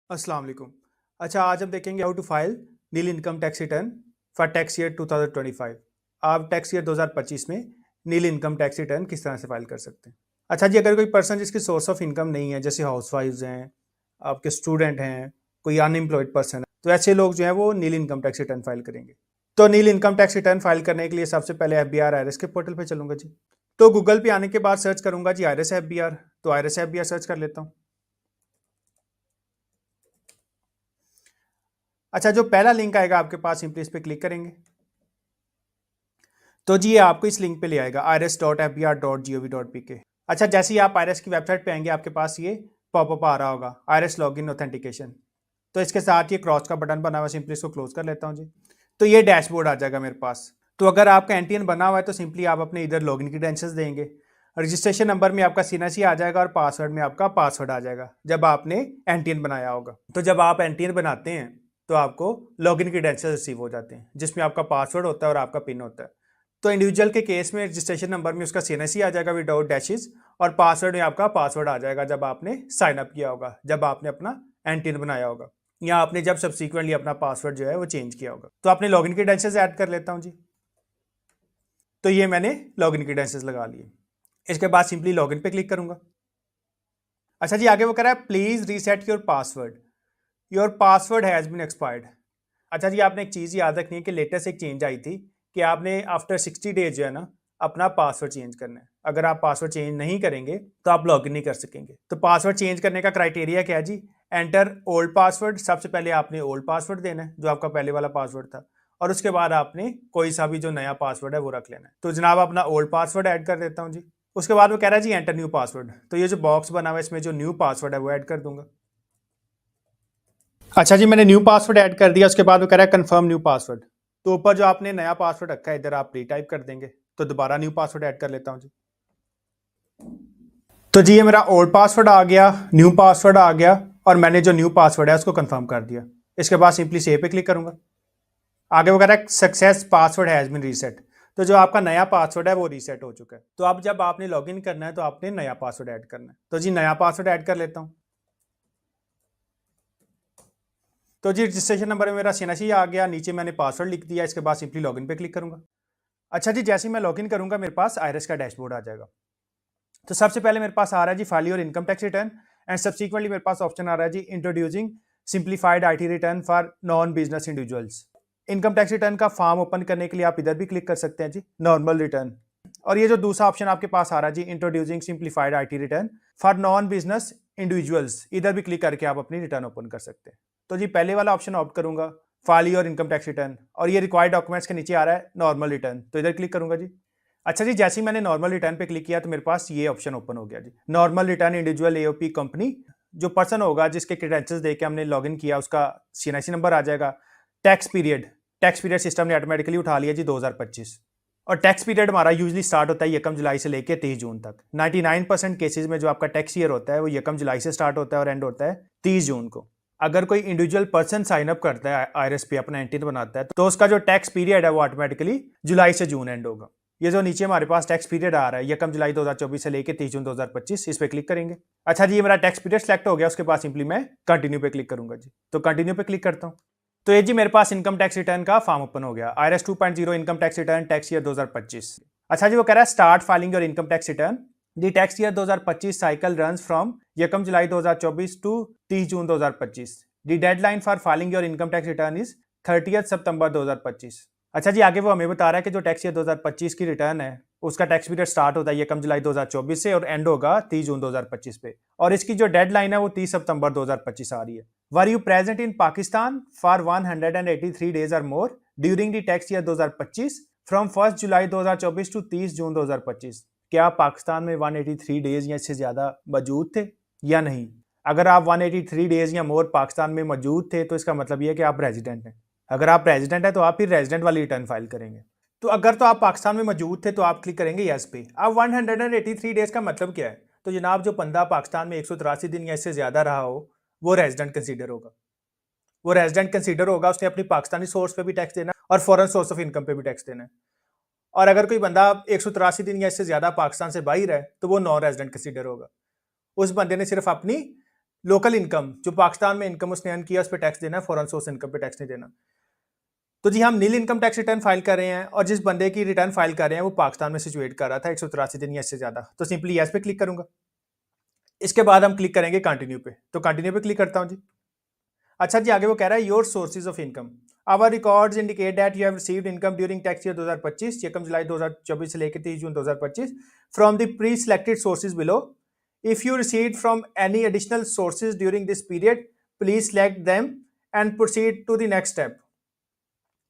अस्सलाम वालेकुम। अच्छा, आज हम देखेंगे how to file nil income tax return for tax year 2025। आप टैक्स ईयर 2025 में नील इनकम टैक्स रिटर्न किस तरह से फाइल कर सकते हैं। अच्छा जी, अगर कोई पर्सन जिसकी सोर्स ऑफ इनकम नहीं है, जैसे हाउस वाइफ्स हैं, आपके स्टूडेंट हैं, कोई अनएम्प्लॉयड पर्सन है, तो ऐसे लोग जो है वो नील इनकम टैक्स रिटर्न फाइल करेंगे। तो नील इनकम टैक्स रिटर्न फाइल करने के लिए सबसे पहले FBR IRS के पोर्टल पे चलूंगा जी। तो गूगल पे आने के बाद सर्च करूंगा जी IRS FBR। तो IRS FBR सर्च कर लेता हूँ। अच्छा, जो पहला लिंक आएगा आपके पास, सिंपली इस पर क्लिक करेंगे तो जी ये आपको इस लिंक पे ले आएगा irs.fbr.gov.pk। अच्छा, जैसे ही आप IRS की वेबसाइट पे आएंगे आपके पास ये पॉपअप आ रहा होगा, IRS लॉगिन ऑथेंटिकेशन। तो इसके साथ ये क्रॉस का बटन बना हुआ है, सिंपली इसको क्लोज कर लेता हूँ जी। तो ये डैशबोर्ड आ जाएगा मेरे पास। तो अगर आपका एनटीएन बना हुआ है तो सिंपली आप अपने इधर लॉगिन क्रेडेंशियल्स देंगे, रजिस्ट्रेशन नंबर में आपका CNC आ जाएगा और पासवर्ड में आपका पासवर्ड आ जाएगा जब आपने एनटीएन बनाया होगा। तो जब आप एनटीएन बनाते हैं तो आपको लॉगिन क्रेडेंशियल रिसीव हो जाते हैं, जिसमें आपका पासवर्ड होता है और आपका पिन होता है। तो इंडिविजुअल के केस में रजिस्ट्रेशन नंबर में उसका CNC आ जाएगा विदाउट डैशेस, और पासवर्ड में आपका पासवर्ड आ जाएगा जब आपने साइन अप किया होगा, जब आपने अपना एनटीएन बनाया होगा, या आपने जब सब्सिक्वेंटली अपना पासवर्ड जो है वो चेंज किया होगा। तो आपने लॉगिन क्रेडेंशियल्स ऐड कर लेता हूं जी। तो ये मैंने लॉगिन क्रेडेंशियल्स लगा लिए। इसके बाद सिंपली लॉगिन पे क्लिक करूंगा। अच्छा जी, आगे वो कह रहा है please reset your password has been expired. अच्छा जी, आपने एक चीज़ याद रखनी है कि लेटेस्ट एक चेंज आई थी कि आपने आफ्टर 60 डेज जो है ना अपना पासवर्ड चेंज करना है। अगर आप पासवर्ड चेंज नहीं करेंगे तो आप लॉगिन नहीं कर सकेंगे। तो पासवर्ड चेंज करने का क्राइटेरिया क्या है जी? Enter old password. सबसे पहले आपने ओल्ड पासवर्ड देना है जो आपका पहले वाला पासवर्ड था, और उसके बाद आपने कोई सा भी जो नया पासवर्ड है वो रख लेना है। तो जनाब अपना ओल्ड पासवर्ड ऐड कर देता हूँ जी। उसके बाद वो कह रहा है जी एंटर न्यू पासवर्ड। तो ये जो बॉक्स बना हुआ है इसमें जो न्यू पासवर्ड है वो ऐड कर दूंगा। अच्छा जी, मैंने न्यू पासवर्ड ऐड कर दिया। उसके बाद वो कह रहा है कंफर्म न्यू पासवर्ड। तो ऊपर जो आपने नया पासवर्ड रखा है इधर आप रीटाइप कर देंगे। तो दोबारा न्यू पासवर्ड ऐड कर लेता हूं जी। तो जी ये मेरा ओल्ड पासवर्ड आ गया, न्यू पासवर्ड आ गया, और मैंने जो न्यू पासवर्ड है उसको कंफर्म कर दिया। इसके बाद सिंपली सेव पे क्लिक करूंगा। आगे वो कह रहा है success password has been reset. तो जो आपका नया पासवर्ड है वो रीसेट हो चुका है। तो अब जब आपने लॉगिन करना है तो आपने नया पासवर्ड ऐड करना है। तो जी नया पासवर्ड ऐड कर लेता हूं। तो जी रजिस्ट्रेशन नंबर में मेरा CNC आ गया, नीचे मैंने पासवर्ड लिख दिया। इसके बाद सिंपली लॉगिन पे क्लिक करूंगा। अच्छा जी, जैसे ही मैं लॉगिन करूंगा मेरे पास IRS का डैशबोर्ड आ जाएगा। तो सबसे पहले मेरे पास आ रहा है जी file your income tax return, and subsequently मेरे पास ऑप्शन आ रहा है जी introducing simplified IT return for non business individuals. Income tax return का फॉर्म ओपन करने के लिए आप इधर भी क्लिक कर सकते हैं जी, नॉर्मल रिटर्न। और ये जो दूसरा ऑप्शन आपके पास आ रहा है जी introducing simplified IT return for non business individuals, इधर भी क्लिक करके आप अपनी रिटर्न ओपन कर सकते हैं। तो जी पहले वाला ऑप्शन ऑप्ट करूंगा, file your income tax return, और ये रिक्वायर्ड डॉक्यूमेंट्स के नीचे आ रहा है नॉर्मल रिटर्न, तो इधर क्लिक करूंगा जी। अच्छा जी, जैसे ही मैंने नॉर्मल रिटर्न पे क्लिक किया तो मेरे पास ये ऑप्शन ओपन हो गया जी, normal return individual AOP company. जो पर्सन होगा जिसके क्रेडेंशियल्स देके हमने लॉगिन किया उसका CNC नंबर आ जाएगा। टैक्स पीरियड सिस्टम ने ऑटोमेटिकली उठा लिया जी 2025। और टैक्स पीरियड हमारा यूजली स्टार्ट होता है 1 जुलाई से लेकर 23 जून तक। 99% केसेस में जो आपका टैक्स ईयर होता है वो 1 जुलाई से स्टार्ट होता है और एंड होता है 30 जून को। अगर कोई इंडिविजुअल पर्सन साइन अप करता है IRS पे, अपना एंट्री बनाता है, तो उसका जो टैक्स पीरियड है वो ऑटोमेटिकली जुलाई से जून एंड होगा। ये जो नीचे हमारे पास टैक्स पीरियड आ रहा है 1 जुलाई 2024 से लेकर 30 जून 2025, इस पे क्लिक करेंगे। अच्छा जी, ये मेरा टैक्स पीरियड सेलेक्ट हो गया। उसके बाद सिंपली मैं कंटिन्यू पे क्लिक करूंगा जी। तो कंटिन्यू पे क्लिक करता हूं। तो ये जी मेरे पास इनकम टैक्स रिटर्न का फॉर्म ओपन हो गया, IRS 2.0 income tax return tax year 2025। अच्छा जी, वो कह रहा है start filing your income tax return. The tax year 2025 cycle runs from 1 July 2024 to 30 June 2025। The deadline for filing your income tax return is 30 सितंबर 2025। अच्छा जी, आगे वो हमें बता रहा है कि जो टैक्स ईयर 2025 की रिटर्न है उसका टैक्स पीरियड स्टार्ट होता है 1 जुलाई 2024 से और एंड होगा 30 जून 2025 पे, और इसकी जो डेडलाइन है वो 30 सितंबर 2025 आ रही है। Were you present in Pakistan for 183 days और more during the tax year 2025 from 1 July 2024 to 30 जून 2025। क्या आप पाकिस्तान में 183 डेज या इससे ज्यादा मौजूद थे या नहीं? अगर आप 183 डेज या मोर पाकिस्तान में मौजूद थे तो इसका मतलब यह है कि आप रेजिडेंट हैं। अगर आप रेजिडेंट हैं तो आप फिर रेजिडेंट वाली रिटर्न फाइल करेंगे। तो अगर तो आप पाकिस्तान में मौजूद थे तो आप क्लिक करेंगे यस पे। अब 183 डेज का मतलब क्या है? तो जनाब जो बंदा पाकिस्तान में 183 दिन या इससे ज्यादा रहा हो वो रेजिडेंट कंसीडर होगा। वो रेजिडेंट कंसीडर होगा, उसने अपनी पाकिस्तानी सोर्स पे भी टैक्स देना और फॉरेन सोर्स ऑफ इनकम पे भी टैक्स देना है। और अगर कोई बंदा 183 दिन या इससे ज्यादा पाकिस्तान से बाहर है तो वो नॉन रेजिडेंट कंसीडर होगा। उस बंदे ने सिर्फ अपनी लोकल इनकम, जो पाकिस्तान में इनकम उसने अर्न किया उस पर टैक्स देना है, फॉरेन सोर्स इनकम पे टैक्स नहीं देना। तो जी हम nil income tax return file कर रहे हैं और जिस बंदे की रिटर्न फाइल कर रहे हैं वो पाकिस्तान में सिचुएट कर रहा था 183 दिन या इससे ज्यादा, तो सिंपली यस पे क्लिक करूंगा। इसके बाद हम क्लिक करेंगे कंटिन्यू पे, तो कंटिन्यू पे क्लिक करता हूं जी। अच्छा जी, आगे वो कह रहा है your sources of income, our records indicate that you have received income during tax year 2025 यकम जुलाई 2024 से लेकर 30 जून 2025 from the preselected sources below. If you received from any additional sources during this period please select them and proceed to the next step.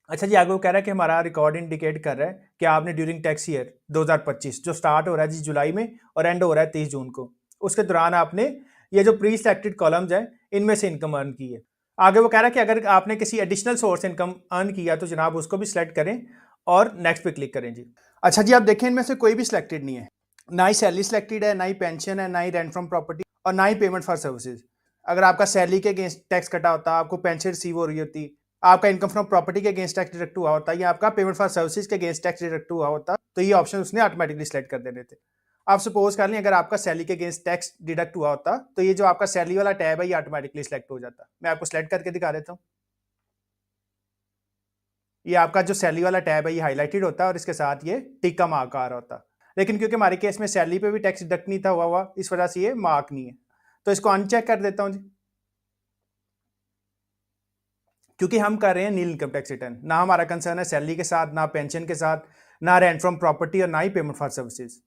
अच्छा जी, आगे वो कह रहा है कि हमारा रिकॉर्ड इंडिकेट कर रहा है कि आपने ड्यूरिंग टैक्स ईयर 2025 जो स्टार्ट हो रहा है जी जुलाई में और एंड हो रहा है 30 जून को, उसके दौरान आपने ये जो प्री सिलेक्टेड कॉलम्स हैं इनमें से इनकम अर्न की है। आगे वो कह रहा है कि अगर आपने किसी एडिशनल सोर्स इनकम अर्न किया तो जनाब उसको भी सिलेक्ट करें और नेक्स्ट पे क्लिक करें जी। अच्छा जी, आप देखें इनमें से कोई भी सिलेक्टेड नहीं है, ना ही सैलरी सिलेक्टेड है, ना ही पेंशन है, ना ही रेंट फ्रॉम प्रॉपर्टी और ना ही पेमेंट फॉर सर्विसेज। अगर आपका सैलरी के अगेंस्ट टैक्स कटा होता, आपको पेंशन रिसीव हो रही होती, आपका इनकम फ्रॉम प्रॉपर्टी के अगेंस्ट टैक्स डिडक्ट हुआ होता या आपका पेमेंट फॉर सर्विसेज के अगेंस्ट टैक्स डिडक्ट हुआ होता, तो ये ऑप्शन उसने ऑटोमेटिकली सिलेक्ट कर देने थे। आप सपोज कर लें अगर आपका सैलरी के अगेंस्ट टैक्स डिडक्ट हुआ होता तो ये जो आपका सैलरी वाला टैब है ये ऑटोमेटिकली सिलेक्ट हो जाता। मैं आपको सिलेक्ट करके दिखा देता हूँ। ये आपका जो सैलरी वाला टैब है ये हाईलाइटेड होता है और इसके साथ ये टिक का मार्क आ रहा होता, लेकिन क्योंकि हमारे केस में सैलरी पे भी टैक्स डिडक्ट नहीं था हुआ इस वजह से ये मार्क नहीं है, तो इसको अनचेक कर देता हूँ जी। क्योंकि हम कर रहे हैं नील इनकम टैक्स रिटर्न, ना हमारा कंसर्न है सैलरी के साथ, ना पेंशन के साथ, ना रेंट फ्रॉम प्रॉपर्टी और ना ही पेमेंट फॉर सर्विसेज।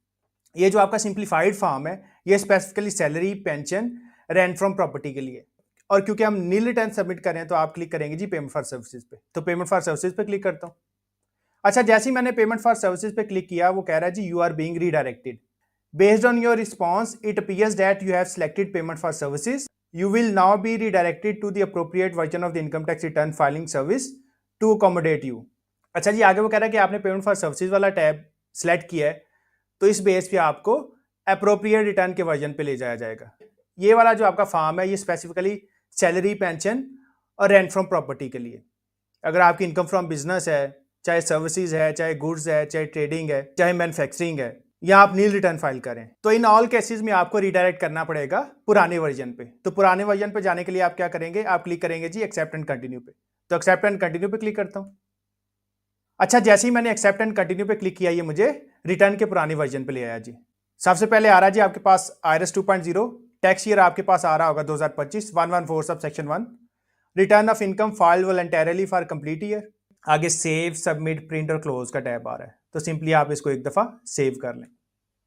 ये जो आपका सिंप्लीफाइड फॉर्म है ये specifically salary, pension, rent from property के लिए, और क्योंकि हम नील रिटर्न सबमिट कर रहे हैं तो आप क्लिक करेंगे जी पेमेंट फॉर सर्विसेज पे, तो पेमेंट फॉर सर्विसेज पे क्लिक करता हूँ। अच्छा, जैसे ही मैंने पेमेंट फॉर सर्विसेज पे क्लिक किया वो कह रहा है जी you are being redirected based on your response it appears that you have selected payment for services you will now be redirected to the appropriate version of the income tax return filing service to accommodate you। अच्छा जी, आगे वो कह रहा है कि आपने payment for services वाला टैब सेलेक्ट किया है तो इस बेस पे आपको अप्रोप्रिएट रिटर्न के वर्जन पे ले जाया जाएगा। ये वाला जो आपका फॉर्म है ये स्पेसिफिकली सैलरी, पेंशन और रेंट फ्रॉम प्रॉपर्टी के लिए। अगर आपकी इनकम फ्रॉम बिजनेस है, चाहे सर्विसेज है, चाहे गुड्स है, चाहे ट्रेडिंग है, चाहे मैन्युफैक्चरिंग है, या आप नील रिटर्न फाइल करें, तो इन ऑल केसेस में आपको रिडायरेक्ट करना पड़ेगा पुराने वर्जन पे। तो पुराने वर्जन पे जाने के लिए आप क्या करेंगे, आप क्लिक करेंगे जी एक्सेप्ट एंड कंटिन्यू पे, तो एक्सेप्ट एंड कंटिन्यू पे क्लिक करता हूं। अच्छा, जैसे ही मैंने एक्सेप्ट एंड कंटिन्यू पे क्लिक किया ये मुझे रिटर्न के पुराने वर्जन पे ले आया जी। सबसे पहले आ रहा है जी आपके पास IRS 2.0, टैक्स ईयर आपके पास आ रहा होगा 2025, 114 sub section 1, return of income file voluntarily for complete year. आगे सेव, सबमिट, प्रिंट और क्लोज का टैब आ रहा है, तो सिंपली आप इसको एक दफा सेव कर लें।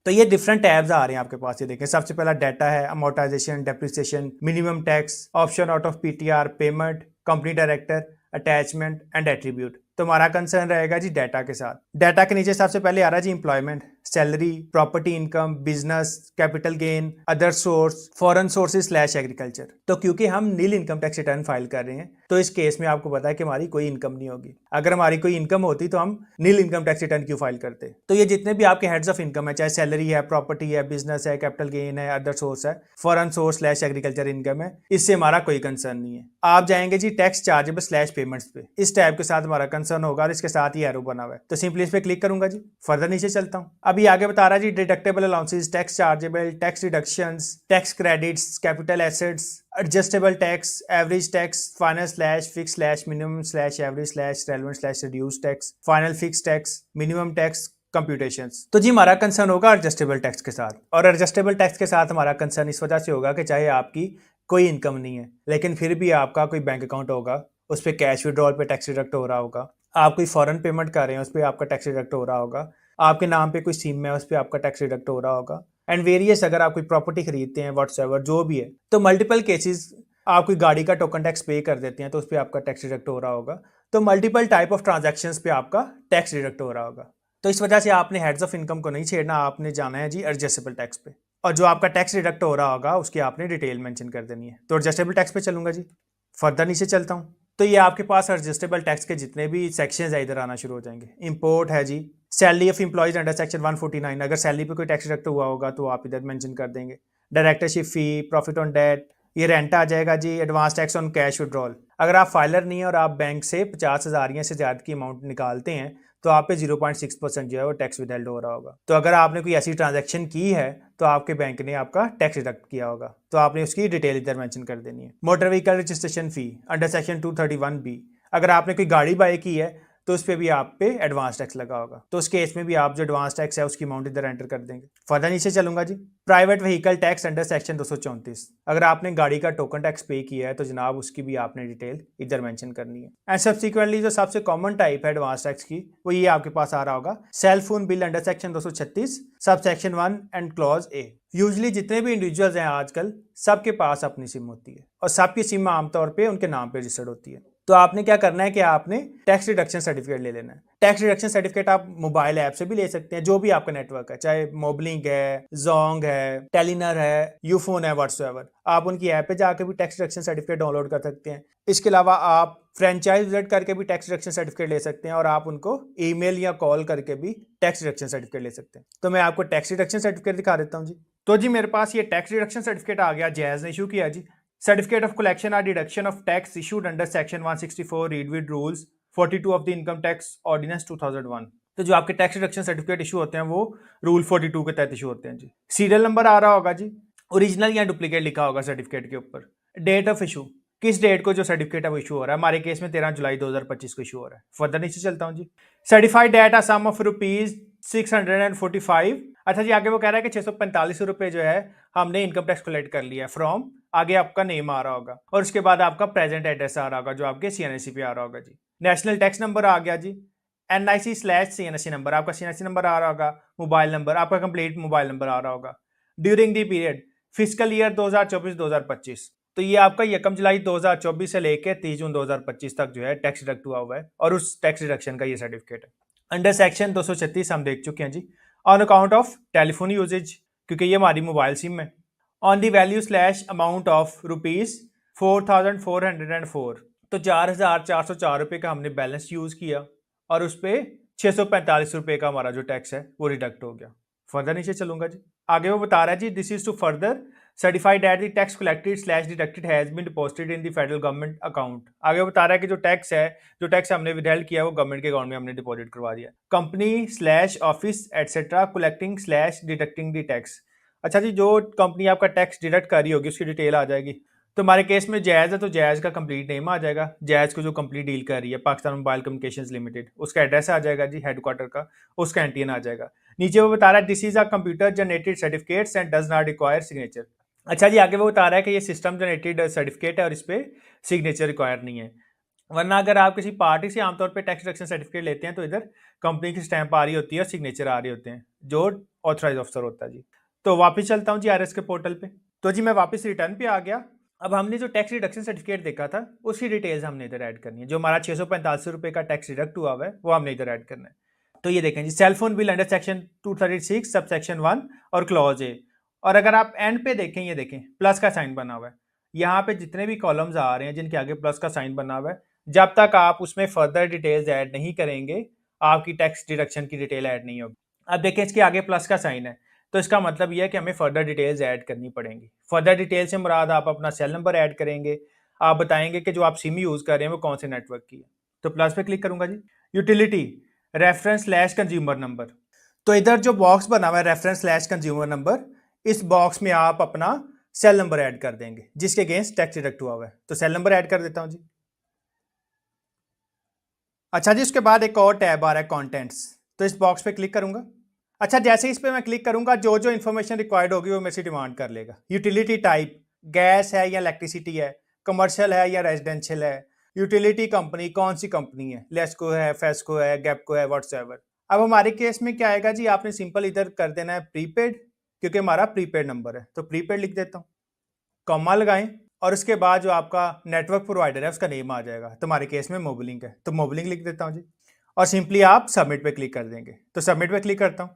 तो ये डिफरेंट टैब्स आ रहे हैं आपके पास, ये देखें। सबसे पहला डाटा है, amortisation, depreciation, minimum tax, option out of PTR, payment, company director, attachment and attribute. तो हमारा कंसर्न रहेगा जी डाटा के साथ। डाटा के नीचे सबसे पहले आ रहा है जी employment, salary, property income, business, capital gain, other source, foreign sources / agriculture. तो क्योंकि हम nil income tax return file कर रहे हैं तो इस केस में आपको पता है कि हमारी कोई इनकम नहीं होगी। अगर हमारी कोई इनकम होती तो हम नील इनकम टैक्स रिटर्न क्यों फाइल करते। तो ये जितने भी आपके हेड्स ऑफ इनकम है, चाहे सैलरी है, प्रॉपर्टी है, बिजनेस है, कैपिटल गेन है, अदर सोर्स है, फॉरेन सोर्स / एग्रीकल्चर इनकम है, इससे हमारा कोई कंसर्न नहीं है। आप जाएंगे जी टैक्स चार्जेबल / पेमेंट्स पे, इस टैब के साथ हमारा कंसर्न होगा और इसके साथ ही एरो बना हुआ है, तो सिंपली इस पे क्लिक करूंगा जी। फर्दर नीचे चलता हूं, अभी आगे बता रहा है जी deductible allowances, tax chargeable, tax reductions, tax credits, capital assets, adjustable tax, average tax, final / fix / minimum / average / relevant / reduce tax, final fix tax, minimum tax, computations. तो जी हमारा कंसर्न होगा एडजस्टेबल टैक्स के साथ, और एडजस्टेबल टैक्स के साथ हमारा कंसर्न इस वजह से होगा कि चाहे आपकी कोई इनकम नहीं है लेकिन फिर भी आपका कोई बैंक अकाउंट होगा, उस पर कैश विड्रॉल पे टैक्स डिडक्ट हो रहा होगा, आप कोई फॉरेन पेमेंट कर रहे हैं उस पर आपका टैक्स डिडक्ट हो रहा होगा, आपके नाम पे कोई सिम है उस पर आपका टैक्स डिडक्ट हो रहा होगा, एंड वेरियस अगर आप कोई प्रॉपर्टी खरीदते हैं व्हाट्सएवर जो भी है, तो मल्टीपल केसेस आप कोई गाड़ी का टोकन टैक्स पे कर देते हैं तो उस पर आपका टैक्स डिडक्ट हो रहा होगा। तो मल्टीपल टाइप ऑफ ट्रांजैक्शंस पे आपका टैक्स डिडक्ट हो रहा होगा। तो इस वजह से आपने हेड्स ऑफ इनकम को नहीं छेड़ना, आपने जाना है जी एडजस्टेबल टैक्स पे, और जो आपका टैक्स डिडक्ट हो रहा होगा उसकी आपने डिटेल मेंशन कर देनी है। तो एडजस्टेबल टैक्स पे चलूंगा जी। फर्दर नीचे चलता हूँ, तो ये आपके पास एडजस्टेबल टैक्स के जितने भी सेक्शंस है इधर आना शुरू हो जाएंगे। इंपोर्ट है जी, salary of employees under section 149, अगर सैलरी पे कोई टैक्स डिडक्ट हुआ होगा तो आप इधर मेंशन कर देंगे। Directorship fee, profit on debt, ये रेंट आ जाएगा जी। Advance tax on cash withdrawal, अगर आप फाइलर नहीं है और आप बैंक से 50,000 या से ज़्यादा की अमाउंट निकालते हैं तो आप पे 0.6% जो है वो टैक्स विदहेल्ड हो रहा होगा। तो अगर आपने कोई ऐसी ट्रांजैक्शन की है तो आपके बैंक ने आपका टैक्स डिडक्ट किया होगा, तो आपने उसकी डिटेल इधर मेंशन कर देनी है। Motor vehicle registration fee under section 231B, अगर आपने कोई गाड़ी बाय की है तो उस पर भी आप पे एडवांस टैक्स लगा होगा, तो उस केस में भी आप जो एडवांस टैक्स है उसकी अमाउंट इधर एंटर कर देंगे। फर्दर नीचे चलूंगा जी। Private vehicle tax under section 234, अगर आपने गाड़ी का टोकन टैक्स पे किया है तो जनाब उसकी भी आपने डिटेल इधर मेंशन करनी है। एंड सब्सिक्वेंटली जो सबसे कॉमन टाइप है एडवांस टैक्स की, वो ये आपके पास आ रहा होगा cell phone bill under section 236 sub section 1 and clause A. Usually जितने भी इंडिविजुअल्स हैं आजकल सबके पास अपनी सिम होती है और सबकी सिम आमतौर पे उनके नाम पे रजिस्टर्ड होती है। तो आपने क्या करना है कि आपने टैक्स रिडक्शन सर्टिफिकेट ले लेना है। टैक्स रिडक्शन सर्टिफिकेट आप मोबाइल ऐप से भी ले सकते हैं, जो भी आपका नेटवर्क है, चाहे मोबलिंक है, जोंग है, टेलीनर है, यूफोन है, व्हाट्सएवर, आप उनकी ऐप पे जाकर भी टैक्स रिडक्शन सर्टिफिकेट डाउनलोड कर सकते हैं। इसके अलावा आप फ्रेंचाइज विजिट करके भी टैक्स रिडक्शन सर्टिफिकेट ले सकते हैं और आप उनको ईमेल या कॉल करके भी टैक्स रिडक्शन सर्टिफिकेट ले सकते हैं। तो मैं आपको टैक्स रिडक्शन सर्टिफिकेट दिखा देता हूँ जी। तो जी मेरे पास ये टैक्स रिडक्शन सर्टिफिकेट आ गया, जैज ने इशू किया जी। सर्टिफिकेट ऑफ कलेक्शन और deduction of tax issued under section 164 read with rules 42 of the income tax ordinance 2001। तो जो आपके टैक्स रिडक्शन सर्टिफिकेट इशू होते हैं वो रूल 42 के तहत इशू होते हैं जी। सीरियल नंबर आ रहा होगा जी, ओरिजिनल या डुप्लीकेट लिखा होगा सर्टिफिकेट के ऊपर। डेट ऑफ इशू, किस डेट को जो सर्टिफिकेट है वो इशू हो रहा है, हमारे केस में 13 जुलाई 2025 को इशू हो रहा है। फर्दर नीचे चलता हूँ जी। Certified that a sum of ₹645। अच्छा जी, आगे वो कह रहा है कि 645 रुपए जो है हमने इनकम टैक्स कलेक्ट कर लिया फ्रॉम, आगे आपका नेम आ रहा होगा और उसके बाद आपका प्रेजेंट एड्रेस आ रहा होगा जो आपके CNSC पे आ रहा होगा जी। नेशनल टैक्स नंबर आ गया जी, NIC/CNSC नंबर, आपका CNSC नंबर आ रहा होगा, मोबाइल नंबर, आपका कंप्लीट मोबाइल नंबर आ रहा होगा। During the period physical year 2024-2025, तो ये आपका 1 जुलाई 2024 से लेकर 30 जून 2025 तक जो है टैक्स डिडक्ट हुआ हुआ है और उस टैक्स डिडक्शन का ये सर्टिफिकेट है। अंडर सेक्शन 236 हम देख चुके हैं जी। On account of telephone usage, क्योंकि ये हमारी मोबाइल सिम है। On the value slash amount of ₹4,404, तो 4,404 रुपये का हमने बैलेंस यूज किया और उस पर 645 रुपये का हमारा जो टैक्स है वो रिडक्ट हो गया। फर्दर नीचे चलूंगा जी। आगे वो बता रहा है जी, this is to further certified that the tax collected slash deducted has been deposited in the federal government account. आगे वो बता रहा है कि जो टैक्स है, जो टैक्स हमने विदहेल्ड किया है वो गवर्नमेंट के अकाउंट में हमने डिपॉजिट करवा दिया। Company slash office etcetera collecting slash deducting the tax. अच्छा जी, जो कंपनी आपका टैक्स डिडक्ट कर रही होगी उसकी डिटेल आ जाएगी। तो हमारे केस में जैज है तो जैज का कंप्लीट नेम आ जाएगा, जैज को जो कंप्लीट डील कर रही है पाकिस्तान मोबाइल कम्युनिकेशंस लिमिटेड, उसका एड्रेस आ जाएगा जी हेडक्वार्टर का, उसका एनटीएन आ जाएगा। नीचे वो बता रहा है this is a computer generated certificates and does not require signature. अच्छा जी, आगे वो बता रहा है कि ये सिस्टम जनरेटेड सर्टिफिकेट है और इस पर सिग्नेचर रिक्वायर नहीं है। वरना अगर आप किसी पार्टी से आमतौर पे टैक्स डिडक्शन सर्टिफिकेट लेते हैं तो इधर कंपनी की स्टैंप आ रही होती है और सिग्नेचर आ रहे होते हैं जो ऑथराइज ऑफिसर होता है जी। तो वापस चलता हूँ जी आरएस के पोर्टल पे। तो जी मैं वापस रिटर्न पे आ गया। अब हमने जो टैक्स रिडक्शन सर्टिफिकेट देखा था उसकी डिटेल्स हमने इधर ऐड करनी है। जो हमारा 645 रुपये का टैक्स डिडक्ट हुआ है वो हमने इधर ऐड करना है। तो ये देखें जी, cellphone bill under section 236 sub section 1 और क्लॉज ए। और अगर आप एंड पे देखें, ये देखें प्लस का साइन बना हुआ है। यहाँ पे जितने भी कॉलम्स आ रहे हैं जिनके आगे प्लस का साइन बना हुआ है, जब तक आप उसमें फर्दर डिटेल्स ऐड नहीं करेंगे आपकी टैक्स डिडक्शन की डिटेल ऐड नहीं होगी। अब देखें इसके आगे प्लस का साइन है, तो इसका मतलब यह है कि हमें फर्दर डिटेल्स ऐड करनी पड़ेंगी। फर्दर डिटेल से मुराद आप अपना सेल नंबर ऐड करेंगे, आप बताएंगे कि जो आप सिम यूज कर रहे हैं वो कौन से नेटवर्क की है। तो प्लस पे क्लिक करूंगा जी। Utility reference slash consumer number, तो इधर जो बॉक्स बना हुआ है रेफरेंस स्लैश कंज्यूमर नंबर, इस बॉक्स में आप अपना सेल नंबर ऐड कर देंगे जिसके अगेंस्ट टैक्स डिडक्ट हुआ हुआ है। तो सेल नंबर ऐड कर देता हूं जी। अच्छा जी, उसके बाद एक और टैब आ रहा है कॉन्टेंट्स, तो इस बॉक्स पे क्लिक करूंगा। अच्छा, जैसे इस पे मैं क्लिक करूंगा जो जो इन्फॉर्मेशन रिक्वायर्ड होगी वो मेरे से डिमांड कर लेगा। यूटिलिटी टाइप गैस है या इलेक्ट्रिसिटी है, कमर्शियल है या रेजिडेंशियल है, यूटिलिटी कंपनी कौन सी कंपनी है, लेस्को है, फेस्को है, गैपको है, व्हाट्सएवर। अब हमारे केस में क्या आएगा जी, आपने सिंपल इधर कर देना है प्रीपेड, क्योंकि हमारा प्रीपेड नंबर है तो प्रीपेड लिख देता हूँ, कॉमा लगाएं और उसके बाद जो आपका नेटवर्क प्रोवाइडर है उसका नेम आ जाएगा। तो हमारे केस में मोबलिंक है तो मोबलिंक लिख देता हूँ जी और सिंपली आप सबमिट पे क्लिक कर देंगे। तो सबमिट पे क्लिक करता हूँ।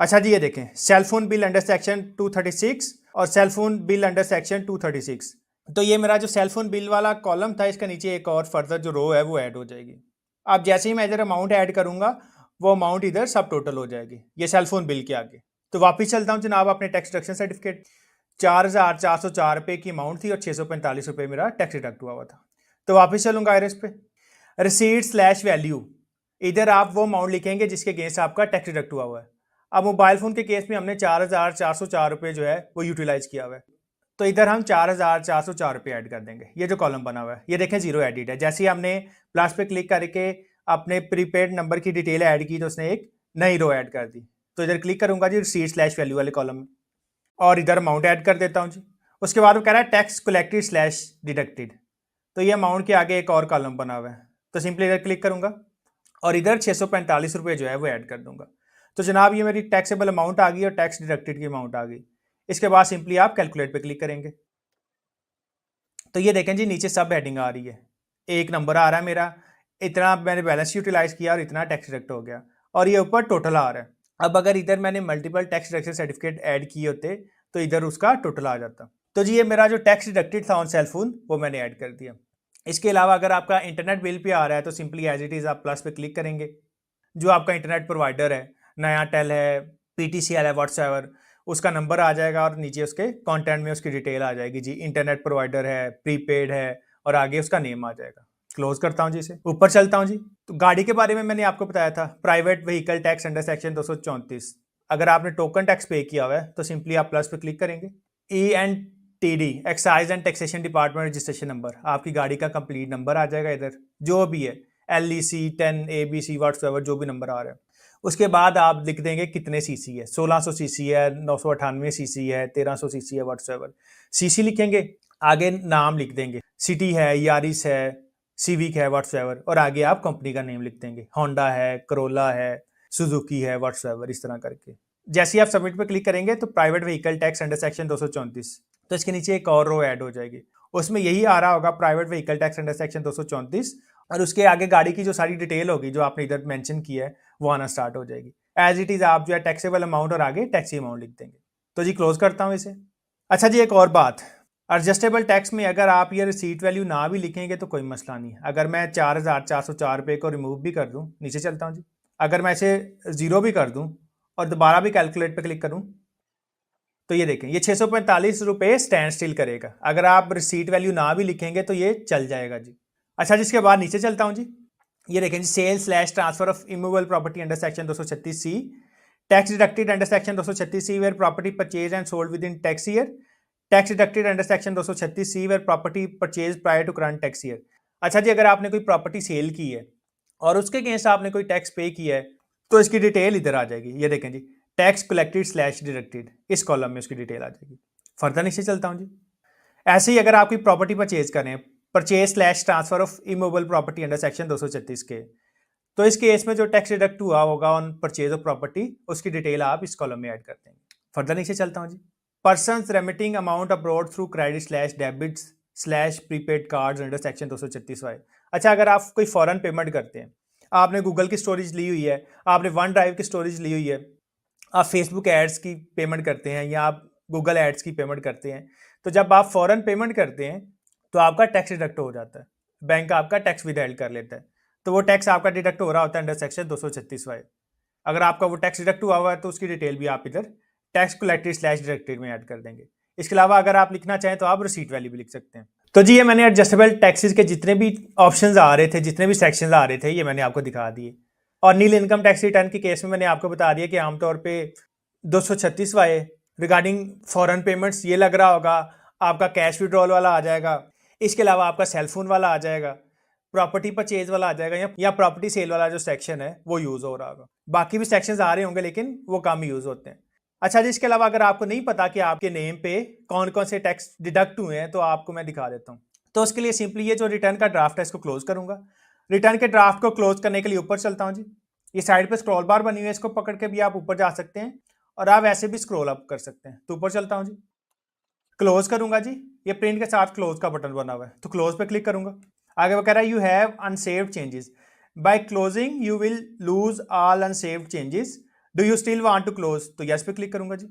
अच्छा जी, ये देखें सेलफोन बिल अंडर सेक्शन 236 और सेलफोन बिल अंडर सेक्शन 236। तो ये मेरा जो सेलफोन बिल वाला कॉलम था इसका नीचे एक और फर्दर जो रो है वो ऐड हो जाएगी। अब जैसे ही मैं इधर अमाउंट ऐड करूंगा वो अमाउंट इधर सब टोटल हो जाएगी ये सेलफोन बिल के आगे। तो वापिस चलता हूँ जनाब अपने टैक्स डिडक्शन सर्टिफिकेट। 4,404 रुपये की अमाउंट थी और 645 रुपये मेरा टैक्स डिडक्ट हुआ था। तो वापिस चलूंगा आईआरएस पे। रिसीट स्लैश वैल्यू, इधर आप वो अमाउंट लिखेंगे जिसके अगेंस्ट आपका टैक्स डिडक्ट हुआ है। अब मोबाइल फ़ोन के केस में हमने 4,404 रुपये जो है वो यूटिलाइज किया हुआ है, तो इधर हम 4,404 रुपये ऐड कर देंगे। ये जो कॉलम बना हुआ है ये देखें जीरो एडिट है। जैसे ही हमने प्लस पे क्लिक करके अपने प्रीपेड नंबर की डिटेल ऐड की तो उसने एक नई रो ऐड कर दी। तो इधर क्लिक करूंगा जी रिसीट/वैल्यू वाले कॉलम में और इधर अमाउंट ऐड कर देता हूँ जी। उसके बाद वो कह रहा है टैक्स कलेक्टेड/डिडक्टेड, तो ये अमाउंट के आगे एक और कॉलम बना हुआ है, तो सिंपली इधर क्लिक करूंगा और इधर 645 रुपये जो है वो ऐड कर दूंगा। तो जनाब ये मेरी टैक्सेबल अमाउंट आ गई और टैक्स डिडक्टेड की अमाउंट आ गई। इसके बाद सिंपली आप कैलकुलेट पे क्लिक करेंगे तो ये देखें जी नीचे सब हेडिंग आ रही है, एक नंबर आ रहा है मेरा, इतना मैंने बैलेंस यूटिलाइज किया और इतना टैक्स डिडक्ट हो गया, और ये ऊपर टोटल आ रहा है। अब अगर इधर मैंने multiple tax deduction certificate add किए होते तो इधर उसका टोटल आ जाता। तो जी ये मेरा जो टैक्स डिडक्टेड था ऑन सेल फोन वो मैंने ऐड कर दिया। इसके अलावा अगर आपका इंटरनेट बिल पे आ रहा है तो सिंपली एज इट इज़ आप प्लस पे क्लिक करेंगे। जो आपका इंटरनेट प्रोवाइडर है, नया टेल है, PTCL है, व्हाट्सएवर, उसका नंबर आ जाएगा और नीचे उसके कंटेंट में उसकी डिटेल आ जाएगी जी, इंटरनेट प्रोवाइडर है, प्रीपेड है, और आगे उसका नेम आ जाएगा। क्लोज करता हूँ जी इसे, ऊपर चलता हूँ जी। तो गाड़ी के बारे में मैंने आपको बताया था, private vehicle tax under section 234। अगर आपने टोकन टैक्स पे किया हुआ है तो सिंपली आप प्लस पे क्लिक करेंगे। ENTD excise and taxation department registration number, आपकी गाड़ी का कंप्लीट नंबर आ जाएगा इधर, जो भी है LEC 10 ABC व्हाट्सएवर जो भी नंबर आ रहा है। उसके बाद आप लिख देंगे कितने सीसी है, 1600 सीसी है, 998 सीसी है, 1300 सीसी है, व्हाट्सएवर सीसी लिखेंगे। आगे नाम लिख देंगे, सिटी है, यारिस है, सिविक है, व्हाट्सएवर, और आगे आप कंपनी का नेम लिख देंगे, होंडा है, करोला है, सुजुकी है, व्हाट्सएवर, इस तरह करके। जैसे ही आप सबमिट पे क्लिक करेंगे तो private vehicle tax under section 234, तो इसके नीचे एक और रो ऐड हो जाएगी, उसमें यही आ रहा होगा private vehicle tax under section 234, और उसके आगे गाड़ी की जो सारी डिटेल होगी जो आपने इधर मेंशन की है वो आना स्टार्ट हो जाएगी। एज इट इज आप जो है टैक्सेबल अमाउंट और आगे टैक्सी अमाउंट लिख देंगे। तो जी क्लोज करता हूँ इसे। अच्छा जी एक और बात, एडजस्टेबल टैक्स में अगर आप ये रिसीट वैल्यू ना भी लिखेंगे तो कोई मसला नहीं। अगर मैं 4,404 रुपये को रिमूव भी कर दूँ, नीचे चलता हूँ जी, अगर मैं इसे जीरो भी कर दूँ और दोबारा भी कैलकुलेट पे क्लिक करूँ तो ये देखें ये 645 रुपये स्टैंड स्टिल करेगा। अगर आप रिसीट वैल्यू ना भी लिखेंगे तो ये चल जाएगा जी। अच्छा जिसके बाद नीचे चलता हूँ जी, ये देखें जी sale transfer of immovable property under section 236C, tax deducted under section 236C where property purchase and sold within tax year, tax deducted under section 236C where property purchase prior to current tax year. अच्छा जी अगर आपने कोई property cell की है और उसके against आपने कोई टैक्स पे किया है तो इसकी डिटेल इधर आ जाएगी। ये देखें जी टैक्स कलेक्टेड/डिडक्टेड, इस कॉलम में उसकी डिटेल आ जाएगी। फर्दर नीचे चलता हूँ जी। ऐसे ही अगर आप कोई प्रॉपर्टी परचेज करें, purchase transfer of immovable property under section 236 के, तो इस केस में जो टैक्स डिडक्ट हुआ होगा ऑन परचेज ऑफ प्रॉपर्टी उसकी डिटेल आप इस कॉलम में ऐड कर देंगे। फर्दर नीचे चलता हूँ जी। Persons remitting amount abroad through credit debits prepaid cards under section 236Y। अच्छा अगर आप कोई फॉरेन पेमेंट करते हैं, आपने गूगल की स्टोरेज ली हुई है, आपने वन ड्राइव की स्टोरेज ली हुई है, आप फेसबुक एड्स की पेमेंट करते हैं या आप गूगल एड्स की पेमेंट करते हैं, तो जब आप फॉरेन पेमेंट करते हैं तो आपका टैक्स डिडक्ट हो जाता है, बैंक आपका टैक्स विदहेल्ड कर लेता है, तो वो टैक्स आपका डिडक्ट हो रहा होता है अंडर सेक्शन 236Y। अगर आपका वो टैक्स डिडक्ट हुआ हुआ है तो उसकी डिटेल भी आप इधर टैक्स कलेक्टेड/डिडक्टेड में ऐड कर देंगे। इसके अलावा अगर आप लिखना चाहें तो आप रिसीट वैल्यू भी लिख सकते हैं। तो जी ये मैंने एडजस्टेबल टैक्सेस के जितने भी ऑप्शंस आ रहे थे, जितने भी सेक्शंस आ रहे थे, ये मैंने आपको दिखा दिए। और नील इनकम टैक्स रिटर्न के केस में मैंने आपको बता दिया कि आमतौर पे 236Y रिगार्डिंग फॉरेन पेमेंट्स ये लग रहा होगा, आपका कैश विड्रॉल वाला आ जाएगा, इसके अलावा आपका सेलफोन वाला आ जाएगा, प्रॉपर्टी परचेज वाला आ जाएगा, या प्रॉपर्टी सेल वाला जो सेक्शन है वो यूज़ हो रहा होगा। बाकी भी सेक्शंस आ रहे होंगे लेकिन वो कम यूज़ होते हैं। अच्छा जी इसके अलावा अगर आपको नहीं पता कि आपके नेम पे कौन कौन से टैक्स डिडक्ट हुए हैं तो आपको मैं दिखा देता हूँ। तो उसके लिए सिंपली ये जो रिटर्न का ड्राफ्ट है इसको क्लोज करूंगा। रिटर्न के ड्राफ्ट को क्लोज करने के लिए ऊपर चलता हूँ जी। ये साइड पे स्क्रॉल बार बनी हुई है, इसको पकड़ के भी आप ऊपर जा सकते हैं और आप ऐसे भी स्क्रॉल अप कर सकते हैं। तो ऊपर चलता हूँ जी, क्लोज करूंगा जी। ये प्रिंट के साथ क्लोज का बटन बना हुआ है तो क्लोज पे क्लिक करूंगा। आगे वो कह रहा है you have unsaved changes, by closing you will lose all unsaved changes, do you still want to close, तो यस पे क्लिक करूंगा जी।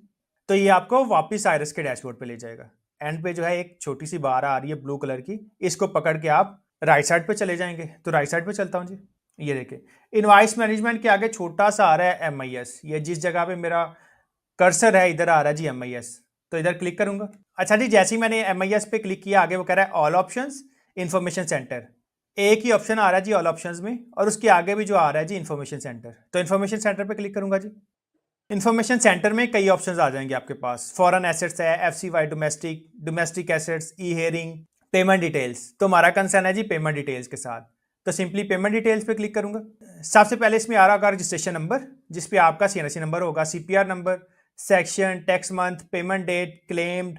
तो ये आपको वापस आयरस के डैशबोर्ड पे ले जाएगा। एंड पे जो है एक छोटी सी बार आ रही है ब्लू कलर की, इसको पकड़ के आप राइट साइड पे चले जाएंगे। तो राइट साइड पे चलता हूँ जी। ये देखिए इनवाइस मैनेजमेंट के आगे छोटा सा आ रहा है MIS, ये जिस जगह पे मेरा कर्सर है इधर आ रहा है जी MIS, तो इधर क्लिक करूंगा। अच्छा जी जैसे ही मैंने MIS पे क्लिक किया आगे वो कह रहा है ऑल ऑप्शंस इन्फॉर्मेशन सेंटर, एक ही ऑप्शन आ रहा है जी ऑल ऑप्शंस में, और उसके आगे भी जो आ रहा है जी इन्फॉर्मेशन सेंटर। तो इन्फॉर्मेशन सेंटर पे क्लिक करूंगा जी। इन्फॉर्मेशन सेंटर में कई ऑप्शंस आ जाएंगे आपके पास। फॉरेन एसेट्स है, एफसीवाई डोमेस्टिक, डोमेस्टिक एसेट्स, ई हेयरिंग, पेमेंट डिटेल्स। तो हमारा कंसर्न है जी पेमेंट डिटेल्स के साथ। तो सिंपली पेमेंट डिटेल्स पे क्लिक करूंगा। सबसे पहले इसमें आ रहा होगा रजिस्ट्रेशन नंबर, जिसपे आपका सीएनएससी नंबर होगा, CPR number, section, tax month, payment date, claimed,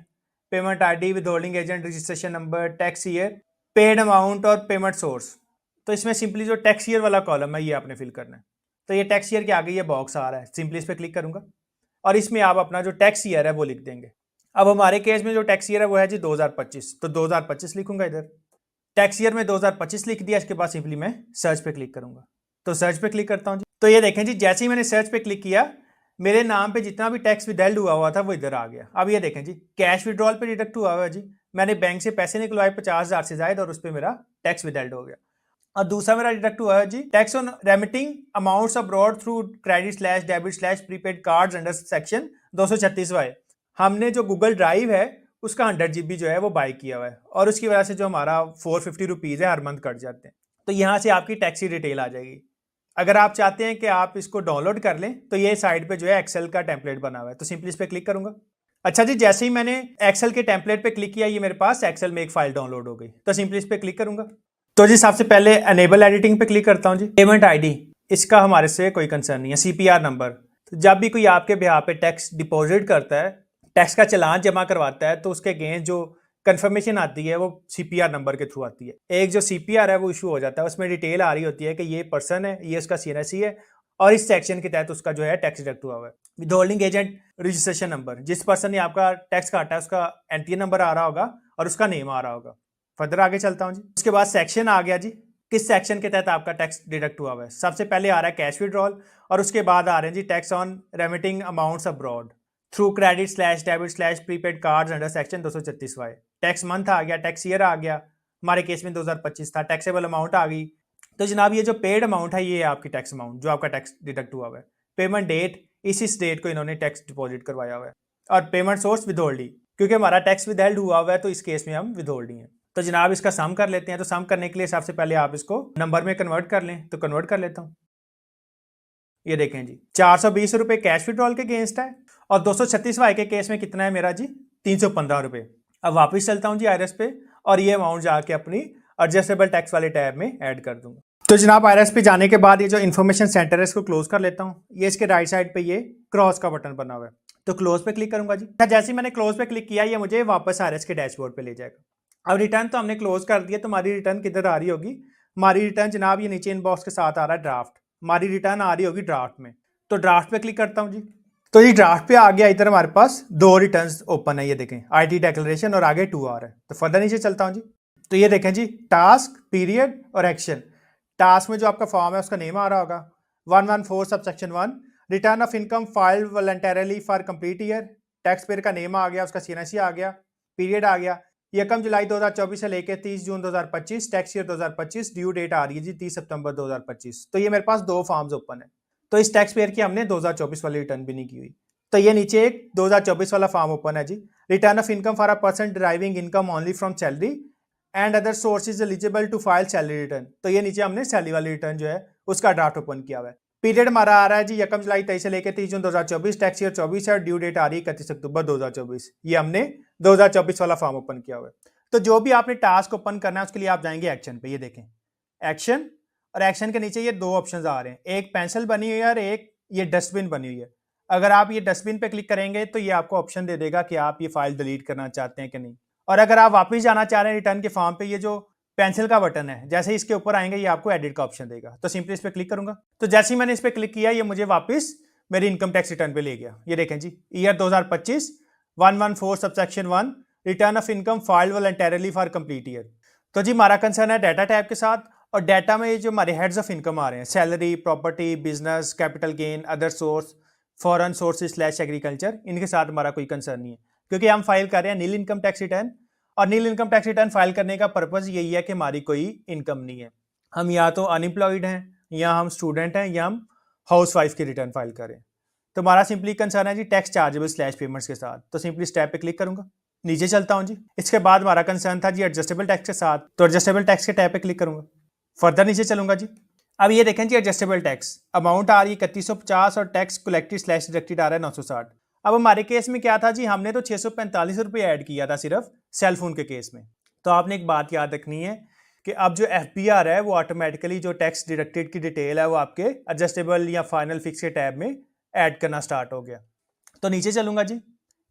payment ID, withholding agent, registration number, tax year, paid amount और पेमेंट सोर्स। तो इसमें सिंपली जो टैक्स ईयर वाला कॉलम है ये आपने फिल करना है। तो ये टैक्स ईयर के आगे ये बॉक्स आ रहा है, सिंपली इस पर क्लिक करूंगा और इसमें आप अपना जो टैक्स ईयर है वो लिख देंगे। अब हमारे केस में जो टैक्स ईयर है वो है जी 2025, तो 2025 लिखूंगा इधर। टैक्स ईयर में 2025 लिख दिया। इसके बाद सिंपली मैं सर्च पे क्लिक करूंगा। तो सर्च पे क्लिक करता हूं जी। तो ये देखें जी, जैसे ही मैंने सर्च पे क्लिक किया मेरे नाम पे जितना भी टैक्स विदहेल्ड हुआ था वो इधर आ गया। अब ये देखें जी, कैश विड्रॉल पे डिडक्ट हुआ है जी। मैंने बैंक से पैसे निकलवाए 50,000 से ज्यादा और उस पर मेरा टैक्स विदहेल्ड हो गया। और दूसरा मेरा डिडक्ट हुआ है जी tax on remitting amounts abroad through credit slash debit slash prepaid cards under section 236 Y. हमने जो गूगल ड्राइव है उसका 100 GB जो है वो बाय किया हुआ है, और उसकी वजह से जो हमारा 450 रुपीज़ है हर मंथ कट जाते हैं। तो यहाँ से आपकी टैक्स की डिटेल आ जाएगी। अगर आप चाहते हैं कि आप इसको डाउनलोड कर लें तो ये साइड पे जो है एक्सेल का टेम्पलेट बना हुआ है, तो सिंपली इस पर क्लिक करूंगा। अच्छा जी, जैसे ही मैंने एक्सेल के टेम्पलेट पे क्लिक किया ये मेरे पास एक्सेल में एक फाइल डाउनलोड हो गई। तो सिंपली इस पर क्लिक करूंगा। तो जी सबसे पहले एनेबल एडिटिंग पे क्लिक करता हूँ जी। पेमेंट आईडी, इसका हमारे से कोई कंसर्न नहीं है। सीपीआर नंबर, तो जब भी कोई आपके बिहार पे टैक्स डिपॉजिट करता है, टैक्स का चालान जमा करवाता है, तो उसके अगेंस्ट जो कंफर्मेशन आती है वो सीपीआर नंबर के थ्रू आती है। एक जो सीपीआर है वो इशू हो जाता है, उसमें डिटेल आ रही होती है कि ये पर्सन है, ये उसका सीएनएससी है और इस सेक्शन के तहत उसका जो है टैक्स डिडक्ट हुआ है। विदहोल्डिंग एजेंट रजिस्ट्रेशन नंबर, जिस पर्सन ने आपका टैक्स काटा है उसका एनटीए नंबर आ रहा होगा और उसका नेम आ रहा होगा। फर्दर आगे चलता हूँ जी। उसके बाद सेक्शन आ गया जी, किस सेक्शन के तहत आपका टैक्स डिडक्ट हुआ है। सबसे पहले आ रहा है कैश विड्रॉल और उसके बाद आ रहे हैं जी tax on remitting amounts abroad through credit slash debit slash prepaid cards under section 236 Y. Tax month आ गया, टैक्स ईयर आ गया, हमारे केस में 2025 था। टैक्सेबल अमाउंट आ गई। तो जनाब ये जो पेड अमाउंट है ये है आपकी टैक्स अमाउंट जो आपका टैक्स डिडक्ट हुआ है। पेमेंट डेट, इस डेट को इन्होंने टैक्स डिपॉजिट करवाया हुआ है। और पेमेंट सोर्स विदहोल्डिंग, क्योंकि हमारा टैक्स विदहेल्ड हुआ हुआ है तो इस केस में हम विदहोल्डिंग है। तो जनाब इसका सम कर लेते हैं। तो सम करने के लिए सबसे पहले आप इसको नंबर में कन्वर्ट कर लें, तो कन्वर्ट कर लेता हूं। ये देखें जी 420 रुपए कैश विड्रॉल के अगेंस्ट है और 236 वाई के केस में कितना है मेरा जी 315 रुपए। अब वापस चलता हूं जी आईआरएस पे और ये अमाउंट जाके अपनी एडजस्टेबल टैक्स वाले टैब में ऐड कर दूंगा। तो जनाब आईआरएस पे जाने के बाद ये जो इन्फॉर्मेशन सेंटर है इसको क्लोज कर लेता हूँ। ये इसके राइट साइड पे ये क्रॉस का बटन बना हुआ है, तो क्लोज पे क्लिक करूंगा जी। जैसे ही मैंने क्लोज पे क्लिक किया ये मुझे वापस आईआरएस के डैशबोर्ड पे ले जाएगा। अब रिटर्न तो हमने क्लोज कर दिया, तो हमारी रिटर्न किधर आ रही होगी। हमारी रिटर्न जनाब ये नीचे इनबॉक्स के साथ आ रहा है ड्राफ्ट। हमारी रिटर्न आ रही होगी ड्राफ्ट में, तो ड्राफ्ट पे क्लिक करता हूँ जी। तो ये ड्राफ्ट पे आ गया। इधर हमारे पास दो रिटर्न्स ओपन है, ये देखें आईटी डिक्लेरेशन और आगे 2 आ रहा है। तो फर्दर नीचे चलता हूँ जी। तो ये देखें जी टास्क, पीरियड और एक्शन। टास्क में जो आपका फॉर्म है उसका नेम आ रहा होगा 114 subsection 1, return of income filed voluntarily for complete year. Tax payer का नेम आ गया, उसका सीएनएससी आ गया, पीरियड आ गया 1 जुलाई 2024 से लेकर 30 जून 2025, टैक्स ईयर 2025, ड्यू डेट आ रही है जी 30 सितंबर 2025। तो ये मेरे पास 2 फॉर्म्स ओपन है। तो इस टैक्स पेयर की हमने 2024 वाली रिटर्न भी नहीं की हुई। तो ये नीचे एक 2024 वाला फॉर्म ओपन है जी। Return of income for a person deriving income only from salary and other sources eligible to file salary return. तो ये नीचे हमने सैलरी वाली रिटर्न जो है उसका ड्राफ्ट ओपन किया हुआ है। पीरियड हमारा आ रहा है जी 1 जुलाई 23 से लेकर 30 जून 2024, टैक्स ईयर 24 है, ड्यू डेट आ रही है 31 अक्टूबर 2024। ये हमने 2024 वाला फॉर्म ओपन किया हुआ है। तो जो भी आपने टास्क ओपन करना है उसके लिए आप जाएंगे एक्शन पे। ये देखें एक्शन, और एक्शन के नीचे ये 2 ऑप्शंस आ रहे हैं, एक पेंसिल बनी हुई है और एक ये डस्टबिन बनी हुई है। अगर आप ये डस्टबिन पे क्लिक करेंगे तो ये आपको ऑप्शन दे देगा कि आप ये फाइल डिलीट करना चाहते हैं कि नहीं। और अगर आप वापस जाना चाह रहे हैं रिटर्न के फॉर्म पे, ये जो पेंसिल का बटन है जैसे ही इसके ऊपर आएंगे ये आपको एडिट का ऑप्शन देगा। तो सिंपली इस पर क्लिक करूंगा। तो जैसे ही मैंने इस पर क्लिक किया ये मुझे वापस मेरी इनकम टैक्स रिटर्न पे ले गया। ये देखें जी year 2025 114 subsection 1, return of income filed voluntarily for complete year. तो जी हमारा कंसर्न है डाटा टैब के साथ, और डाटा में ये जो हमारे हेड्स ऑफ इनकम आ रहे हैं salary, property, business, capital gain, other source, foreign sources slash agriculture, इनके साथ हमारा कोई कंसर्न नहीं है क्योंकि हम फाइल कर रहे हैं नील इनकम टैक्स रिटर्न। और नील इनकम टैक्स रिटर्न फाइल करने का पर्पज यही है कि हमारी कोई इनकम नहीं है, हम या तो अनएम्प्लॉयड हैं या हम स्टूडेंट हैं या हम हाउस वाइफ की रिटर्न फाइल करें। तो हमारा सिंपली कंसर्न है जी टैक्स चार्जेबल स्लैश पेमेंट्स के साथ। तो सिंपली स्टेप पे क्लिक करूंगा, नीचे चलता हूं जी। इसके बाद हमारा कंसर्न था जी एडजस्टेबल टैक्स के साथ, तो एडजस्टेबल टैक्स के टैब पे क्लिक करूंगा। फर्दर नीचे चलूंगा जी। अब ये देखें जी एडजस्टेबल टैक्स अमाउंट आ रही है 3150 और टैक्स कलेक्टेड स्लैश डिडक्टेड आ रहा है 960। अब हमारे केस में क्या था जी, हमने तो 645 रुपये ऐड किया था सिर्फ सेल फोन के केस में। तो आपने एक बात याद रखनी है कि अब जो FBR है वो ऑटोमेटिकली जो टैक्स डिडक्टेड की डिटेल है वो आपके एडजस्टेबल या फाइनल फिक्स के टैब में ऐड करना स्टार्ट हो गया। तो नीचे चलूंगा जी,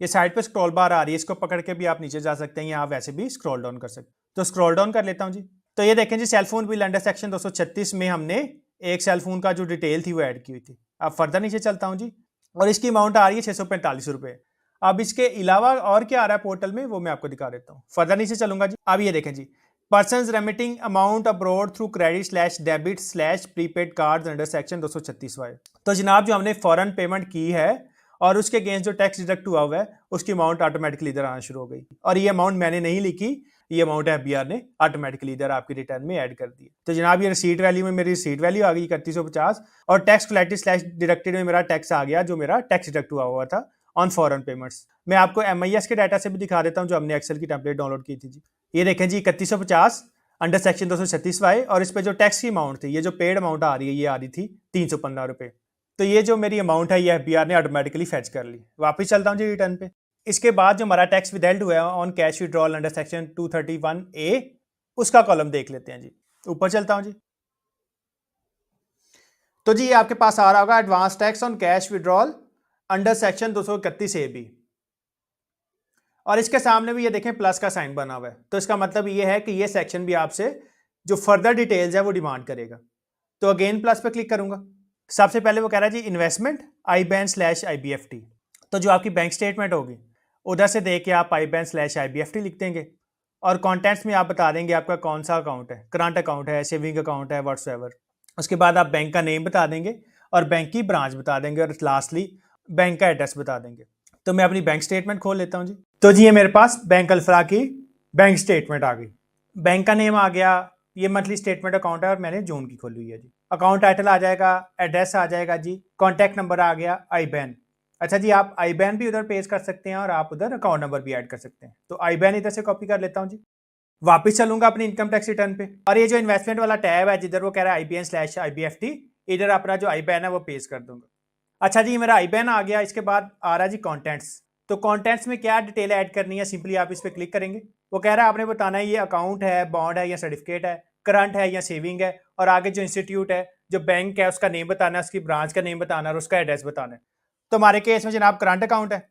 ये साइड पे स्क्रॉल बार आ रही है, इसको पकड़ के भी आप नीचे जा सकते हैं या आप वैसे भी स्क्रॉल डाउन कर सकते हैं। तो स्क्रॉल डाउन कर लेता हूँ जी। तो ये देखें जी सेलफोन बिल अंडर सेक्शन 236 में हमने एक सेलफोन का जो डिटेल थी वो ऐड की हुई थी। अब फर्दर नीचे चलता हूँ जी, और इसकी अमाउंट आ रही है 645 रुपये। अब इसके अलावा और क्या आ रहा है पोर्टल में वो मैं आपको दिखा देता हूँ। फर्दर नीचे चलूंगा जी। अब ये देखें जी, persons remitting amount abroad through credit slash debit slash prepaid card under section 236Y। तो जनाब जो हमने फॉरेन पेमेंट की है और उसके अगेंस्ट जो टैक्स डिडक्ट हुआ है उसकी अमाउंट ऑटोमेटिकली इधर आना शुरू हो गई। और ये अमाउंट मैंने नहीं लिखी, ये अमाउंट FBR ने ऑटोमेटिकली इधर आपकी रिटर्न में ऐड कर दी। तो जनाब ये रिसीट वैल्यू में मेरी रिसीट वैल्यू आ गई 3150 और टैक्स कलेक्टेड स्लैश डिडक्टेड में मेरा टैक्स आ गया जो मेरा टैक्स डिडक्ट हुआ था ऑन फॉरेन पेमेंट्स। मैं आपको MIS के डाटा से भी दिखा देता हूँ जो हमने एक्सेल की टेम्पलेट डाउनलोड की थी जी। ये देखें जी 3150 अंडर सेक्शन 236Y और इस पे जो टैक्स की अमाउंट थी, ये जो पेड अमाउंट आ रही है ये आ रही थी 315 रुपये। तो ये जो मेरी अमाउंट है ये FBR ने ऑटोमेटिकली फेच कर ली। वापस चलता हूँ जी रिटर्न पे। इसके बाद जो हमारा टैक्स विदहेल्ड हुआ है on cash withdrawal under section 231A उसका कॉलम देख लेते हैं जी। ऊपर चलता हूँ जी। तो जी ये आपके पास आ रहा होगा advance tax on cash withdrawal under section 231A और इसके सामने भी ये देखें प्लस का साइन बना हुआ है। तो इसका मतलब ये है कि ये सेक्शन भी आपसे जो फर्दर डिटेल्स है वो डिमांड करेगा। तो अगेन प्लस पे क्लिक करूंगा। सबसे पहले वो कह रहा है जी इन्वेस्टमेंट IBAN/IBFT। तो जो आपकी बैंक स्टेटमेंट होगी उधर से देख के आप IBAN/IBFT लिख देंगे और कॉन्टेंट्स में आप बता देंगे आपका कौन सा अकाउंट है, करंट अकाउंट है, सेविंग अकाउंट है, व्हाट्सएवर। उसके बाद आप बैंक का नेम बता देंगे और बैंक की ब्रांच बता देंगे और लास्टली बैंक का एड्रेस बता देंगे। तो मैं अपनी बैंक स्टेटमेंट खोल लेता हूँ जी। तो जी ये मेरे पास बैंक अल्फरा की बैंक स्टेटमेंट आ गई। बैंक का नेम आ गया, ये मंथली स्टेटमेंट अकाउंट है और मैंने जून की खोली हुई है जी। अकाउंट टाइटल आ जाएगा, एड्रेस आ जाएगा जी, कॉन्टैक्ट नंबर आ गया, IBAN। अच्छा जी आप IBAN भी उधर पेश कर सकते हैं और आप उधर अकाउंट नंबर भी ऐड कर सकते हैं। तो IBAN इधर से कॉपी कर लेता हूँ जी। वापस चलूंगा अपनी इनकम टैक्स रिटर्न पे और ये जो इन्वेस्टमेंट वाला टैब है जिधर वो कह रहा है IBAN/IBFT, इधर अपना जो IBAN है वो पेश कर दूंगा। अच्छा जी मेरा IBAN आ गया। इसके बाद आ रहा है जी कॉन्टेंट्स। तो कॉन्टेंट्स में क्या डिटेल ऐड करनी है, सिंपली आप इस पर क्लिक करेंगे। वो कह रहा है आपने बताना है ये अकाउंट है, बॉन्ड है या सर्टिफिकेट है, करंट है या सेविंग है, और आगे जो इंस्टीट्यूट है, जो बैंक है उसका नेम बताना है, उसकी ब्रांच का नेम बताना है और उसका एड्रेस बताना है। तो हमारे केस में जनाब करंट अकाउंट है,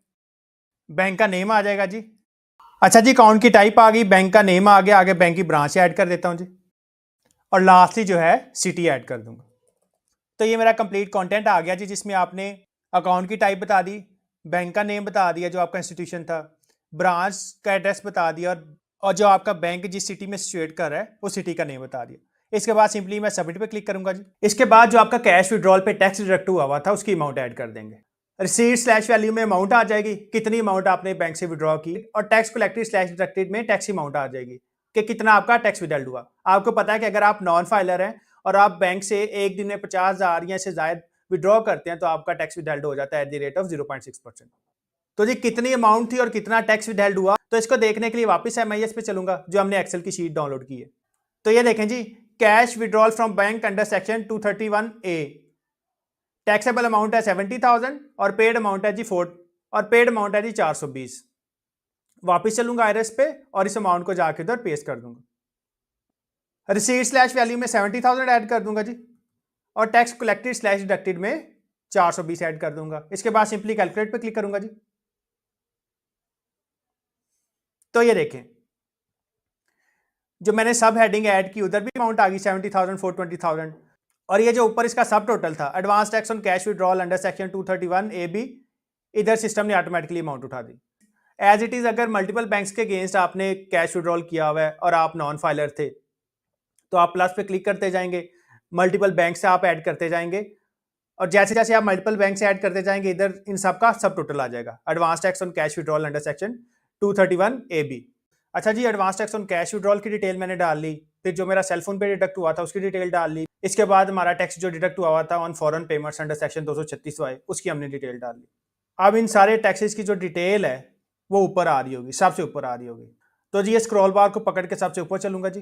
बैंक का नेम आ जाएगा जी। अच्छा जी अकाउंट की टाइप आ गई, बैंक का नेम आ गया, आगे बैंक की ब्रांच ऐड कर देता हूँ जी और लास्टली जो है सिटी ऐड कर दूंगा। तो ये मेरा कंप्लीट कंटेंट आ गया जी, जिसमें आपने अकाउंट की टाइप बता दी, बैंक का नेम बता दिया जो आपका इंस्टीट्यूशन था, ब्रांच का एड्रेस बता दिया और जो आपका बैंक जिस सिटी में सिचुएट कर रहा है वो सिटी का नेम बता दिया। इसके बाद सिंपली मैं सबमिट पे क्लिक करूंगा जी। इसके बाद जो आपका कैश विड्रॉल पे टैक्स डिडक्ट हुआ था उसकी अमाउंट ऐड कर देंगे। रिसीट/वैल्यू में अमाउंट आ जाएगी, कितनी अमाउंट आपने बैंक से विड्रॉ की, और टैक्स कलेक्टेड/डिडक्टेड में टैक्स अमाउंट आ जाएगी कि कितना आपका टैक्स विदहेल्ड हुआ। आपको पता है कि अगर आप नॉन फाइलर हैं और आप बैंक से एक दिन में 50,000 या इससे ज्यादा विड्रॉ करते हैं तो आपका टैक्स विदहेल्ड हो जाता है एट द रेट ऑफ 0.6%। तो जी कितनी अमाउंट थी और कितना टैक्स विदहेल्ड हुआ, तो इसको देखने के लिए वापस MIS पे चलूंगा जो हमने एक्सेल की शीट डाउनलोड की है। तो ये देखें जी cash withdrawal from bank under section 231A, taxable amount है 70,000 और पेड अमाउंट है जी 4 और पेड अमाउंट है जी 420। वापस चलूंगा IRS पे और इस अमाउंट को जाके उधर पेस्ट कर दूंगा। रिसीट/वैल्यू में 70,000 ऐड कर दूंगा जी और टैक्स कलेक्टेड/डिडक्टेड में 420 ऐड कर दूंगा। इसके बाद सिंपली कैलकुलेट पे क्लिक करूंगा जी। तो ये देखें जो मैंने सब हेडिंग ऐड की उधर भी अमाउंट आ गई 70,000, 420,000 और ये जो ऊपर इसका सब टोटल था advance tax on cash withdrawal under section 231AB, इधर सिस्टम ने ऑटोमेटिकली अमाउंट उठा दी। एज इट इज अगर मल्टीपल बैंक्स के अगेंस्ट आपने कैश विड्रॉल किया हुआ है और आप नॉन फाइलर थे तो आप प्लस पे क्लिक करते जाएंगे, मल्टीपल बैंक से आप ऐड करते जाएंगे और जैसे जैसे आप मल्टीपल बैंक से ऐड करते जाएंगे इधर इन सब का सब टोटल आ जाएगा। Advance tax on cash withdrawal under section 231AB। अच्छा जी advance tax on cash withdrawal की डिटेल मैंने डाल ली, फिर जो मेरा सेलफोन पे डिडक्ट हुआ था उसकी डिटेल डाल ली। इसके बाद हमारा टैक्स जो डिडक्ट हुआ था on foreign payments under section 236Y उसकी हमने डिटेल डाल ली। अब इन सारे टैक्सेस की जो डिटेल है वो ऊपर आ रही होगी, सबसे ऊपर आ रही होगी। तो जी ये स्क्रॉल बार को पकड़ के सबसे ऊपर चलूंगा जी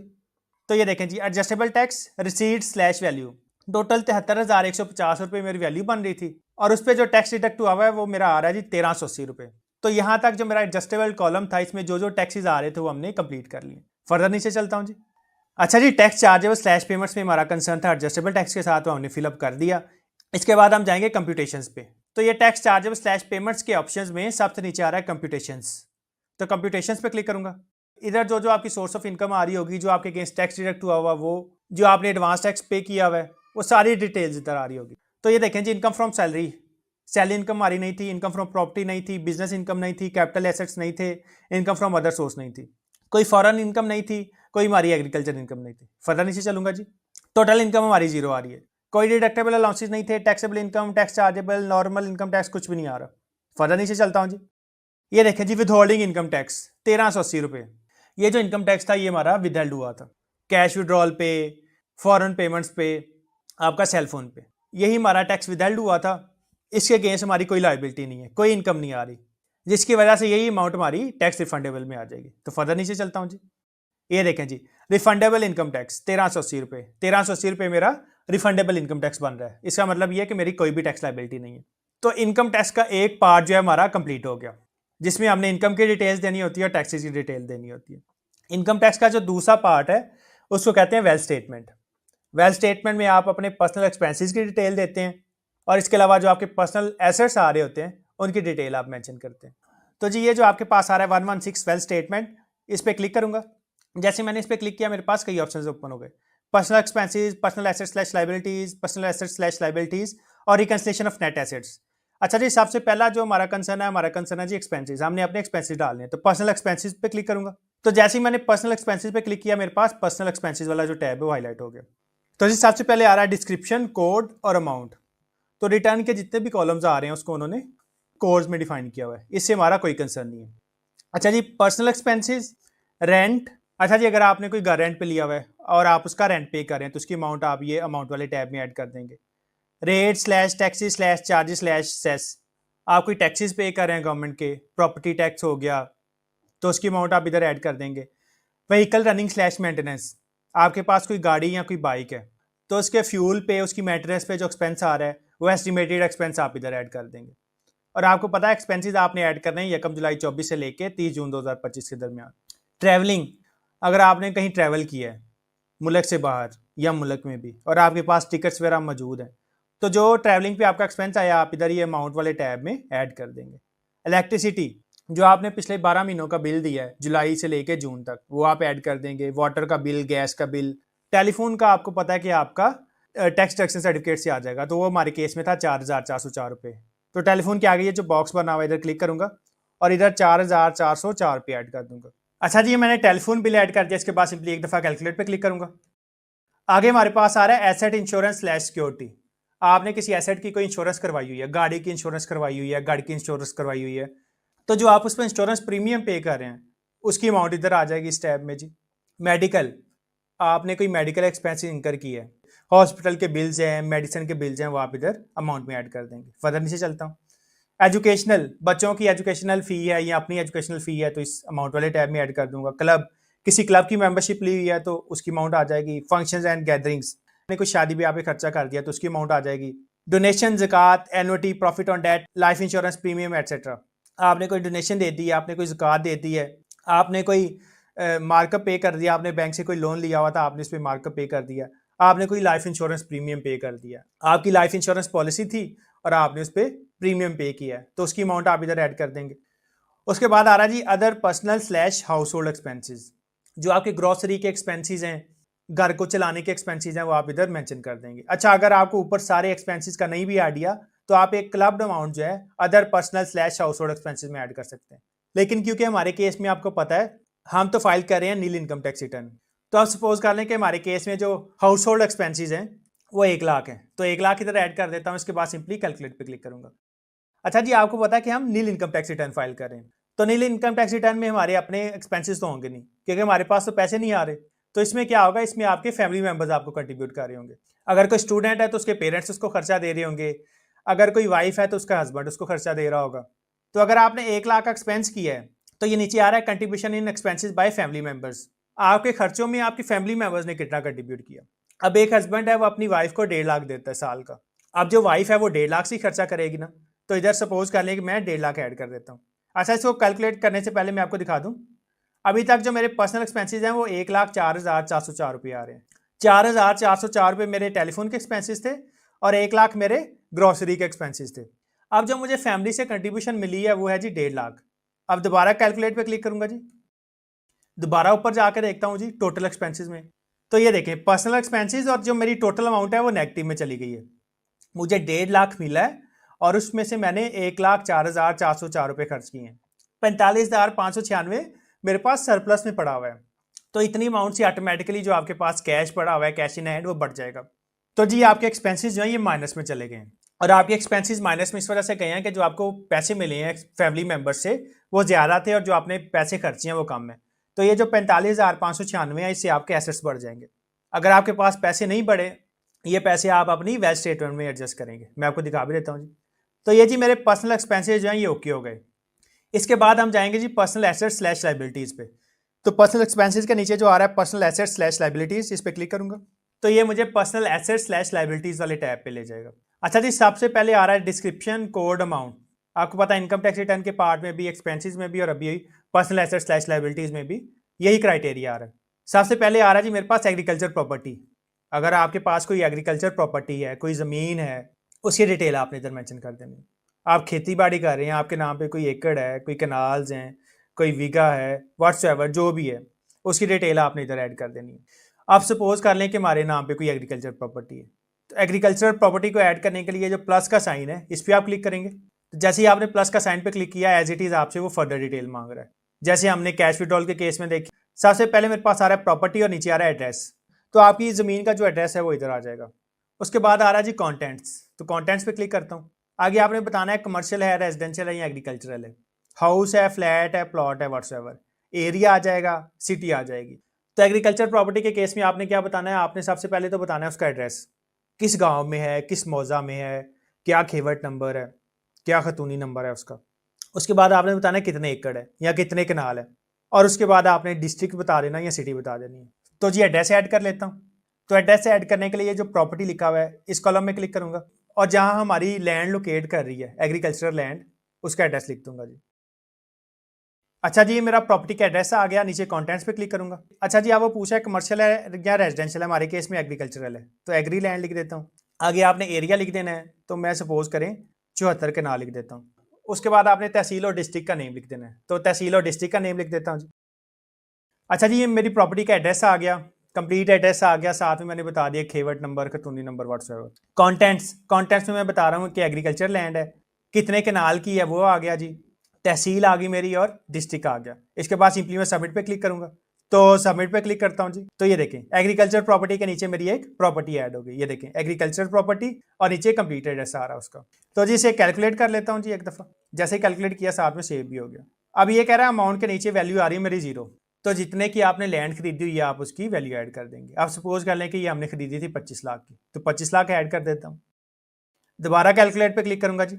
तो ये देखें जी, adjustable tax receipt slash value, total 73,150 रुपये मेरी वैल्यू बन रही थी और उस पर जो टैक्स डिडक्ट हुआ है वो मेरा आ रहा है जी 1380 रुपये। तो यहाँ तक जो मेरा एडजस्टेबल कॉलम था, इसमें जो जो टैक्सेस आ रहे थे वो हमने कंप्लीट कर लिए। फर्दर नीचे चलता हूँ जी। अच्छा जी, टैक्स चार्जेबल स्लैश पेमेंट्स में हमारा कंसर्न था एडजस्टेबल टैक्स के साथ, वो हमने फिलअप कर दिया। इसके बाद हम जाएंगे कंप्यूटेशंस पे। तो ये टैक्स चार्जेबल स्लैश पेमेंट्स के ऑप्शंस में सबसे नीचे आ रहा है कंप्यूटेशंस। तो कंप्यूटेशंस पे क्लिक करूंगा। इधर जो जो आपकी सोर्स ऑफ इनकम आ रही होगी, जो आपके अगेंस्ट टैक्स डिडक्ट हुआ हुआ, वो जो आपने एडवांस टैक्स पे किया हुआ है, वो सारी डिटेल्स इधर आ रही होगी। तो ये देखें जी, income from salary, salary income हमारी नहीं थी, इनकम फ्रॉम प्रॉपर्टी नहीं थी, बिजनेस इनकम नहीं थी, कैपिटल एसेट्स नहीं थे, इनकम फ्रॉम अदर सोर्स नहीं थी, कोई फॉरेन इनकम नहीं थी, कोई हमारी एग्रीकल्चर इनकम नहीं थी। फर्दर नीचे चलूंगा जी। टोटल इनकम हमारी जीरो आ रही है, कोई डिडक्टेबल अलाउंसेस नहीं थे, taxable income, tax chargeable, normal income tax कुछ भी नहीं आ रहा। फर्दर नीचे चलता हूँ जी। ये देखें जी, विदहोल्डिंग इनकम टैक्स 1380 रुपये। ये जो इनकम टैक्स था ये हमारा विदहेल्ड हुआ था, कैश विड्रॉल पे, फॉरेन पेमेंट्स पे, आपका सेलफोन पे, यही हमारा टैक्स विदहेल्ड हुआ था। इसके अगेंस्ट हमारी कोई लायबिलिटी नहीं है, कोई इनकम नहीं आ रही, जिसकी वजह से यही अमाउंट हमारी टैक्स रिफंडेबल में आ जाएगी। तो फर्दर नीचे चलता हूँ जी। ये देखें जी, रिफंडेबल इनकम टैक्स 1380 रुपये, 1380 रुपये मेरा रिफंडेबल इनकम टैक्स बन रहा है। इसका मतलब ये है कि मेरी कोई भी टैक्स लायबिलिटी नहीं है। तो इनकम टैक्स का एक पार्ट जो है हमारा कंप्लीट हो गया, जिसमें हमने इनकम की डिटेल्स देनी होती है और टैक्सेस की डिटेल देनी होती है। इनकम टैक्स का जो दूसरा पार्ट है उसको कहते हैं वेल्थ स्टेटमेंट। वेल्थ स्टेटमेंट में आप अपने पर्सनल एक्सपेंसेस की डिटेल देते हैं और इसके अलावा जो आपके पर्सनल एसेट्स आ रहे होते हैं उनकी डिटेल आप मेंशन करते हैं। तो जी, ये जो आपके पास आ रहा है 116 वेल्थ स्टेटमेंट, इस पर क्लिक करूंगा। जैसे मैंने इस पर क्लिक किया, मेरे पास कई ऑप्शंस ओपन हो गए, personal expenses, personal assets slash liabilities, personal assets slash liabilities और रिकंसिलिएशन ऑफ नेट एसेट्स। अच्छा जी, सबसे पहला जो हमारा कंसर्न है जी एक्सपेंसेस। हमने अपने एक्सपेंसेस डालने हैं, तो पर्सनल एक्सपेंसेस पे क्लिक करूंगा। तो जैसे ही मैंने पर्सनल एक्सपेंसेस पे क्लिक किया, मेरे पास पर्सनल एक्सपेंसेस वाला जो टैब है वो हाईलाइट हो गया। तो जी, सबसे पहले आ रहा है डिस्क्रिप्शन, कोड और अमाउंट। तो रिटर्न के जितने भी कॉलम्स आ रहे हैं उसको उन्होंने कोड्स में डिफाइन किया हुआ है, इससे हमारा कोई कंसर्न नहीं है। अच्छा जी, पर्सनल एक्सपेंसेस, रेंट। अच्छा जी, अगर आपने कोई घर रेंट पे लिया हुआ है और आप उसका रेंट पे कर रहे हैं तो उसकी अमाउंट आप ये अमाउंट वाले टैब में ऐड कर देंगे। Rate slash taxes slash charges slash cess, आप कोई टैक्सेस पे कर रहे हैं गवर्नमेंट के, प्रॉपर्टी टैक्स हो गया तो उसकी अमाउंट आप इधर ऐड कर देंगे। व्हीकल रनिंग स्लैश मेंटेनेंस, आपके पास कोई गाड़ी या कोई बाइक है तो उसके फ्यूल पे, उसकी मेंटेनेंस पे जो एक्सपेंस आ रहा है वो एस्टिमेटेड एक्सपेंस आप इधर ऐड कर देंगे। और आपको पता है एक्सपेंसेस आपने ऐड करने हैं 1 जुलाई 24 से लेके 30 जून 2025 के दरमियान। ट्रैवलिंग, अगर आपने कहीं ट्रैवल किया है मुल्क से बाहर या मुल्क में भी और आपके पास टिकट्स वगैरह मौजूद हैं, तो जो ट्रैवलिंग पे आपका एक्सपेंस आया आप इधर ये अमाउंट वाले टैब में ऐड कर देंगे। इलेक्ट्रिसिटी, जो आपने पिछले 12 महीनों का बिल दिया है जुलाई से लेके जून तक, वो आप ऐड कर देंगे। वाटर का बिल, गैस का बिल, टेलीफोन का आपको पता है कि आपका टैक्स डिडक्शन सर्टिफिकेट से आ जाएगा, तो वो हमारे केस में था 4,404 रुपये। तो टेलीफोन के आगे ये जो बॉक्स बना हुआ है इधर क्लिक करूंगा और इधर 4,404 रुपये ऐड कर दूंगा। अच्छा जी, मैंने टेलीफोन बिल ऐड कर दिया। इसके बाद सिंपली एक दफ़ा कैलकुलेट पे क्लिक करूंगा। आगे हमारे पास आ रहा है एसेट इंश्योरेंस स्लैश सिक्योरिटी। आपने किसी एसेट की कोई इंश्योरेंस करवाई हुई है, गाड़ी की इंश्योरेंस करवाई हुई है, गाड़ी की इंश्योरेंस करवाई हुई है, तो जो आप उस पर इंश्योरेंस प्रीमियम पे कर रहे हैं उसकी अमाउंट इधर आ जाएगी इस टैब में जी। मेडिकल, आपने कोई मेडिकल एक्सपेंसेस इंकर की है, हॉस्पिटल के बिल्स हैं, मेडिसिन के बिल्स हैं, वो आप इधर अमाउंट में ऐड कर देंगे। फर्दर नीचे चलता हूँ। एजुकेशनल, बच्चों की एजुकेशनल फ़ी है या अपनी एजुकेशनल फ़ी है तो इस अमाउंट वाले टैब में ऐड कर दूंगा। क्लब, किसी क्लब की मेंबरशिप ली हुई है तो उसकी अमाउंट आ जाएगी। फंक्शंस एंड गैदरिंग्स, आपने कोई शादी ब्याह पे खर्चा कर दिया तो उसकी अमाउंट आ जाएगी। डोनेशन, ज़कात, annuity, profit on debt, life insurance premium etcetera. आपने कोई डोनेशन दे दी है, आपने कोई ज़कात दे दी है, आपने कोई मार्कअप पे कर दिया, आपने बैंक से कोई लोन लिया हुआ था, आपने इस पर मार्कअप पे कर दिया, आपने कोई लाइफ इंश्योरेंस प्रीमियम पे कर दिया, आपकी लाइफ इंश्योरेंस पॉलिसी थी और आपने उस पर प्रीमियम पे किया है तो उसकी अमाउंट आप इधर ऐड कर देंगे। उसके बाद आ रहा जी other personal slash household expenses, जो आपके ग्रॉसरी के एक्सपेंसिस हैं, घर को चलाने के एक्सपेंसिस हैं, वो आप इधर मेंशन कर देंगे। अच्छा, अगर आपको ऊपर सारे एक्सपेंसिस का नहीं भी आइडिया तो आप एक क्लब्ड अमाउंट जो है other personal slash household expenses में ऐड कर सकते हैं। लेकिन क्योंकि हमारे केस में आपको पता है हम तो फाइल कर रहे हैं नील इनकम टैक्स रिटर्न, तो आप सपोज कर लें कि हमारे केस में जो हाउस होल्ड एक्सपेंसिस हैं वो 1 लाख है, तो 1 लाख इधर ऐड कर देता हूँ। इसके बाद सिंपली कैलकुलेट पे क्लिक करूंगा। अच्छा जी, आपको पता है कि हम nil income tax return file कर रहे हैं, तो नील इनकम टैक्स रिटर्न में हमारे अपने एक्सपेंसेस तो होंगे नहीं क्योंकि हमारे पास तो पैसे नहीं आ रहे। तो इसमें क्या होगा, इसमें आपके फैमिली मेंबर्स आपको कंट्रीब्यूट कर रहे होंगे। अगर कोई स्टूडेंट है तो उसके पेरेंट्स उसको खर्चा दे रहे होंगे, अगर कोई वाइफ है तो उसका हस्बैंड उसको खर्चा दे रहा होगा। तो अगर आपने 1 लाख का एक्सपेंस किया है तो ये नीचे आ रहा है contribution in expenses by family members, आपके खर्चों में आपकी फैमिली मेंबर्स ने कितना कंट्रीब्यूट किया। अब एक हस्बैंड है वो अपनी वाइफ को 1.5 लाख देता है साल का। अब जो वाइफ है वो 1.5 लाख से ही खर्चा करेगी ना, तो इधर सपोज कर लें कि मैं 1.5 लाख ऐड कर देता हूँ। अच्छा, इसको कैलकुलेट करने से पहले मैं आपको दिखा दूँ, अभी तक जो मेरे पर्सनल एक्सपेंसेस हैं वो 1,04,404 रुपये आ रहे हैं। 4,404 रुपये मेरे टेलीफोन के एक्सपेंसेस थे और 1 लाख मेरे ग्रॉसरी के एक्सपेंसेस थे। अब जो मुझे फैमिली से कंट्रीब्यूशन मिली है वो है जी 1.5 लाख। अब दोबारा कैलकुलेट पे क्लिक करूंगा जी, दोबारा ऊपर जाकर देखता हूँ जी टोटल एक्सपेंसेस में, तो ये देखें पर्सनल एक्सपेंसेस और जो मेरी टोटल अमाउंट है वो नेगेटिव में चली गई है। मुझे 1.5 लाख मिला है और उसमें से मैंने 1,04,404 रुपये खर्च किए हैं। 45,596 मेरे पास सरप्लस में पड़ा हुआ है। तो इतनी अमाउंट से ऑटोमेटिकली जो आपके पास कैश पड़ा हुआ है, कैश इन हैंड, वो बढ़ जाएगा। तो जी आपके एक्सपेंसेस जो है ये माइनस में चले गए हैं। और आपके एक्सपेंसेस माइनस में इस वजह से गए हैं कि जो आपको पैसे मिले हैं फैमिली मेंबर्स से वो ज़्यादा थे और जो आपने पैसे खर्चे हैं वो कम है। तो ये जो 45,596 है इससे आपके एसेट्स बढ़ जाएंगे। अगर आपके पास पैसे नहीं बढ़े, ये पैसे आप अपनी वेल्थ स्टेटमेंट में एडजस्ट करेंगे। मैं आपको दिखा भी देता हूँ जी। तो ये जी मेरे पर्सनल एक्सपेंसेस जो हैं ये ओके हो गए। इसके बाद हम जाएंगे जी पर्सनल एसेट्स स्लैश लाइबिलिटीज़ पे। तो पर्सनल एक्सपेंसेस के नीचे जो आ रहा है पर्सनल एसेट्स स्लैश लाइबिलिटीज़, इस पर क्लिक करूंगा तो ये मुझे पर्सनल एसेट्स स्लैश लाइबिलिटीज़ वाले टैब पे ले जाएगा। अच्छा जी, सबसे पहले आ रहा है डिस्क्रिप्शन कोड अमाउंट। आपको पता है इनकम टैक्स रिटर्न के पार्ट में भी, एक्सपेंसेस में भी और अभी पर्सनल एसेट्स स्लैश लाइबिलिटीज़ में भी यही क्राइटेरिया आ रहा है। सबसे पहले आ रहा है जी मेरे पास एग्रीकल्चर प्रॉपर्टी। अगर आपके पास कोई एग्रीकल्चर प्रॉपर्टी है, कोई ज़मीन है, उसकी डिटेल आपने इधर मेंशन कर देनी है। आप खेती बाड़ी कर रहे हैं, आपके नाम पे कोई एकड़ है, कोई कनाल्स हैं, कोई वीगा है, व्हाट्सएवर जो भी है, उसकी डिटेल आपने इधर ऐड कर देनी है। आप सपोज कर लें कि हमारे नाम पे कोई एग्रीकल्चर प्रॉपर्टी है, तो एग्रीकल्चर प्रॉपर्टी को ऐड करने के लिए जो प्लस का साइन है इस पर आप क्लिक करेंगे। तो जैसे ही आपने प्लस का साइन पे क्लिक किया, एज इट इज़ आपसे वो फर्दर डिटेल मांग रहा है। जैसे हमने कैश विड्रॉल के केस में देखी, सबसे पहले मेरे पास आ रहा है प्रॉपर्टी और नीचे आ रहा है एड्रेस। तो आपकी ज़मीन का जो एड्रेस है वो इधर आ जाएगा। उसके बाद आ रहा है जी कॉन्टेंट्स। तो कॉन्टेंट्स पे क्लिक करता हूँ। आगे आपने बताना है कमर्शियल है, रेजिडेंशियल है या एग्रीकल्चरल है, हाउस है, फ्लैट है, प्लॉट है, व्हाट्सएवर। एरिया आ जाएगा, सिटी आ जाएगी। तो एग्रीकल्चर प्रॉपर्टी के केस में आपने क्या बताना है, आपने सबसे पहले तो बताना है उसका एड्रेस, किस गांव में है, किस मौजा में है, क्या खेवट नंबर है, क्या खतूनी नंबर है उसका। उसके बाद आपने बताना है कितने एकड़ है या कितने कनाल है, और उसके बाद आपने डिस्ट्रिक्ट बता देना या सिटी बता देनी है। तो जी एड्रेस ऐड कर लेता हूँ। तो एड्रेस ऐड करने के लिए जो प्रॉपर्टी लिखा हुआ है इस कॉलम में क्लिक करूंगा और जहां हमारी लैंड लोकेट कर रही है एग्रीकल्चरल लैंड, उसका एड्रेस लिख दूंगा जी। अच्छा जी, मेरा प्रॉपर्टी का एड्रेस आ गया। नीचे कंटेंट्स पे क्लिक करूंगा। अच्छा जी, आप वो पूछा है कमर्शियल है या रेजिडेंशियल है, हमारे केस में एग्रीकल्चरल है, तो एग्री लैंड लिख देता हूँ। आगे आपने एरिया लिख देना है, तो मैं सपोज करें 74 के नाम लिख देता हूँ। उसके बाद आपने तहसील और डिस्ट्रिक्ट का नेम लिख देना है, तो तहसील और डिस्ट्रिक्ट का नेम लिख देता हूँ जी। अच्छा जी, ये मेरी प्रॉपर्टी का एड्रेस आ गया, कंप्लीट एड्रेस आ गया, साथ में मैंने बता दिया खेवट नंबर, खतूनी नंबर, व्हाट्सएवर। कॉन्टेंट्स में मैं बता रहा हूँ कि एग्रीकल्चर लैंड है, कितने कनाल की है वो आ गया जी, तहसील आ गई मेरी और डिस्ट्रिक्ट आ गया। इसके बाद सिंपली मैं सबमिट पे क्लिक करूंगा। तो सबमिट पे क्लिक करता हूँ जी, तो ये देखें एग्रीकल्चर प्रॉपर्टी के नीचे मेरी एक प्रॉपर्टी ऐड हो गई। ये देखें एग्रीकल्चर प्रॉपर्टी और नीचे कंप्लीट एड्रेस आ रहा है उसका। तो जी इसे कैलकुलेट कर लेता हूँ जी एक दफ़ा। जैसे कैलकुलेट किया साथ में सेव भी हो गया। अब ये कह रहा है अमाउंट के नीचे वैल्यू आ रही है मेरी 0। तो जितने की आपने लैंड खरीदी हुई है आप उसकी वैल्यू ऐड कर देंगे। आप सपोज कर लें कि ये हमने खरीदी थी 25 लाख की, तो 25 लाख ऐड कर देता हूँ। दोबारा कैलकुलेट पे क्लिक करूंगा जी,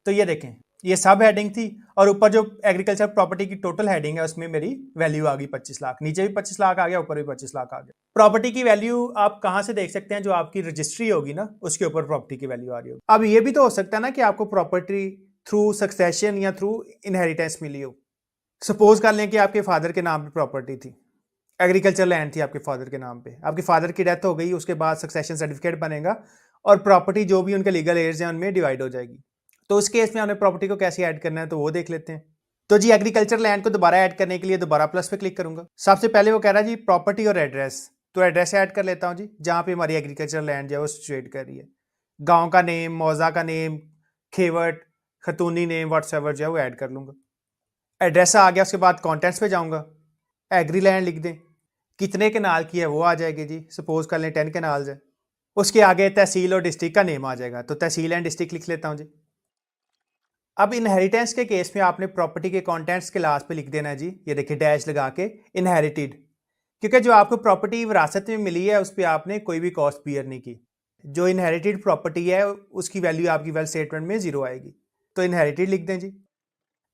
तो ये देखें ये सब हेडिंग थी और ऊपर जो एग्रीकल्चर प्रॉपर्टी की टोटल हेडिंग है उसमें मेरी वैल्यू आ गई 25 लाख। नीचे भी 25 लाख आ गया, ऊपर भी 25 लाख आ गया। प्रॉपर्टी की वैल्यू आप कहाँ से देख सकते हैं, जो आपकी रजिस्ट्री होगी ना उसके ऊपर प्रॉपर्टी की वैल्यू आ रही होगी। अब ये भी तो हो सकता है ना कि आपको प्रॉपर्टी थ्रू सक्सेशन या थ्रू इनहेरिटेंस मिली हो। सपोज कर लें कि आपके फादर के नाम पे प्रॉपर्टी थी, एग्रीकल्चर लैंड थी आपके फादर के नाम पे, आपके फादर की डेथ हो गई, उसके बाद सक्सेशन सर्टिफिकेट बनेगा और प्रॉपर्टी जो भी उनके लीगल एयर्स हैं उनमें डिवाइड हो जाएगी। तो उस केस में हमने प्रॉपर्टी को कैसे ऐड करना है तो वो देख लेते हैं। तो जी एग्रीकल्चर लैंड को दोबारा ऐड करने के लिए दोबारा प्लस पे क्लिक करूंगा। सबसे पहले वो कह रहा है जी प्रॉपर्टी और एड्रेस, तो एड्रेस ऐड कर लेता हूँ जी, जहाँ पे हमारी एग्रीकल्चर लैंड जो है वो सिचुएट कर रही है। गाँव का नेम, मौजा का नेम, खेवट, खतूनी नेम, व्हाट्सएवर जो है वो ऐड कर लूँगा। एड्रेस आ गया। उसके बाद कॉन्टेंट्स पे जाऊँगा, एग्री लैंड लिख दें, कितने कनाल की है वो आ जाएगी जी, सपोज कर लें 10 कनाल्स है। उसके आगे तहसील और डिस्ट्रिक्ट का नेम आ जाएगा, तो तहसील एंड डिस्ट्रिक्ट लिख लेता हूँ जी। अब इनहेरिटेंस के केस में आपने प्रॉपर्टी के कॉन्टेंट्स के लास्ट पे लिख देना है जी, ये देखिए डैश लगा के इनहेरिटेड, क्योंकि जो आपको प्रॉपर्टी विरासत में मिली है उस पर आपने कोई भी कॉस्ट बियर नहीं की। जो इनहेरिटेड प्रॉपर्टी है उसकी वैल्यू आपकी वेल्थ स्टेटमेंट में 0 आएगी, तो इनहेरिटेड लिख दें जी।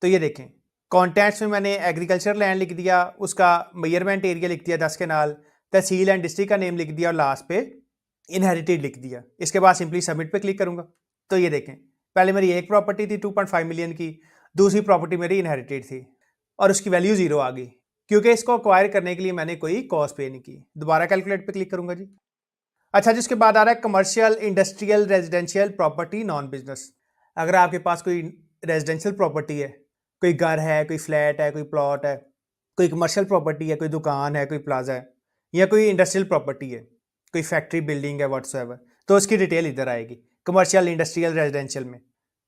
तो ये देखें कॉन्टैक्ट्स में मैंने एग्रीकल्चर लैंड लिख दिया, उसका मेजरमेंट एरिया लिख दिया 10 कनाल, तहसील एंड डिस्ट्रिक्ट का नेम लिख दिया और लास्ट पे इनहेरिटेड लिख दिया। इसके बाद सिंपली सबमिट पे क्लिक करूंगा। तो ये देखें, पहले मेरी एक प्रॉपर्टी थी 2.5 मिलियन की, दूसरी प्रॉपर्टी मेरी इनहेरिटेड थी और उसकी वैल्यू 0 आ गई, क्योंकि इसको अक्वायर करने के लिए मैंने कोई कॉस्ट पे नहीं की। दोबारा कैलकुलेट पे क्लिक करूंगा जी। अच्छा, जिसके बाद आ रहा है commercial, industrial, residential property, non business. अगर आपके पास कोई रेजिडेंशियल प्रॉपर्टी है, कोई घर है, कोई फ्लैट है, कोई प्लॉट है, कोई कमर्शियल प्रॉपर्टी है, कोई दुकान है, कोई प्लाजा है, या कोई इंडस्ट्रियल प्रॉपर्टी है, कोई फैक्ट्री बिल्डिंग है, व्हाट्सएवर, तो उसकी डिटेल इधर आएगी कमर्शियल, इंडस्ट्रियल, रेजिडेंशियल में।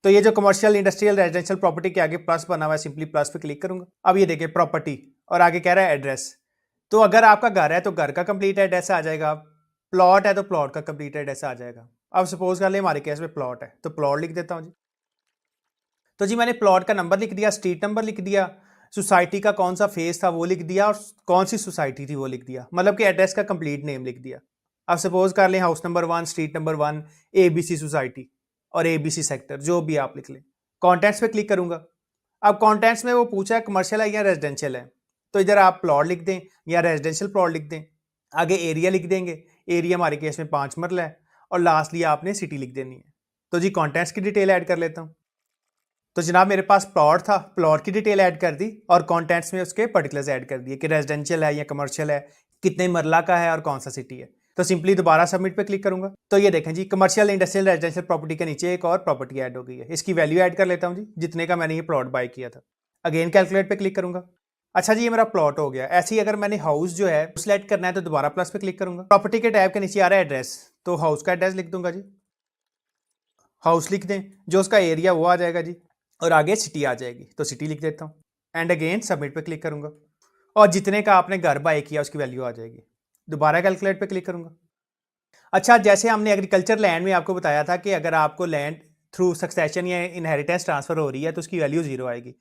तो ये जो कमर्शियल, इंडस्ट्रियल, रेजिडेंशियल प्रॉपर्टी के आगे प्लस बना हुआ है, सिंपली प्लस पे क्लिक करूंगा। अब ये देखिए प्रॉपर्टी और आगे कह रहा है एड्रेस। तो अगर आपका घर है तो घर का कंप्लीट एड्रेस आ जाएगा, प्लॉट है तो प्लॉट का कंप्लीट एड्रेस आ जाएगा। अब सपोज कर ले हमारे केस में प्लॉट है, तो प्लॉट लिख देता हूँ जी। तो जी मैंने प्लॉट का नंबर लिख दिया, स्ट्रीट नंबर लिख दिया, सोसाइटी का कौन सा फेज था वो लिख दिया और कौन सी सोसाइटी थी वो लिख दिया, मतलब कि एड्रेस का कंप्लीट नेम लिख दिया। अब सपोज कर लें house number 1, street number 1, ABC society और ABC सेक्टर, जो भी आप लिख लें। कॉन्टेंट्स पे क्लिक करूंगा। अब कॉन्टेंट्स में वो पूछा है कमर्शियल है या रेजिडेंशियल है, तो इधर आप प्लॉट लिख दें या रेजिडेंशियल प्लॉट लिख दें। आगे एरिया लिख देंगे, एरिया हमारे केस में 5 मरला है और लास्टली आपने सिटी लिख देनी है। तो जी कॉन्टेंट्स की डिटेल ऐड कर लेता हूँ। तो जनाब मेरे पास प्लॉट था, प्लॉट की डिटेल ऐड कर दी और कॉन्टेंट्स में उसके पर्टिकुलर्स ऐड कर दिए कि रेजिडेंशियल है या कमर्शियल है, कितने मरला का है और कौन सा सिटी है। तो सिंपली दोबारा सबमिट पे क्लिक करूंगा। तो ये देखें जी, कमर्शियल, इंडस्ट्रियल, रेजिडेंशियल प्रॉपर्टी के नीचे एक और प्रॉपर्टी ऐड हो गई है। इसकी वैल्यू ऐड कर लेता हूँ जी, जितने का मैंने ये प्लॉट बाय किया था। अगेन कैलकुलेट पे क्लिक करूंगा। अच्छा जी, ये मेरा प्लॉट हो गया। ऐसे ही अगर मैंने हाउस जो है सिलेक्ट करना है तो दोबारा प्लस पे क्लिक करूंगा। प्रॉपर्टी के टैब के नीचे आ रहा है एड्रेस, तो हाउस का एड्रेस लिख दूंगा जी। हाउस लिख दें, जो उसका एरिया वो आ जाएगा जी, और आगे सिटी आ जाएगी, तो सिटी लिख देता हूँ एंड अगेन सबमिट पे क्लिक करूंगा और जितने का आपने घर बाय किया उसकी वैल्यू आ जाएगी। दोबारा कैलकुलेट पे क्लिक करूंगा। अच्छा, जैसे हमने एग्रीकल्चर लैंड में आपको बताया था कि अगर आपको लैंड थ्रू सक्सेशन या इनहेरिटेंस ट्रांसफर हो रही है तो उसकी वैल्यू 0 आएगी।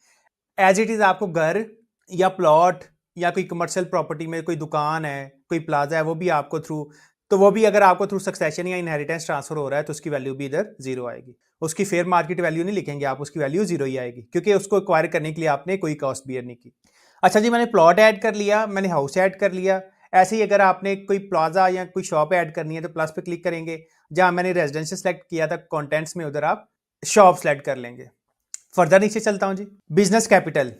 एज इट इज़ आपको घर या प्लॉट या कोई कमर्शियल प्रॉपर्टी में कोई दुकान है, कोई प्लाजा है, वो भी आपको थ्रू, तो वो भी अगर आपको थ्रू सक्सेशन या इनहेरिटेंस ट्रांसफर हो रहा है तो उसकी वैल्यू भी इधर 0 आएगी। उसकी फेयर मार्केट वैल्यू नहीं लिखेंगे आप, उसकी वैल्यू 0 ही आएगी, क्योंकि उसको एक्वायर करने के लिए आपने कोई कॉस्ट बियर नहीं की। अच्छा जी, मैंने प्लॉट ऐड कर लिया, मैंने हाउस ऐड कर लिया। ऐसे ही अगर आपने कोई प्लाजा या कोई शॉप ऐड करनी है तो प्लस पे क्लिक करेंगे। जहां मैंने रेजिडेंशियल सेलेक्ट किया था कंटेंट्स में, उधर आप शॉप सेलेक्ट कर लेंगे। फर्दर नीचे चलता हूं जी। बिजनेस कैपिटल,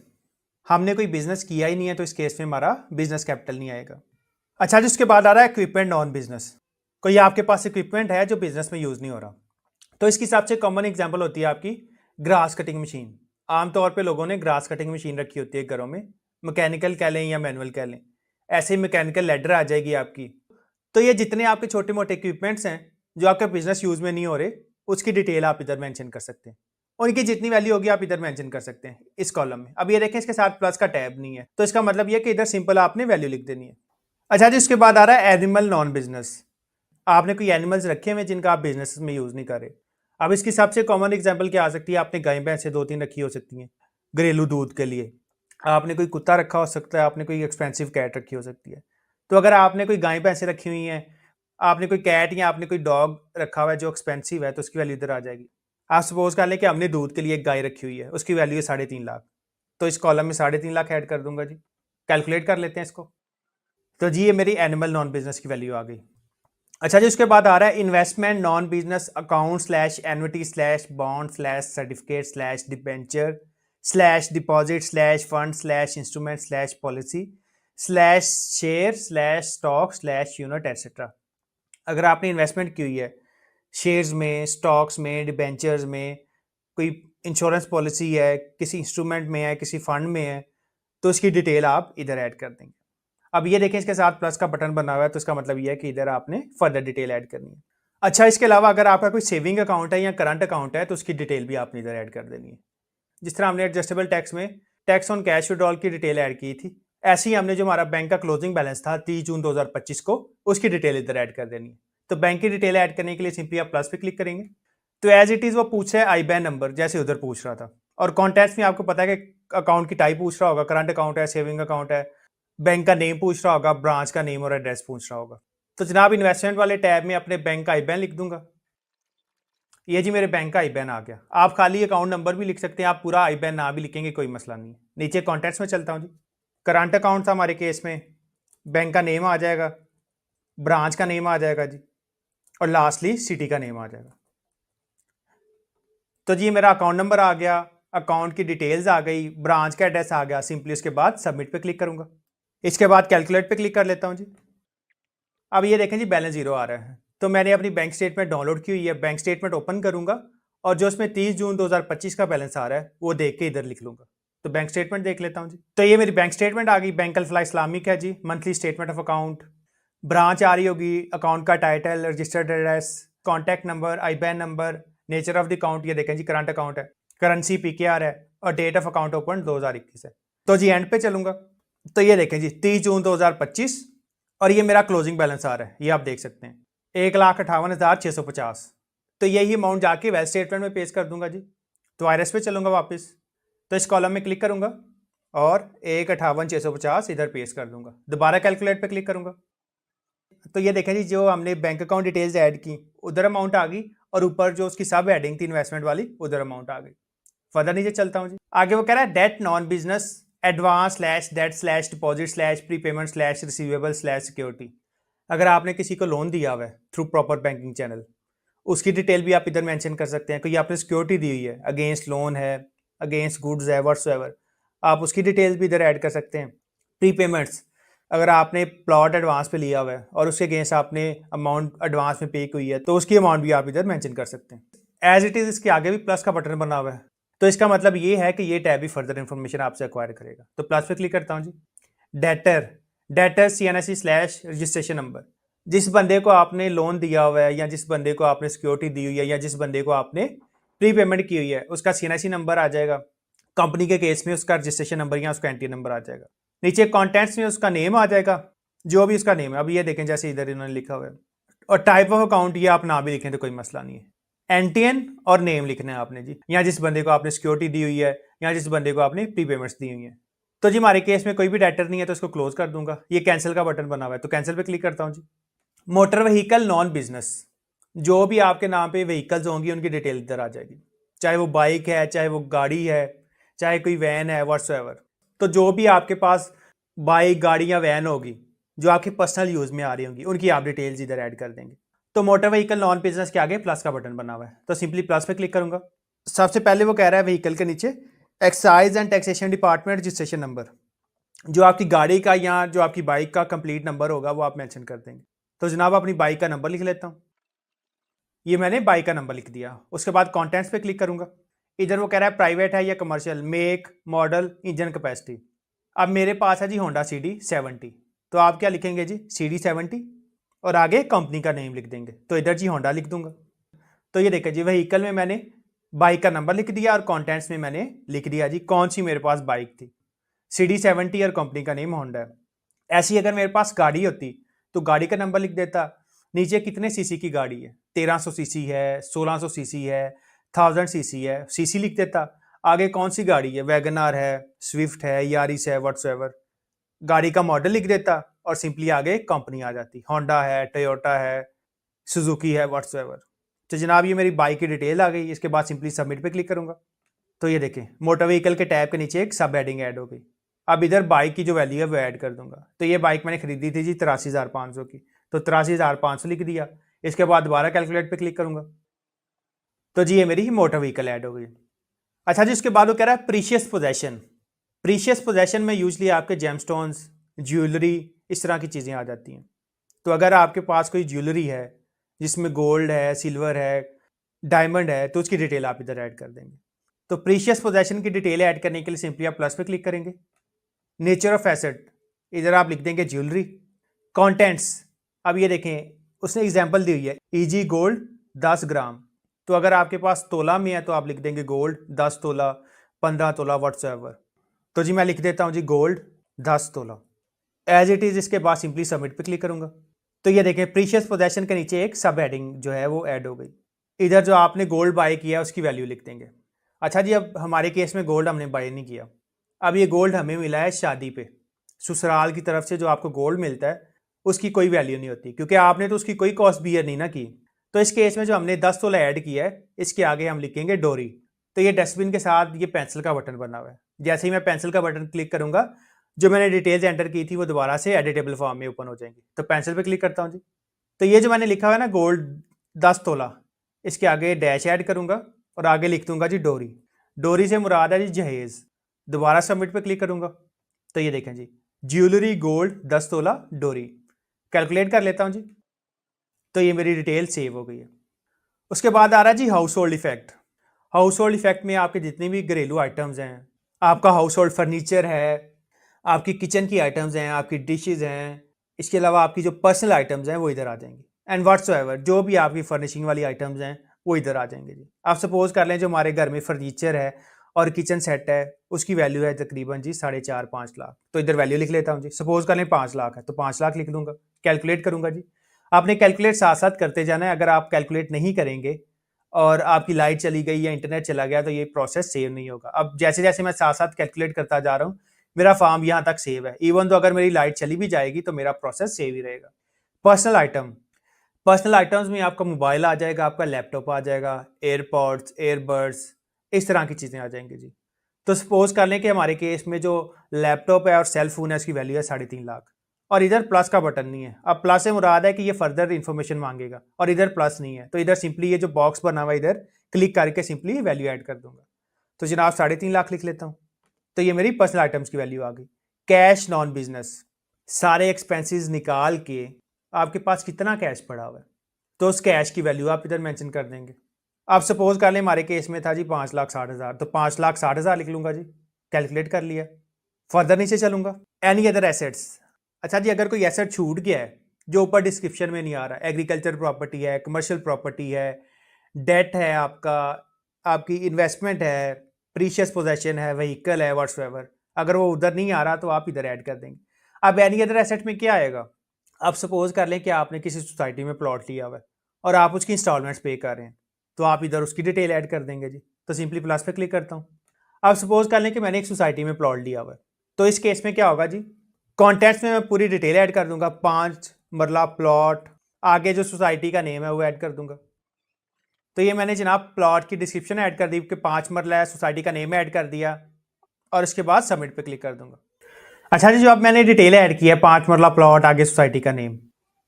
हमने कोई बिजनेस किया ही नहीं है तो इस केस में हमारा बिजनेस कैपिटल नहीं आएगा। अच्छा जी, उसके बाद आ रहा है इक्विपमेंट नॉन बिजनेस। कोई आपके पास इक्विपमेंट है जो बिजनेस में यूज नहीं हो रहा, तो इसकी सबसे कॉमन एग्जांपल होती है आपकी ग्रास कटिंग मशीन। आमतौर पे लोगों ने ग्रास कटिंग मशीन रखी होती है घरों में, मैकेनिकल कह लें या मैनुअल कह लें। ऐसे ही मैकेनिकल लेडर आ जाएगी आपकी। तो ये जितने आपके छोटे मोटे इक्विपमेंट्स हैं जो आपके बिजनेस यूज में नहीं हो रहे, उसकी डिटेल आप इधर मेंशन कर सकते हैं। उनकी जितनी वैल्यू होगी आप इधर मेंशन कर सकते हैं इस कॉलम में। अब ये देखें, इसके साथ प्लस का टैब नहीं है, तो इसका मतलब ये कि इधर सिंपल आपने वैल्यू लिख देनी है। अच्छा जी, उसके बाद आ रहा है एनिमल नॉन बिजनेस। आपने कोई एनिमल्स रखे हुए जिनका आप बिजनेस में यूज नहीं कर रहे। अब इसकी सबसे कॉमन एग्जांपल क्या आ सकती है, आपने गाय भैंसे 2-3 रखी हो सकती हैं घरेलू दूध के लिए, आपने कोई कुत्ता रखा हो सकता है, आपने कोई एक्सपेंसिव कैट रखी हो सकती है। तो अगर आपने कोई गाय भैंसे रखी हुई हैं, आपने कोई कैट या आपने कोई डॉग रखा हुआ है जो एक्सपेंसिव है, तो उसकी वैल्यू इधर आ जाएगी। आप सपोज कर लें कि हमने दूध के लिए एक गाय रखी हुई है, उसकी वैल्यू है 3.5 लाख, तो इस कॉलम में 3.5 लाख ऐड कर दूंगा जी। कैलकुलेट कर लेते हैं इसको। तो जी ये मेरी एनिमल नॉन बिजनेस की वैल्यू आ गई। अच्छा जी, उसके बाद आ रहा है investment non business account slash annuity slash bond slash certificate slash debenture slash deposit slash fund slash instrument slash policy slash share slash stock slash unit etcetera. अगर आपने इन्वेस्टमेंट की हुई है शेयर्स में, स्टॉक्स में, डिबेंचर्स में, कोई insurance policy है, किसी इंस्ट्रूमेंट में है, किसी फंड में है, तो इसकी डिटेल आप इधर ऐड कर देंगे। अब ये देखें, इसके साथ प्लस का बटन बना हुआ है, तो इसका मतलब ये है कि इधर आपने फर्दर डिटेल ऐड करनी है। अच्छा, इसके अलावा अगर आपका कोई सेविंग अकाउंट है या करंट अकाउंट है तो उसकी डिटेल भी आपने इधर ऐड कर देनी है। जिस तरह हमने एडजस्टेबल टैक्स में टैक्स ऑन कैश विड्रॉल की डिटेल ऐड की थी, ऐसे ही हमने जो हमारा बैंक का क्लोजिंग बैलेंस था 30 जून 2025 को, उसकी डिटेल इधर ऐड कर देनी है। तो बैंक की डिटेल ऐड करने के लिए सिंपली आप प्लस पे क्लिक करेंगे। तो एज इट इज वो पूछ रहा है आईबैन नंबर, जैसे उधर पूछ रहा था। और कॉन्टैक्ट्स में आपको पता है कि अकाउंट की टाइप पूछ रहा होगा, करंट अकाउंट है, सेविंग अकाउंट है, बैंक का नेम पूछ रहा होगा, ब्रांच का नेम और एड्रेस पूछ रहा होगा। तो जनाब इन्वेस्टमेंट वाले टैब में अपने बैंक का आईबैन लिख दूंगा ये जी मेरे बैंक का आईबैन आ गया। आप खाली अकाउंट नंबर भी लिख सकते हैं, आप पूरा आईबैन ना भी लिखेंगे कोई मसला नहीं है। नीचे कॉन्टैक्ट्स में चलता हूँ जी। करंट अकाउंट था हमारे केस में, बैंक का नेम आ जाएगा, ब्रांच का नेम आ जाएगा जी, और लास्टली सिटी का नेम आ जाएगा। तो जी मेरा अकाउंट नंबर आ गया, अकाउंट की डिटेल्स आ गई, ब्रांच का एड्रेस आ गया। सिंपली उसके बाद सबमिट पे क्लिक करूंगा। इसके बाद कैलकुलेट पे क्लिक कर लेता हूँ जी। अब ये देखें जी बैलेंस जीरो आ रहा है, तो मैंने अपनी बैंक स्टेटमेंट डाउनलोड की हुई है। बैंक स्टेटमेंट ओपन करूंगा और जो उसमें 30 जून 2025 का बैलेंस आ रहा है वो देख के इधर लिख लूंगा। तो बैंक स्टेटमेंट देख लेता हूँ जी। तो ये मेरी बैंक स्टेटमेंट आ गई। बैंक अल फलाह इस्लामिक है जी। Monthly statement of account, branch आ रही होगी, अकाउंट का title, registered address, contact number, IBAN number, nature of the account ये देखें जी करंट अकाउंट है, करेंसी पीकेआर है, और डेट ऑफ अकाउंट ओपन 2021 है। तो जी एंड पे चलूंगा, तो ये देखें जी 30 जून 2025 और ये मेरा क्लोजिंग बैलेंस आ रहा है, ये आप देख सकते हैं 1,58,650। तो यही अमाउंट जाके वेल्थ स्टेटमेंट में पेश कर दूंगा जी। तो आईआरएस पे चलूंगा वापस, तो इस कॉलम में क्लिक करूंगा और 1,58,650 इधर पेश कर दूंगा। दोबारा कैलकुलेट पे क्लिक करूंगा, तो ये देखें जी जो हमने बैंक अकाउंट डिटेल्स ऐड की उधर अमाउंट आ गई, और ऊपर जो उसकी सब हेडिंग थी इन्वेस्टमेंट वाली उधर अमाउंट आ गई। फर्दर नीचे चलता हूँ जी। आगे वो कह रहा है debt non business advance slash debt slash deposit slash prepayment slash receivable slash security. अगर आपने किसी को लोन दिया हुआ है थ्रू प्रॉपर बैंकिंग चैनल, उसकी डिटेल भी आप इधर मेंशन कर सकते हैं। कोई आपने सिक्योरिटी दी हुई है, अगेंस्ट लोन है, अगेंस्ट गुड्स है, व्हाट्सएवर, आप उसकी डिटेल्स भी इधर ऐड कर सकते हैं। प्रीपेमेंट्स, अगर आपने प्लॉट एडवांस पे लिया हुआ है और उसके अगेंस्ट आपने अमाउंट एडवांस में पे हुई है तो उसकी अमाउंट भी आप इधर मेंशन कर सकते हैं। एज इट इज़ इसके आगे भी प्लस का बटन बना हुआ है, तो इसका मतलब ये है कि ये टैब भी फर्दर इन्फॉर्मेशन आपसे एक्वायर करेगा। तो प्लस पे क्लिक करता हूँ जी। Debtor, debtor CNSE slash registration number, जिस बंदे को आपने लोन दिया हुआ है या जिस बंदे को आपने सिक्योरिटी दी हुई है या जिस बंदे को आपने प्री पेमेंट की हुई है उसका CNSE नंबर आ जाएगा। कंपनी के केस में उसका रजिस्ट्रेशन नंबर या उसका एंट्री नंबर आ जाएगा। नीचे कॉन्टेंट्स में उसका नेम आ जाएगा, जो भी उसका नेम है। अब ये देखें जैसे इधर इन्होंने लिखा हुआ है, और टाइप ऑफ अकाउंट ये आप ना भी लिखें तो कोई मसला नहीं है। एनटीएन और नेम लिखना है आपने जी, या जिस बंदे को आपने सिक्योरिटी दी हुई है या जिस बंदे को आपने प्री पेमेंट्स दी हुई है। तो जी हमारे केस में कोई भी डेटर नहीं है तो इसको क्लोज कर दूंगा। ये कैंसिल का बटन बना हुआ है, तो कैंसिल पे क्लिक करता हूँ जी। मोटर व्हीकल नॉन बिजनेस, जो भी आपके नाम पे व्हीकल्स होंगी उनकी डिटेल इधर आ जाएगी, चाहे वो बाइक है, चाहे वो गाड़ी है, चाहे कोई वैन है, व्हाट्सएवर। तो जो भी आपके पास बाइक, गाड़ी या वैन होगी जो आपके पर्सनल यूज में आ रही होंगी उनकी आप डिटेल्स इधर ऐड कर देंगे। तो मोटर व्हीकल नॉन बिजनेस के आगे प्लस का बटन बना हुआ है, तो सिंपली प्लस पे क्लिक करूंगा। सबसे पहले वो कह रहा है व्हीकल के नीचे excise and taxation department registration number, जो आपकी गाड़ी का या जो आपकी बाइक का कंप्लीट नंबर होगा वो आप मेंशन कर देंगे। तो जनाब अपनी बाइक का नंबर लिख लेता हूँ, ये मैंने बाइक का नंबर लिख दिया। उसके बाद कॉन्टेंट्स पे क्लिक करूंगा। इधर वो कह रहा है प्राइवेट है या commercial, make, model, engine capacity. अब मेरे पास है जी होंडा CD70, तो आप क्या लिखेंगे जी CD70 और आगे कंपनी का नेम लिख देंगे। तो इधर जी होंडा लिख दूंगा। तो ये देखिए जी व्हीकल में मैंने बाइक का नंबर लिख दिया और कॉन्टेंट्स में मैंने लिख दिया जी कौन सी मेरे पास बाइक थी, CD70 और कंपनी का नेम होंडा है। ऐसी अगर मेरे पास गाड़ी होती तो गाड़ी का नंबर लिख देता, नीचे कितने सीसी की गाड़ी है, 1300 सीसी है, 1600 सीसी है, 1000 सीसी है, सीसी लिख देता। आगे कौन सी गाड़ी है, वैगनार है, स्विफ्ट है, यारिस है, व्हाट्सएवर, गाड़ी का मॉडल लिख देता और सिंपली आगे कंपनी आ जाती, होंडा है, टोयोटा है, सुजुकी है, व्हाट्सएवर। तो जनाब ये मेरी बाइक की डिटेल आ गई। इसके बाद सिंपली सबमिट पे क्लिक करूंगा, तो ये देखें मोटर व्हीकल के टैब के नीचे एक सब हेडिंग ऐड हो गई। अब इधर बाइक की जो वैल्यू है वो ऐड कर दूंगा। तो ये बाइक मैंने खरीदी थी जी 83,500 की, तो 83,500 लिख दिया। इसके बाद दोबारा कैलकुलेट पे क्लिक करूंगा, तो जी ये मेरी मोटर व्हीकल ऐड हो गई। अच्छा जी उसके बाद वो कह रहा है प्रीशियस पोजेशन। प्रीशियस पोजेशन में यूजली आपके जेमस्टोन्स, ज्वेलरी, इस तरह की चीज़ें आ जाती हैं। तो अगर आपके पास कोई ज्वेलरी है जिसमें गोल्ड है, सिल्वर है, डायमंड है, तो उसकी डिटेल आप इधर ऐड कर देंगे। तो प्रीशियस पोजेशन की डिटेल ऐड करने के लिए सिंपली आप प्लस पे क्लिक करेंगे। नेचर ऑफ एसेट, इधर आप लिख देंगे ज्वेलरी। कॉन्टेंट्स, अब ये देखें उसने एग्जाम्पल दी हुई है EG गोल्ड 10 ग्राम, तो अगर आपके पास तोला में है तो आप लिख देंगे गोल्ड 10 तोला, 15 तोला, व्हाट्सएवर। तो जी मैं लिख देता हूँ जी गोल्ड 10 तोला। एज इट इज़ इसके बाद सिंपली सबमिट पे क्लिक करूंगा। तो ये देखें प्रीशियस पोजेशन के नीचे एक सब हेडिंग जो है वो ऐड हो गई। इधर जो आपने गोल्ड बाय किया उसकी वैल्यू लिख देंगे। अच्छा जी अब हमारे केस में गोल्ड हमने बाय नहीं किया, अब ये गोल्ड हमें मिला है शादी पे, ससुराल की तरफ से जो आपको गोल्ड मिलता है उसकी कोई वैल्यू नहीं होती, क्योंकि आपने तो उसकी कोई कॉस्ट बियर नहीं ना की। तो इस केस में जो हमने 10 तोला ऐड किया है, इसके आगे हम लिखेंगे डोरी। तो ये डस्टबिन के साथ ये पेंसिल का बटन बना हुआ है। जैसे ही मैं पेंसिल का बटन क्लिक करूंगा, जो मैंने डिटेल्स एंटर की थी वो दोबारा से एडिटेबल फॉर्म में ओपन हो जाएंगी। तो पेंसिल पे क्लिक करता हूँ जी। तो ये जो मैंने लिखा हुआ है ना गोल्ड 10 तोला, इसके आगे डैश ऐड करूंगा और आगे लिख दूंगा जी डोरी। डोरी से मुराद है जी जहेज। दोबारा सबमिट पे क्लिक करूंगा, तो ये देखें जी, ज्वेलरी गोल्ड 10 तोला डोरी। कैलकुलेट कर लेता हूं जी, तो ये मेरी डिटेल सेव हो गई है। उसके बाद आ रहा है जी household effect. Household effect में आपके जितनी भी घरेलू आइटम्स हैं, आपका हाउस होल्ड फर्नीचर है, आपकी किचन की आइटम्स हैं, आपकी डिशेज हैं, इसके अलावा आपकी जो पर्सनल आइटम्स हैं वो इधर आ जाएंगी। एंड व्हाट्सएवर जो भी आपकी फर्निशिंग वाली आइटम्स हैं वो इधर आ जाएंगे जी। आप सपोज कर लें जो हमारे घर में फर्नीचर है और किचन सेट है, उसकी वैल्यू है तकरीबन जी 4.5-5 लाख। तो इधर वैल्यू लिख लेता हूँ जी। सपोज कर लें 5 लाख है तो 5 लाख लिख दूंगा, कैलकुलेट करूंगा जी। आपने कैलकुलेट साथ साथ करते जाना है। अगर आप कैलकुलेट नहीं करेंगे और आपकी लाइट चली गई या इंटरनेट चला गया तो ये प्रोसेस सेव नहीं होगा। अब जैसे जैसे मैं साथ साथ कैलकुलेट करता जा रहा हूँ, मेरा फॉर्म यहाँ तक सेव है। इवन तो अगर मेरी लाइट चली भी जाएगी तो मेरा प्रोसेस सेव ही रहेगा। पर्सनल आइटम, पर्सनल आइटम्स में आपका मोबाइल आ जाएगा, आपका लैपटॉप आ जाएगा, एयरपॉड्स, एयरबड्स, इस तरह की चीज़ें आ जाएंगी जी। तो सपोज कर लें कि हमारे केस में जो लैपटॉप है और सेल फोन है उसकी वैल्यू है 3.5 लाख और इधर प्लस का बटन नहीं है। अब प्लस से मुराद है कि ये फर्दर इन्फॉर्मेशन मांगेगा और इधर प्लस नहीं है, तो इधर सिंपली ये जो बॉक्स बना हुआ है इधर क्लिक करके सिंपली वैल्यू ऐड कर दूंगा। तो जनाब 3.5 लाख लिख लेता हूँ, तो ये मेरी पर्सनल आइटम्स की वैल्यू आ गई। कैश नॉन बिजनेस, सारे एक्सपेंसेस निकाल के आपके पास कितना कैश पड़ा हुआ है तो उस कैश की वैल्यू आप इधर मेंशन कर देंगे। आप सपोज कर लें हमारे केस में था जी 5,60,000, तो 5,60,000 लिख लूंगा जी। कैलकुलेट कर लिया, फर्दर नीचे चलूंगा। एनी अदर एसेट्स, अच्छा जी अगर कोई एसेट छूट गया है जो ऊपर डिस्क्रिप्शन में नहीं आ रहा, एग्रीकल्चर प्रॉपर्टी है, कमर्शियल प्रॉपर्टी है, डेट है आपका, आपकी इन्वेस्टमेंट है, प्रीशियस पोजेशन है, व्हीकल है, व्हाट्सएवर, अगर वो उधर नहीं आ रहा तो आप इधर ऐड कर देंगे। अब एनी अदर एसेट में क्या आएगा, आप सपोज कर लें कि आपने किसी सोसाइटी में प्लॉट लिया हुआ है और आप उसकी इंस्टॉलमेंट्स पे कर रहे हैं, तो आप इधर उसकी डिटेल ऐड कर देंगे जी। तो सिंपली प्लस पे क्लिक करता हूँ। आप सपोज कर लें कि मैंने एक सोसाइटी में प्लॉट लिया हुआ है, तो इस केस में क्या होगा जी, कॉन्टेंट्स में मैं पूरी डिटेल ऐड कर दूंगा, 5 मरला प्लॉट, आगे जो सोसाइटी का नेम है वो ऐड कर दूंगा। तो ये मैंने जनाब प्लॉट की डिस्क्रिप्शन ऐड कर दी कि 5 मरला है, सोसाइटी का नेम ऐड कर दिया और उसके बाद सबमिट पे क्लिक कर दूंगा। अच्छा जी, जो अब मैंने डिटेल ऐड किया है, 5 मरला प्लॉट, आगे सोसाइटी का नेम,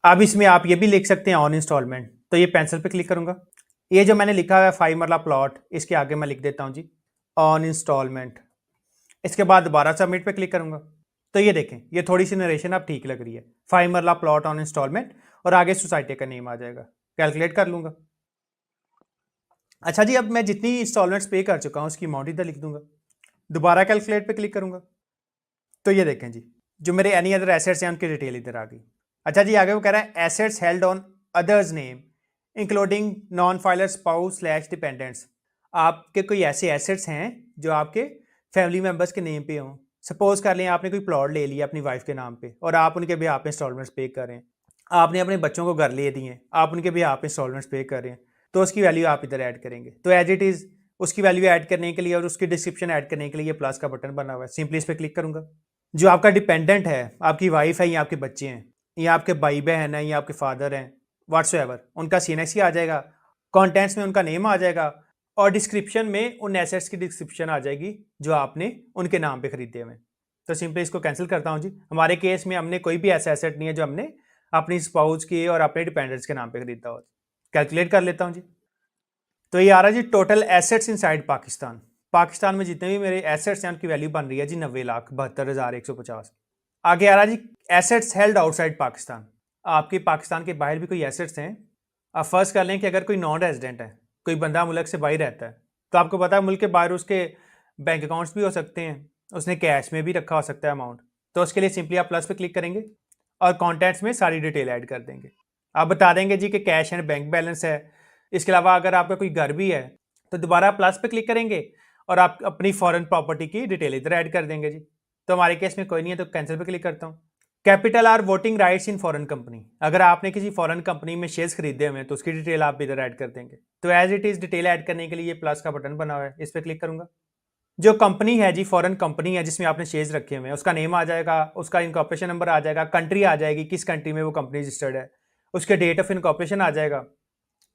अब इसमें आप ये भी लिख सकते हैं ऑन इंस्टॉलमेंट। तो ये पेंसिल पे क्लिक करूंगा, ये जो मैंने लिखा है 5 मरला प्लॉट, इसके आगे मैं लिख देता हूँ जी ऑन इंस्टॉलमेंट। इसके बाद दोबारा सबमिट पे क्लिक करूंगा, तो ये देखें ये थोड़ी सी नरेशन अब ठीक लग रही है, 5 मरला प्लॉट ऑन इंस्टॉलमेंट और आगे सोसाइटी का नेम आ जाएगा। कैलकुलेट कर लूंगा। अच्छा जी, अब मैं जितनी इंस्टॉलमेंट्स पे कर चुका हूँ उसकी अमाउंट इधर लिख दूंगा, दोबारा कैलकुलेट पे क्लिक करूंगा, तो ये देखें जी जो मेरे एनी अदर एसेट्स हैं उनकी डिटेल इधर आ गई। अच्छा जी, आगे वो कह रहा है assets held on others name including non filer spouse slash dependents. आपके कोई ऐसे एसेट्स हैं जो आपके फैमिली मेम्बर्स के नेम पे हों। सपोज कर लें आपने कोई प्लॉट ले लिया अपनी वाइफ के नाम पे और आप उनके भी आप इंस्टॉलमेंट्स पे कर रहे हैं, आपने अपने बच्चों को घर ले दिए, आप उनके भी आप इंस्टॉलमेंट्स पे कर रहे हैं, तो उसकी वैल्यू आप इधर ऐड करेंगे। तो एज इट इज़ उसकी वैल्यू ऐड करने के लिए और उसकी डिस्क्रिप्शन ऐड करने के लिए ये प्लस का बटन बना हुआ है, सिंपली इस पर क्लिक करूंगा। जो आपका डिपेंडेंट है, आपकी वाइफ है या आपके बच्चे हैं या आपके भाई बहन हैं या आपके फादर हैं, व्हाट्सएवर, उनका CNSC आ जाएगा, कॉन्टेंट्स में उनका नेम आ जाएगा और डिस्क्रिप्शन में उन एसेट्स की डिस्क्रिप्शन आ जाएगी जो आपने उनके नाम पे खरीदे हुए। तो सिंपली इसको कैंसिल करता हूँ जी। हमारे केस में हमने कोई भी ऐसा एसेट नहीं है जो हमने अपनी स्पाउस के और अपने डिपेंडेंट्स के नाम पे खरीदा हो। कैलकुलेट कर लेता हूँ जी, तो ये आ रहा है जी total assets inside Pakistan. Pakistan में जितने भी मेरे एसेट्स हैं उनकी वैल्यू बन रही है जी 90,72,150। आगे आ रहा है जी एसेट्स हेल्ड आउटसाइड पाकिस्तान। आपके पाकिस्तान के बाहर भी कोई एसेट्स हैं। आप फर्स्ट कर लें कि अगर कोई नॉन रेजिडेंट है, कोई बंदा मुल्क से बाहर रहता है, तो आपको पता है मुल्क के बाहर उसके बैंक अकाउंट्स भी हो सकते हैं, उसने कैश में भी रखा हो सकता है अमाउंट। तो उसके लिए सिंपली आप प्लस पे क्लिक करेंगे और कॉन्टैक्ट्स में सारी डिटेल ऐड कर देंगे। आप बता देंगे जी कि कैश एंड बैंक बैलेंस है। इसके अलावा अगर आपका कोई घर भी है तो दोबारा प्लस पे क्लिक करेंगे और आप अपनी फॉरेन प्रॉपर्टी की डिटेल इधर ऐड कर देंगे जी। तो हमारे केस में कोई नहीं है तो कैंसिल पे क्लिक करता हूँ। Capital R voting rights in foreign company, अगर आपने किसी फॉरेन कंपनी में शेयर्स खरीदे हुए हैं तो उसकी डिटेल आप इधर ऐड कर देंगे। तो as it is detail add करने के लिए प्लस का बटन बना हुआ है, इस पर क्लिक करूंगा। जो कंपनी है जी, फॉरेन कंपनी है जिसमें आपने शेयर्स रखे हुए हैं, उसका नेम आ जाएगा, उसका इनकॉर्पोरेशन नंबर आ जाएगा, कंट्री आ जाएगी किस कंट्री में वो कंपनी रजिस्टर्ड है, उसके डेट ऑफ इनकॉर्पोरेशन आ जाएगा,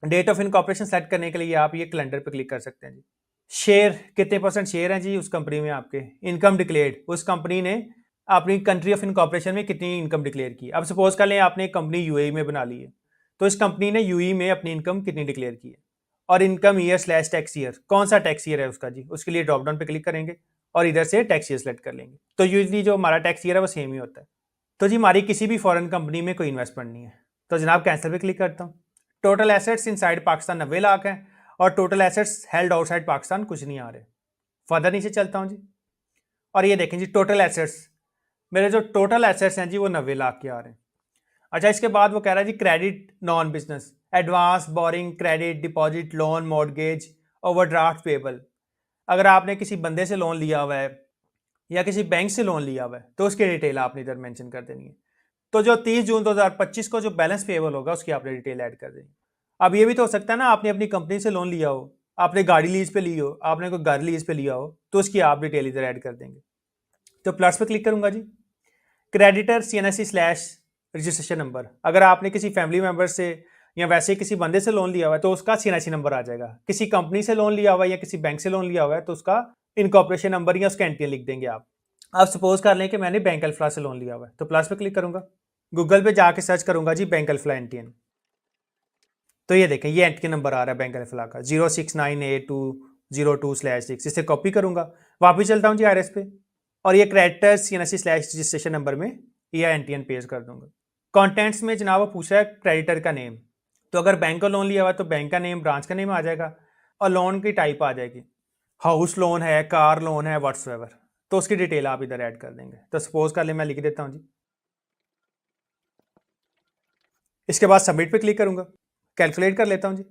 डेट ऑफ इनकॉर्पोरेशन सेलेक्ट करने के लिए आप ये कैलेंडर पे क्लिक कर सकते हैं जी। शेयर कितने परसेंट शेयर हैं जी उस कंपनी में आपके। इनकम डिक्लेयर्ड, उस कंपनी ने अपनी कंट्री ऑफ इनकॉर्पोरेशन में कितनी इनकम डिक्लेयर की। अब सपोज कर लें आपने एक कंपनी यूएई में बना ली है, तो इस कंपनी ने यूएई में अपनी इनकम कितनी डिक्लेयर की है। और income year slash tax year, कौन सा टैक्स ईयर है उसका जी, उसके लिए ड्रॉप डाउन पे क्लिक करेंगे और इधर से टैक्स ईयर सेलेक्ट कर लेंगे। तो यूजली जो हमारा टैक्स ईयर है वो सेम ही होता है। तो जी हमारी किसी भी फॉरेन कंपनी में कोई इन्वेस्टमेंट नहीं है, तो जनाब कैंसिल पे क्लिक करता हूँ। Total assets inside Pakistan 90 lakh है और total assets held outside Pakistan कुछ नहीं आ रहे। फर्दर नीचे चलता हूँ जी, और ये देखें जी टोटल एसेट्स, मेरे जो टोटल एसेट्स हैं जी वो 90 लाख के आ रहे हैं। अच्छा, इसके बाद वो कह रहा है जी credit non business, advance, borrowing, credit, deposit, loan, mortgage, overdraft payable. अगर आपने किसी बंदे से लोन लिया हुआ है या किसी बैंक से लोन लिया हुआ है तो उसकी डिटेल आपने इधर मेंशन कर देनी है। तो जो 30 जून 2025 को जो बैलेंस पेबल होगा उसकी आपने डिटेल ऐड कर देनी। अब ये भी तो हो सकता है ना, आपने अपनी कंपनी से लोन लिया हो, आपने गाड़ी लीज पे ली हो, आपने कोई घर लीज पे लिया हो, तो उसकी आप डिटेल इधर ऐड कर देंगे। तो प्लस पे क्लिक करूंगा जी। क्रेडिटर सीएनएससी स्लैश रजिस्ट्रेशन नंबर, अगर आपने किसी फैमिली मेंबर से या वैसे किसी बंदे से लोन लिया हुआ है तो उसका सीएनएससी नंबर आ जाएगा। किसी कंपनी से लोन लिया हुआ है या किसी बैंक से लोन लिया हुआ है तो उसका इनकॉर्पोरेशन नंबर या उसका एनटीएन लिख देंगे आप। अब सपोज कर लें कि मैंने बैंक अल्फला से लोन लिया हुआ है, तो प्लस पे क्लिक करूंगा, गूगल पे जाके सर्च करूंगा जी बैंक अल्फला एनटीएन। तो ये देखें ये एनटीएन नंबर आ रहा है बैंक अल्फला का 0698202/6। इसे कॉपी करूंगा, वापिस चलता हूँ जी आरएस पे, और ये क्रेडिटर सीएनएससी स्लैश रजिस्ट्रेशन नंबर में ये एनटीएन पेज कर दूंगा। कंटेंट्स में जनाब वो पूछ रहा है क्रेडिटर का नेम, तो अगर बैंक का लोन लिया हुआ तो बैंक का नेम, ब्रांच का नेम आ जाएगा और लोन की टाइप आ जाएगी, हाउस लोन है, कार लोन है, व्हाट्सएवर, तो उसकी डिटेल आप इधर ऐड कर देंगे। तो सपोज कर ले मैं लिख देता हूँ जी। इसके बाद सबमिट पे क्लिक करूंगा, कैलकुलेट कर लेता हूँ जी।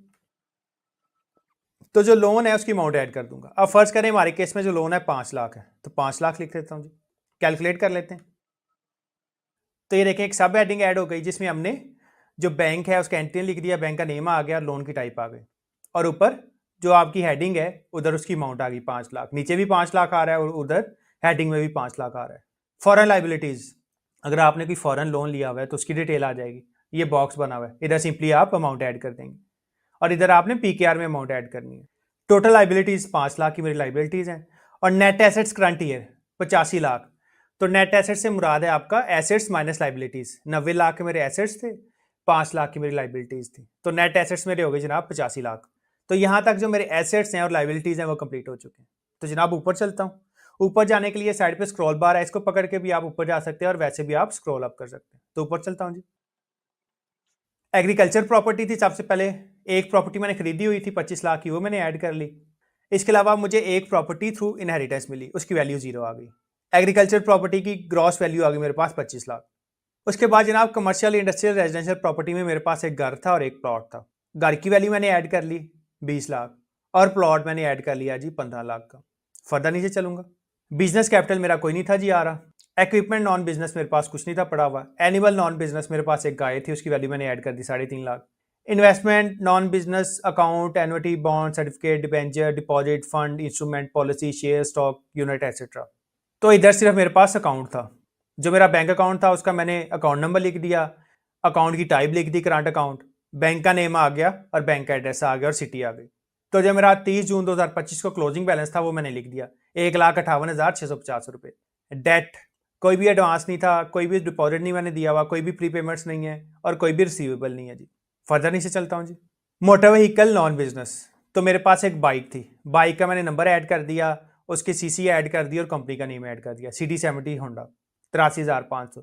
तो जो लोन है उसकी अमाउंट ऐड कर दूंगा। अब फर्ज करें हमारे केस में जो लोन है 5 लाख है, तो 5 लाख लिख देता हूँ जी, कैलकुलेट कर लेते हैं। तो ये देखें एक सब हेडिंग ऐड हो गई जिसमें हमने जो बैंक है उसका एंट्री लिख दिया, बैंक का नेम आ गया, लोन की टाइप आ गई, और ऊपर जो आपकी हेडिंग है उधर उसकी अमाउंट आ गई 5 लाख, नीचे भी 5 लाख आ रहा है और उधर हेडिंग में भी 5 लाख आ रहा है। फॉरेन लाइबिलिटीज, अगर आपने कोई फॉरेन लोन लिया हुआ है तो उसकी डिटेल आ जाएगी, ये बॉक्स बना हुआ है, इधर सिंपली आप अमाउंट ऐड कर देंगे और इधर आपने पीकेआर में अमाउंट ऐड करनी है। टोटल लाइबिलिटीज 5 लाख की मेरी लाइबिलिटीज हैं और net assets current year 85 lakh. तो नेट एसेट्स से मुराद है आपका एसेट्स माइनस लाइबिलिटीज। 90 लाख के मेरे एसेट्स थे, 5 लाख की मेरी लाइबिलिटीज थी, तो नेट एसेट्स मेरे हो गए जनाब 85 लाख। तो यहाँ तक जो मेरे एसेट्स हैं और लाइबिलिटीज हैं वो कंप्लीट हो चुके हैं। तो जनाब ऊपर चलता हूँ, ऊपर जाने के लिए साइड पे स्क्रॉल बार है, इसको पकड़ के भी आप ऊपर जा सकते हैं और वैसे भी आप स्क्रॉल अप कर सकते हैं। तो ऊपर चलता हूँ जी। एग्रीकल्चर प्रॉपर्टी थी सबसे पहले, एक प्रॉपर्टी मैंने खरीदी हुई थी 25 लाख की, वो मैंने ऐड कर ली। इसके अलावा मुझे एक प्रॉपर्टी थ्रू इनहेरिटेंस मिली, उसकी वैल्यू 0 आ गई। एग्रीकल्चर प्रॉपर्टी की ग्रॉस वैल्यू आ गई मेरे पास 25 लाख। उसके बाद जनाब कमर्शियल, इंडस्ट्रियल, रेजिडेंशियल प्रॉपर्टी में मेरे पास एक घर था और एक प्लॉट था। घर की वैल्यू मैंने ऐड कर ली 20 लाख और प्लॉट मैंने ऐड कर लिया जी 15 लाख का। फर्दर नीचे चलूंगा, बिजनेस कैपिटल मेरा कोई नहीं था जी आ रहा। इक्विपमेंट नॉन बिजनेस मेरे पास कुछ नहीं था पड़ा हुआ। एनिमल नॉन बिजनेस मेरे पास एक गाय थी, उसकी वैल्यू मैंने ऐड कर दी 3.5 lakh. Investment non business account, annuity, bond, certificate, debenture, deposit, fund, instrument, policy, share, stock, unit etcetera. तो इधर सिर्फ मेरे पास अकाउंट था। जो मेरा बैंक अकाउंट था उसका मैंने अकाउंट नंबर लिख दिया, अकाउंट की टाइप लिख दी करंट अकाउंट, बैंक का नेम आ गया और बैंक का एड्रेस आ गया और सिटी आ गई। तो जो मेरा 30 जून 2025 को क्लोजिंग बैलेंस था वो मैंने लिख दिया 1,58,650 रुपये। डेट, कोई भी एडवांस नहीं था, कोई भी डिपॉजिट नहीं मैंने दिया हुआ, कोई भी प्रीपेमेंट्स नहीं है और कोई भी रिसीवेबल नहीं है जी। फर्दर नीचे चलता हूँ जी। मोटर व्हीकल नॉन बिजनेस, तो मेरे पास एक बाइक थी, बाइक का मैंने नंबर ऐड कर दिया, उसकी सीसी ऐड कर दी और कंपनी का नेम ऐड कर दिया, CD70 होंडा 83,500।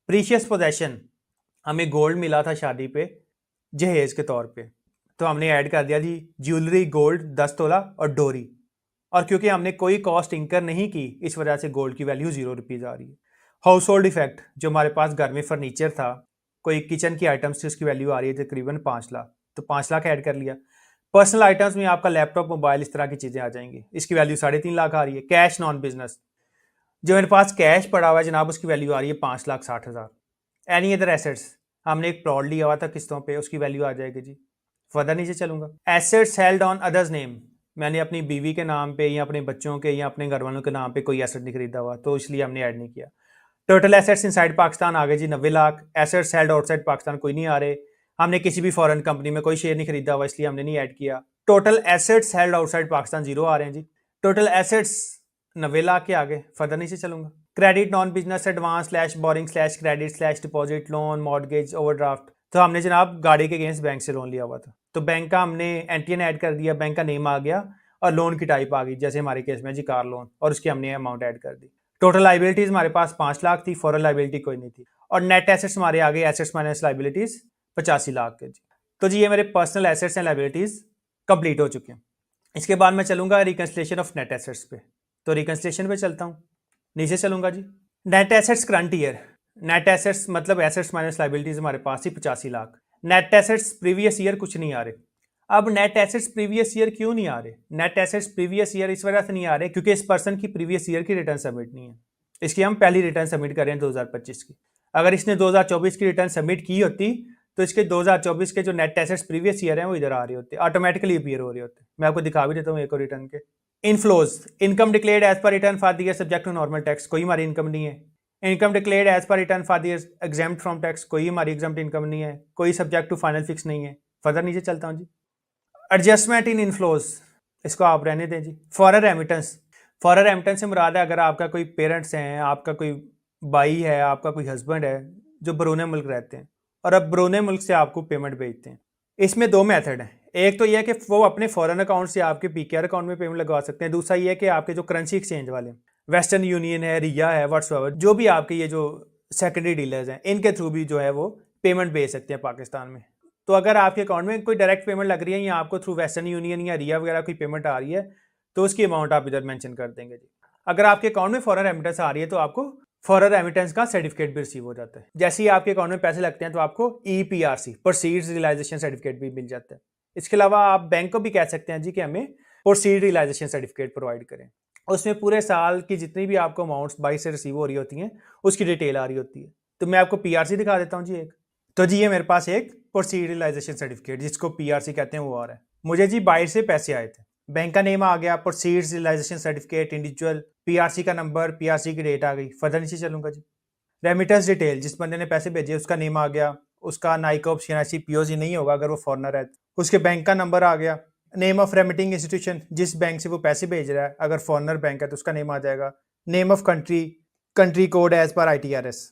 प्रीशियस पोजेशन, हमें गोल्ड मिला था शादी पे जहेज के तौर पे, तो हमने ऐड कर दिया जी ज्वेलरी गोल्ड 10 तोला और डोरी। और क्योंकि हमने कोई कॉस्ट इंकर नहीं की इस वजह से गोल्ड की वैल्यू 0 रुपीज़ आ रही है। हाउस होल्ड इफेक्ट, जो हमारे पास घर में फर्नीचर था, कोई किचन की आइटम्स थी, उसकी वैल्यू आ रही है तकरीबन 5 लाख, तो 5 लाख ऐड कर लिया। पर्सनल आइटम्स में आपका लैपटॉप, मोबाइल, इस तरह की चीज़ें आ जाएंगी, इसकी वैल्यू 3.5 लाख आ रही है। कैश नॉन बिजनेस, जो मेरे पास कैश पड़ा हुआ है जनाब उसकी वैल्यू आ रही है 5,60,000। एनी अदर एसेट्स, हमने एक प्लॉट लिया हुआ था किस्तों पे, उसकी वैल्यू आ जाएगी जी। फर्दर नीचे चलूंगा, assets held on others name, मैंने अपनी बीवी के नाम पे या अपने बच्चों के या अपने घर वालों के नाम पे कोई एसेट नहीं खरीदा हुआ, तो इसलिए हमने ऐड नहीं किया। टोटल एसेट्स इनसाइड पाकिस्तान आ गए जी 90 lakh. Assets held outside Pakistan कोई नहीं आ रहे। हमने किसी भी फॉरेन कंपनी में कोई शेयर नहीं खरीदा हुआ, इसलिए हमने नहीं ऐड किया। Total assets held outside Pakistan 0 आ रहे हैं जी। टोटल एसेट्स 90 लाख के आगे फर्दर नीचे चलूंगा। Credit non business advance slash boring slash credit slash deposit loan mortgage overdraft. तो हमने जनाब गाड़ी के अगेंस्ट बैंक से लोन लिया हुआ था, तो बैंक का हमने एनटीएन ऐड कर दिया, बैंक का नेम आ गया और लोन की टाइप आ गई, जैसे हमारे केस में जी कार लोन, और उसकी हमने अमाउंट ऐड कर दी। टोटल लाइबिलिटीज हमारे पास 5 लाख थी, फॉरेन लाइबिलिटी कोई नहीं थी, और नेट एसेट्स हमारे आ गए एसेट्स माइनस लाइबिलिटीज 85 लाख के जी। तो जी ये मेरे personal assets and liabilities complete हो चुके हैं। इसके बाद मैं चलूंगा रिकंसिलिएशन ऑफ नेट एसेट्स पे। तो रिकंसिलिएशन पे चलता हूँ, नीचे चलूंगा जी। Net assets current year, net assets मतलब एसेट्स माइनस लाइबिलिटीज हमारे पास थी 85 lakh. Net assets previous year कुछ नहीं आ रहे। अब नेट एसेट्स प्रीवियस ईयर क्यों नहीं आ रहे? नेट एसेट्स प्रीवियस ईयर इस वजह से नहीं आ रहे क्योंकि इस पर्सन की प्रीवियस ईयर की रिटर्न सबमिट नहीं है। इसकी हम पहली रिटर्न सबमिट करें 2025 की। अगर इसने 2024 की रिटर्न सबमिट की होती तो इसके 2024 के जो नेट एसेट्स प्रीवियस ईयर हैं वो इधर आ रहे होते, ऑटोमेटिकली अपीयर हो रहे होते। मैं आपको दिखा भी देता हूँ एक और रिटर्न के। Inflows, income declared as per return for the year subject to normal tax, कोई हमारी इनकम नहीं है। Income declared as per return for the year exempt from tax, कोई हमारी एग्जेम्प्ट इनकम नहीं है, कोई सब्जेक्ट टू फाइनल फिक्स नहीं है। फर्दर नीचे चलता हूँ जी। एडजस्टमेंट इन इनफ्लोज, इसको आप रहने दें जी। फॉरेन रेमिटेंस, फॉरेन रेमिटेंस से मुराद है अगर आपका कोई पेरेंट्स हैं, आपका कोई भाई है, आपका कोई हस्बैंड है जो बरूने मुल्क रहते हैं और अब बरूने मुल्क से आपको पेमेंट भेजते हैं। इसमें 2 मेथड हैं। एक तो यह है कि वो अपने फॉरेन अकाउंट से आपके पीकेआर अकाउंट में पेमेंट लगवा सकते हैं। दूसरा ये है कि आपके जो करेंसी एक्सचेंज वाले वेस्टर्न यूनियन है, रिया है, व्हाट्सएवर, जो भी आपके ये जो सेकेंडरी डीलर्स हैं, इनके थ्रू भी जो है वो पेमेंट भेज सकते हैं पाकिस्तान में। तो अगर आपके अकाउंट में कोई डायरेक्ट पेमेंट लग रही है या आपको थ्रू वेस्टर्न यूनियन या रिया वगैरह कोई पेमेंट आ रही है तो उसकी अमाउंट आप इधर मेंशन कर देंगे जी। अगर आपके अकाउंट में फॉरेन रेमिटेंस आ रही है तो आपको फॉरेन रेमिटेंस का सर्टिफिकेट भी रिसीव हो जाता है। जैसे ही आपके अकाउंट में पैसे लगते हैं तो आपको EPRC प्रोसीड्स रियलाइजेशन सर्टिफिकेट भी मिल जाता है। इसके अलावा आप बैंक को भी कह सकते हैं जी कि हमें प्रोसीड रियलाइजेशन सर्टिफिकेट प्रोवाइड करें। उसमें पूरे साल की जितनी भी आपको अमाउंट्स बाई से रिसीव हो रही होती हैं उसकी डिटेल आ रही होती है। तो मैं आपको PRC दिखा देता हूँ जी एक। तो जी ये मेरे पास एक प्रोसीड रियलाइजेशन सर्टिफिकेट जिसको PRC कहते हैं वो आ रहा है। मुझे जी बाहर से पैसे आए थे, बैंक का नेम आ गया, proceeds realization certificate, individual, PRC का नंबर, PRC की डेट आ गई। फर्दर नीचे चलूंगा जी। रेमिटेंस डिटेल, जिस बंदे ने पैसे भेजे उसका नेम आ गया, उसका नाइकॉप CNIC POC नहीं होगा अगर वो फॉरनर है, उसके बैंक का नंबर आ गया। नेम ऑफ रेमिटिंग इंस्टीट्यूशन, जिस बैंक से वो पैसे भेज रहा है, अगर फॉरनर बैंक है तो उसका नेम आ जाएगा। Name of country, country code as per ITRS,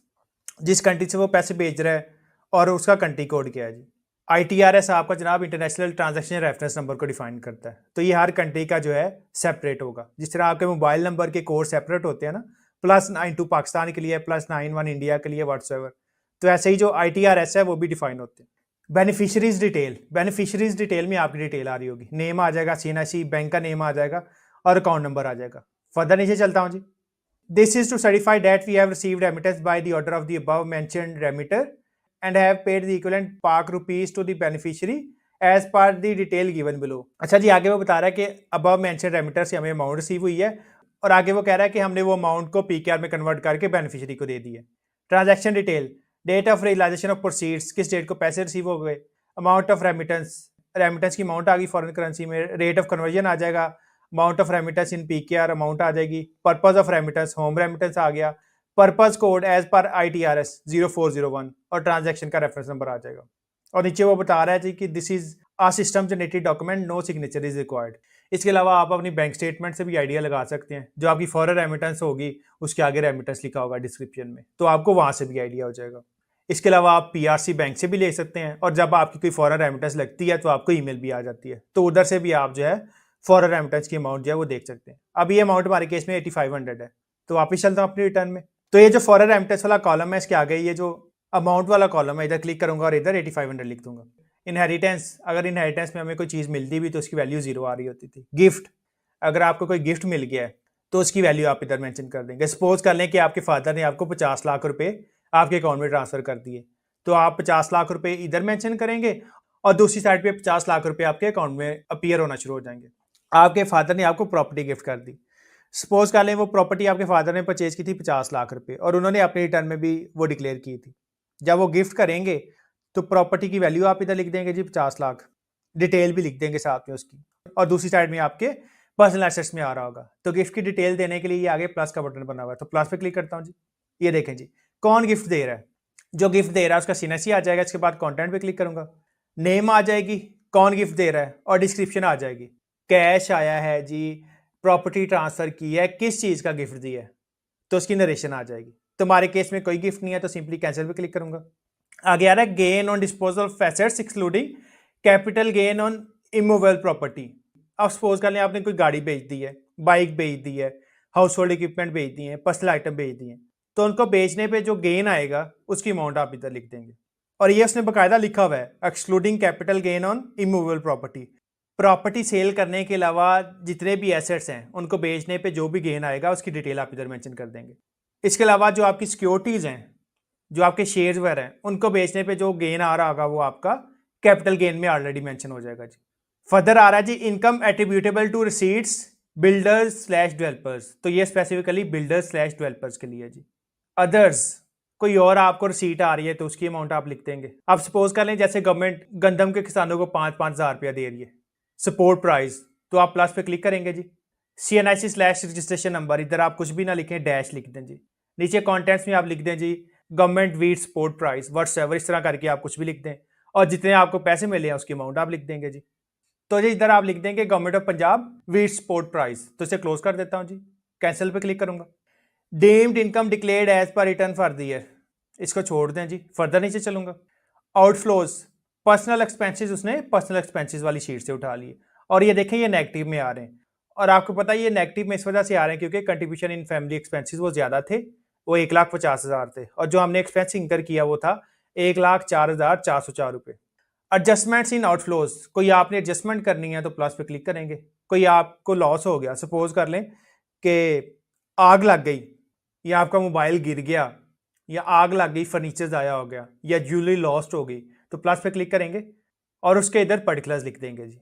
जिस कंट्री से वो पैसे भेज रहा है और उसका कंट्री कोड क्या है जी। ITRS आपका जनाब इंटरनेशनल ट्रांजैक्शन रेफरेंस नंबर को डिफाइन करता है। तो ये हर कंट्री का जो है सेपरेट होगा। जिस तरह आपके मोबाइल नंबर के कोड सेपरेट होते हैं ना, +92 पाकिस्तान के लिए, +91 इंडिया के लिए, व्हाट्सएवर, तो ऐसे ही जो ITRS है वो भी डिफाइन होते हैं। बेनिफिशरीज डिटेल, बेनिफिशरीज डिटेल में आपकी डिटेल आ रही होगी, नेम आ जाएगा, CNIC बैंक का नेम आ जाएगा और अकाउंट नंबर आ जाएगा। फर्दर नीचे चलता हूँ जी। This is to certify that we have received remittance by the order of the above mentioned remitter and have paid the equivalent Pak rupees to the beneficiary as per the detail given below। अच्छा जी, आगे वो बता रहा है कि above mentioned remitter से हमें अमाउंट रिसीव हुई है और आगे वो कह रहा है कि हमने वो अमाउंट को PKR में कन्वर्ट करके बेनिफिशियरी को दे दी है। Transaction detail, date of realization of proceeds, किस डेट को पैसे रिसीव हो गए, अमाउंट ऑफ रेमिटेंस, रेमिटेंस की अमाउंट आ गई फॉरेन करेंसी में, रेट ऑफ कन्वर्जन आ जाएगा, amount of remittance in PKR amount आ जाएगी, purpose of remittance, home remittance आ गया, purpose code as per ITRS 0401 और ट्रांजैक्शन का रेफरेंस नंबर आ जाएगा। और नीचे वो बता रहा है जी कि this is a system generated document, no signature is required. इसके अलावा आप अपनी बैंक स्टेटमेंट से भी आइडिया लगा सकते हैं। जो आपकी फॉरेन रेमिटेंस होगी उसके आगे रेमिटेंस लिखा होगा डिस्क्रिप्शन में, तो आपको वहां से भी आइडिया हो जाएगा। इसके अलावा आप PRC बैंक से भी ले सकते हैं और जब आपकी कोई फॉरेन रेमिटेंस लगती है तो आपको ईमेल भी आ जाती है, तो उधर से भी आप जो है फॉरेन रेमिटेंस की अमाउंट जो है वो देख सकते हैं। अब ये अमाउंट हमारे केस में 8500 है। तो वापिस चलता हूँ अपनी रिटर्न में। तो ये जो फॉरेन रेमिटेंस वाला कॉलम है इसके आगे ये जो अमाउंट वाला कॉलम है, इधर क्लिक करूंगा और इधर 8500 लिख दूंगा। इनहेरिटेंस, अगर इनहेरिटेंस में हमें कोई चीज़ मिलती भी तो उसकी वैल्यू 0 आ रही होती थी। गिफ्ट, अगर आपको कोई गिफ्ट मिल गया है तो उसकी वैल्यू आप इधर मेंशन कर देंगे। सपोज कर लें कि आपके फादर ने आपको 50 लाख रुपए आपके अकाउंट में ट्रांसफर कर दिए, तो आप 50 लाख रुपए इधर मेंशन करेंगे और दूसरी साइड पे 50 लाख रुपए आपके अकाउंट में अपीयर होना शुरू हो जाएंगे। आपके फादर ने आपको प्रॉपर्टी गिफ्ट कर दी। सपोज कर लें वो प्रॉपर्टी आपके फादर ने परचेज की थी 50 लाख रुपए और उन्होंने अपने रिटर्न में भी वो डिक्लेयर की थी। जब वो गिफ्ट करेंगे तो प्रॉपर्टी की वैल्यू आप इधर लिख देंगे जी 50 लाख, डिटेल भी लिख देंगे साथ में उसकी, और दूसरी साइड में आपके पर्सनल एसेट्स में आ रहा होगा। तो गिफ्ट की डिटेल देने के लिए ये आगे प्लस का बटन बना हुआ है, तो प्लस पे क्लिक करता हूँ जी। ये देखें जी, कौन गिफ्ट दे रहा है, जो गिफ्ट दे रहा है उसका सीएनएससी आ जाएगा। इसके बाद कंटेंट पे क्लिक करूंगा, नेम आ जाएगी, कौन गिफ्ट दे रहा है, और डिस्क्रिप्शन आ जाएगी, कैश आया है जी, प्रॉपर्टी ट्रांसफर की है, किस चीज का गिफ्ट दिया है, तो उसकी नरेशन आ जाएगी। तुम्हारे केस में कोई गिफ्ट नहीं है तो सिंपली कैंसिल पे क्लिक करूंगा। आगे आ रहा है gain on disposal of assets excluding capital gain on immovable property. अब सपोज कर लें आपने कोई गाड़ी बेच दी है, बाइक बेच दी है, हाउस होल्ड इक्विपमेंट बेच दी है, पर्सनल आइटम बेच दिए, तो उनको बेचने पे जो गेन आएगा उसकी अमाउंट आप इधर लिख देंगे। और ये उसने बकायदा लिखा हुआ है excluding capital gain on immovable property. Property sale करने के अलावा जितने भी एसेट्स हैं उनको बेचने पे जो भी गेन आएगा उसकी डिटेल आप इधर मेंशन कर देंगे। इसके अलावा जो आपकी सिक्योरिटीज़ हैं, जो आपके शेयर्स वगैरह हैं, उनको बेचने पे जो गेन आ रहा होगा वो आपका कैपिटल गेन में ऑलरेडी मेंशन हो जाएगा जी। फर्दर आ रहा है जी income attributable to receipts builders slash developers, तो ये स्पेसिफिकली बिल्डर्स स्लैश डेवलपर्स के लिए जी। अदर्स, कोई और आपको रिसीट आ रही है तो उसकी अमाउंट आप लिख देंगे। आप सपोज कर लें जैसे गवर्नमेंट गंदम के किसानों को 5-5 हज़ार रुपया दे रही है सपोर्ट प्राइस, तो आप प्लस पे क्लिक करेंगे जी। CNIC स्लैश रजिस्ट्रेशन नंबर, इधर आप कुछ भी ना लिखें, डैश लिख दें जी। नीचे कॉन्टेंट्स में आप लिख दें जी government wheat support price whatsoever, इस तरह करके आप कुछ भी लिख दें, और जितने आपको पैसे मिले हैं उसकी अमाउंट आप लिख देंगे जी। तो जी इधर आप लिख देंगे government of Punjab wheat support price, तो इसे क्लोज कर देता हूँ जी, कैंसिल पे क्लिक करूंगा। Deemed income declared as per return for the year, इसको छोड़ दें जी, फर्दर नीचे चलूंगा। आउटफ्लोज, पर्सनल एक्सपेंसेस उसने पर्सनल एक्सपेंसेस वाली शीट से उठा लिए, और ये देखें ये नेगेटिव में आ रहे हैं, और आपको पता है ये नेगेटिव में इस वजह से आ रहे हैं क्योंकि कंट्रीब्यूशन इन फैमिली एक्सपेंसेस वो ज्यादा थे, वो 1,50,000 थे, और जो हमने एक्सपेंस इंकर किया वो था 1,04,404 रुपये। एडजस्टमेंट्स इन आउटफ्लोज, कोई आपने एडजस्टमेंट करनी है तो प्लस पे क्लिक करेंगे। कोई आपको लॉस हो गया, सपोज कर लें कि आग लग गई, या आपका मोबाइल गिर गया, या आग लग गई, फर्नीचर ज़ाया हो गया, या ज्वेलरी लॉस्ट हो गई, तो प्लस पे क्लिक करेंगे और उसके इधर पर्टिकुलर्स लिख देंगे जी।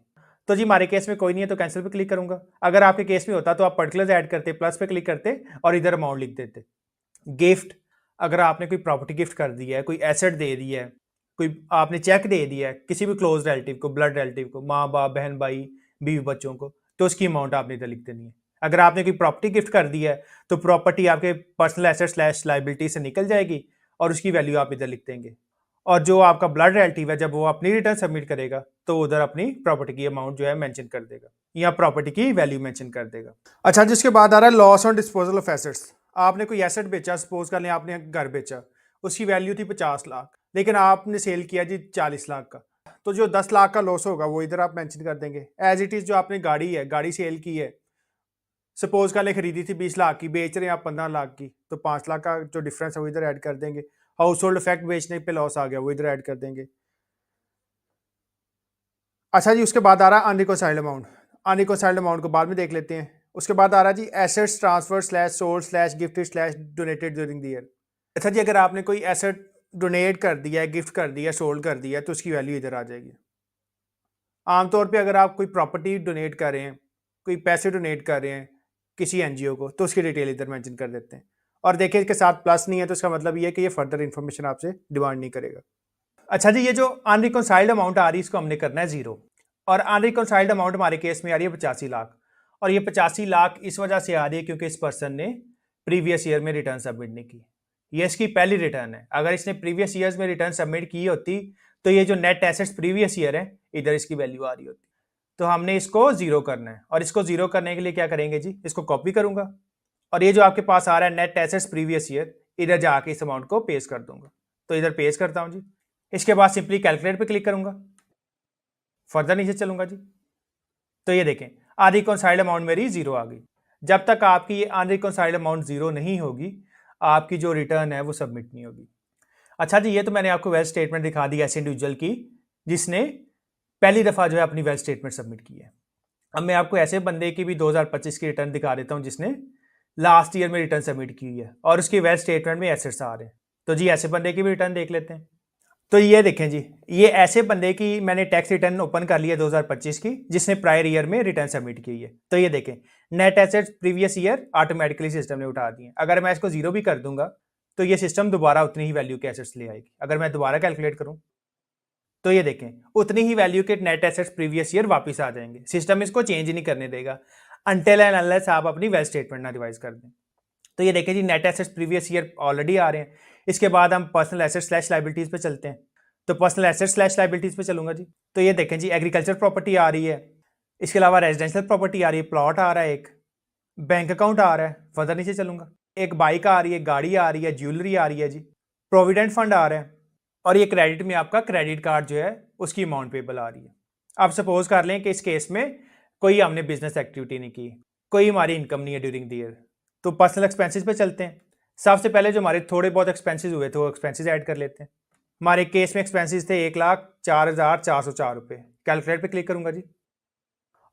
तो जी हमारे केस में कोई नहीं है तो कैंसिल पे क्लिक करूंगा। अगर आपके केस में होता तो आप पर्टिकुलर्स ऐड करते, प्लस पे क्लिक करते और इधर अमाउंट लिख देते। गिफ्ट, अगर आपने कोई प्रॉपर्टी गिफ्ट कर दी है, कोई एसेट दे दी है, कोई आपने चेक दे दिया है किसी भी क्लोज रिलेटिव को, ब्लड रिलेटिव को, माँ बाप बहन भाई बीवी बच्चों को, तो उसकी अमाउंट आपने इधर लिख देनी है। अगर आपने कोई प्रॉपर्टी गिफ्ट कर दी है तो प्रॉपर्टी आपके पर्सनल एसेट स्लैश लाइबिलिटी से निकल जाएगी और उसकी वैल्यू आप इधर लिख देंगे। और जो आपका ब्लड रिलेटिव है जब वो अपनी रिटर्न सबमिट करेगा तो उधर अपनी प्रॉपर्टी की अमाउंट जो है मेंशन कर देगा, या प्रॉपर्टी की वैल्यू मेंशन कर देगा। अच्छा, जिसके बाद आ रहा है loss on disposal of assets. आपने कोई एसेट बेचा, सपोज कर लें आपने घर बेचा, उसकी वैल्यू थी 50 लाख, लेकिन आपने सेल किया जी 40 लाख का, तो जो 10 लाख का लॉस होगा वो इधर आप मेंशन कर देंगे। एज इट इज जो आपने गाड़ी है, गाड़ी सेल की है, सपोज कर ले खरीदी थी 20 लाख की, बेच रहे हैं आप 15 लाख की, तो 5 लाख का जो डिफरेंस है वो इधर ऐड कर देंगे। हाउस होल्ड इफेक्ट बेचने पे लॉस आ गया वो इधर ऐड कर देंगे। अच्छा जी, उसके बाद आ रहा है अनरिकॉन्साइल्ड अमाउंट। अनरिकॉन्साइल्ड अमाउंट को बाद में देख लेते हैं। उसके बाद आ रहा है जी assets transfer slash sold slash gifted slash donated during the year. अच्छा जी, अगर आपने कोई एसेट डोनेट कर दिया है, गिफ्ट कर दिया, सोल्ड कर दिया, तो उसकी वैल्यू इधर आ जाएगी। आमतौर पे अगर आप कोई प्रॉपर्टी डोनेट कर रहे हैं, कोई पैसे डोनेट कर रहे हैं किसी एनजीओ को, तो उसकी डिटेल इधर मेंशन कर देते हैं। और देखिए इसके साथ प्लस नहीं है तो इसका मतलब ये है कि ये फर्दर इन्फॉर्मेशन आपसे डिमांड नहीं करेगा। अच्छा जी, ये जो अनरिकॉन्साइल्ड अमाउंट आ रही है इसको हमने करना है जीरो, और अनरिकॉन्साइल्ड अमाउंट हमारे केस में आ रही है 85 लाख, और ये 85 लाख इस वजह से आ रही है क्योंकि इस पर्सन ने प्रीवियस ईयर में रिटर्न सबमिट नहीं की। ये इसकी पहली रिटर्न है। अगर इसने प्रीवियस ईयर्स में रिटर्न सबमिट की होती तो ये जो नेट एसेट्स प्रीवियस ईयर है इधर इसकी वैल्यू आ रही होती। तो हमने इसको जीरो करना है, और इसको जीरो करने के लिए क्या करेंगे जी, इसको कॉपी करूंगा और ये जो आपके पास आ रहा है नेट एसेट्स प्रीवियस ईयर, इधर जाके इस अमाउंट को पेस्ट कर दूंगा। तो इधर पेस्ट करता हूं जी। इसके बाद सिंपली कैलकुलेट पे क्लिक करूंगा, फर्दर नीचे चलूंगा जी। तो ये देखें अनरिकॉन्साइल्ड अमाउंट मेरी जीरो आ गई। जब तक आपकी ये अनरिकॉन्साइल्ड अमाउंट जीरो नहीं होगी आपकी जो रिटर्न है वो सबमिट नहीं होगी। अच्छा जी, ये तो मैंने आपको वेल्थ स्टेटमेंट दिखा दी ऐसे इंडिविजुअल की जिसने पहली दफा जो है अपनी वेल्थ स्टेटमेंट सबमिट की है। अब मैं आपको ऐसे बंदे की भी 2025 की रिटर्न दिखा देता हूं जिसने लास्ट ईयर में रिटर्न सबमिट की है और उसकी वेल्थ स्टेटमेंट में एसेट्स आ रहे हैं। तो जी ऐसे बंदे की भी रिटर्न देख लेते हैं। तो ये देखें जी, ये ऐसे बंदे की मैंने टैक्स रिटर्न ओपन कर लिया 2025 की जिसने प्रायर ईयर में रिटर्न सबमिट की है। तो ये देखें net assets previous year automatically system ने उठा दिए। अगर मैं इसको जीरो भी कर दूंगा तो ये सिस्टम दोबारा उतनी ही वैल्यू के एसेट्स ले आएगी। अगर मैं दोबारा कैलकुलेट करूं तो ये देखें उतनी ही वैल्यू के नेट एसेट्स प्रीवियस ईयर वापस आ जाएंगे। सिस्टम इसको चेंज ही नहीं करने देगा अनटिल एंड अनलेस आप अपनी वेल्थ स्टेटमेंट ना रिवाइज कर दें। तो ये देखें जी net assets previous year already आ रहे हैं। इसके बाद हम पर्सनल एसेट स्लैश लाइबिलिटीज पे चलते हैं। तो पर्सनल एसेट स्लैश लाइबिलिटीज पे चलूंगा जी। तो ये देखें जी, एग्रीकल्चर प्रॉपर्टी आ रही है, इसके अलावा रेजिडेंशियल प्रॉपर्टी आ रही है, प्लॉट आ रहा है, एक बैंक अकाउंट आ रहा है, फर्दर नीचे चलूंगा, एक बाइक आ रही है, गाड़ी आ रही है, ज्वेलरी आ रही है जी, प्रोविडेंट फंड आ रहा है, और ये क्रेडिट में आपका क्रेडिट कार्ड जो है उसकी अमाउंट पेबल आ रही है। आप सपोज कर लें कि इस केस में कोई हमने बिजनेस एक्टिविटी नहीं की, कोई हमारी इनकम नहीं है ड्यूरिंग द ईयर। तो पर्सनल एक्सपेंसेस पे चलते हैं। सबसे पहले जो हमारे थोड़े बहुत एक्सपेंसेस हुए थे वो एक्सपेंसेस ऐड कर लेते हैं। हमारे केस में एक्सपेंसेस थे 1,04,404 रुपये। कैलकुलेट पे क्लिक करूंगा जी।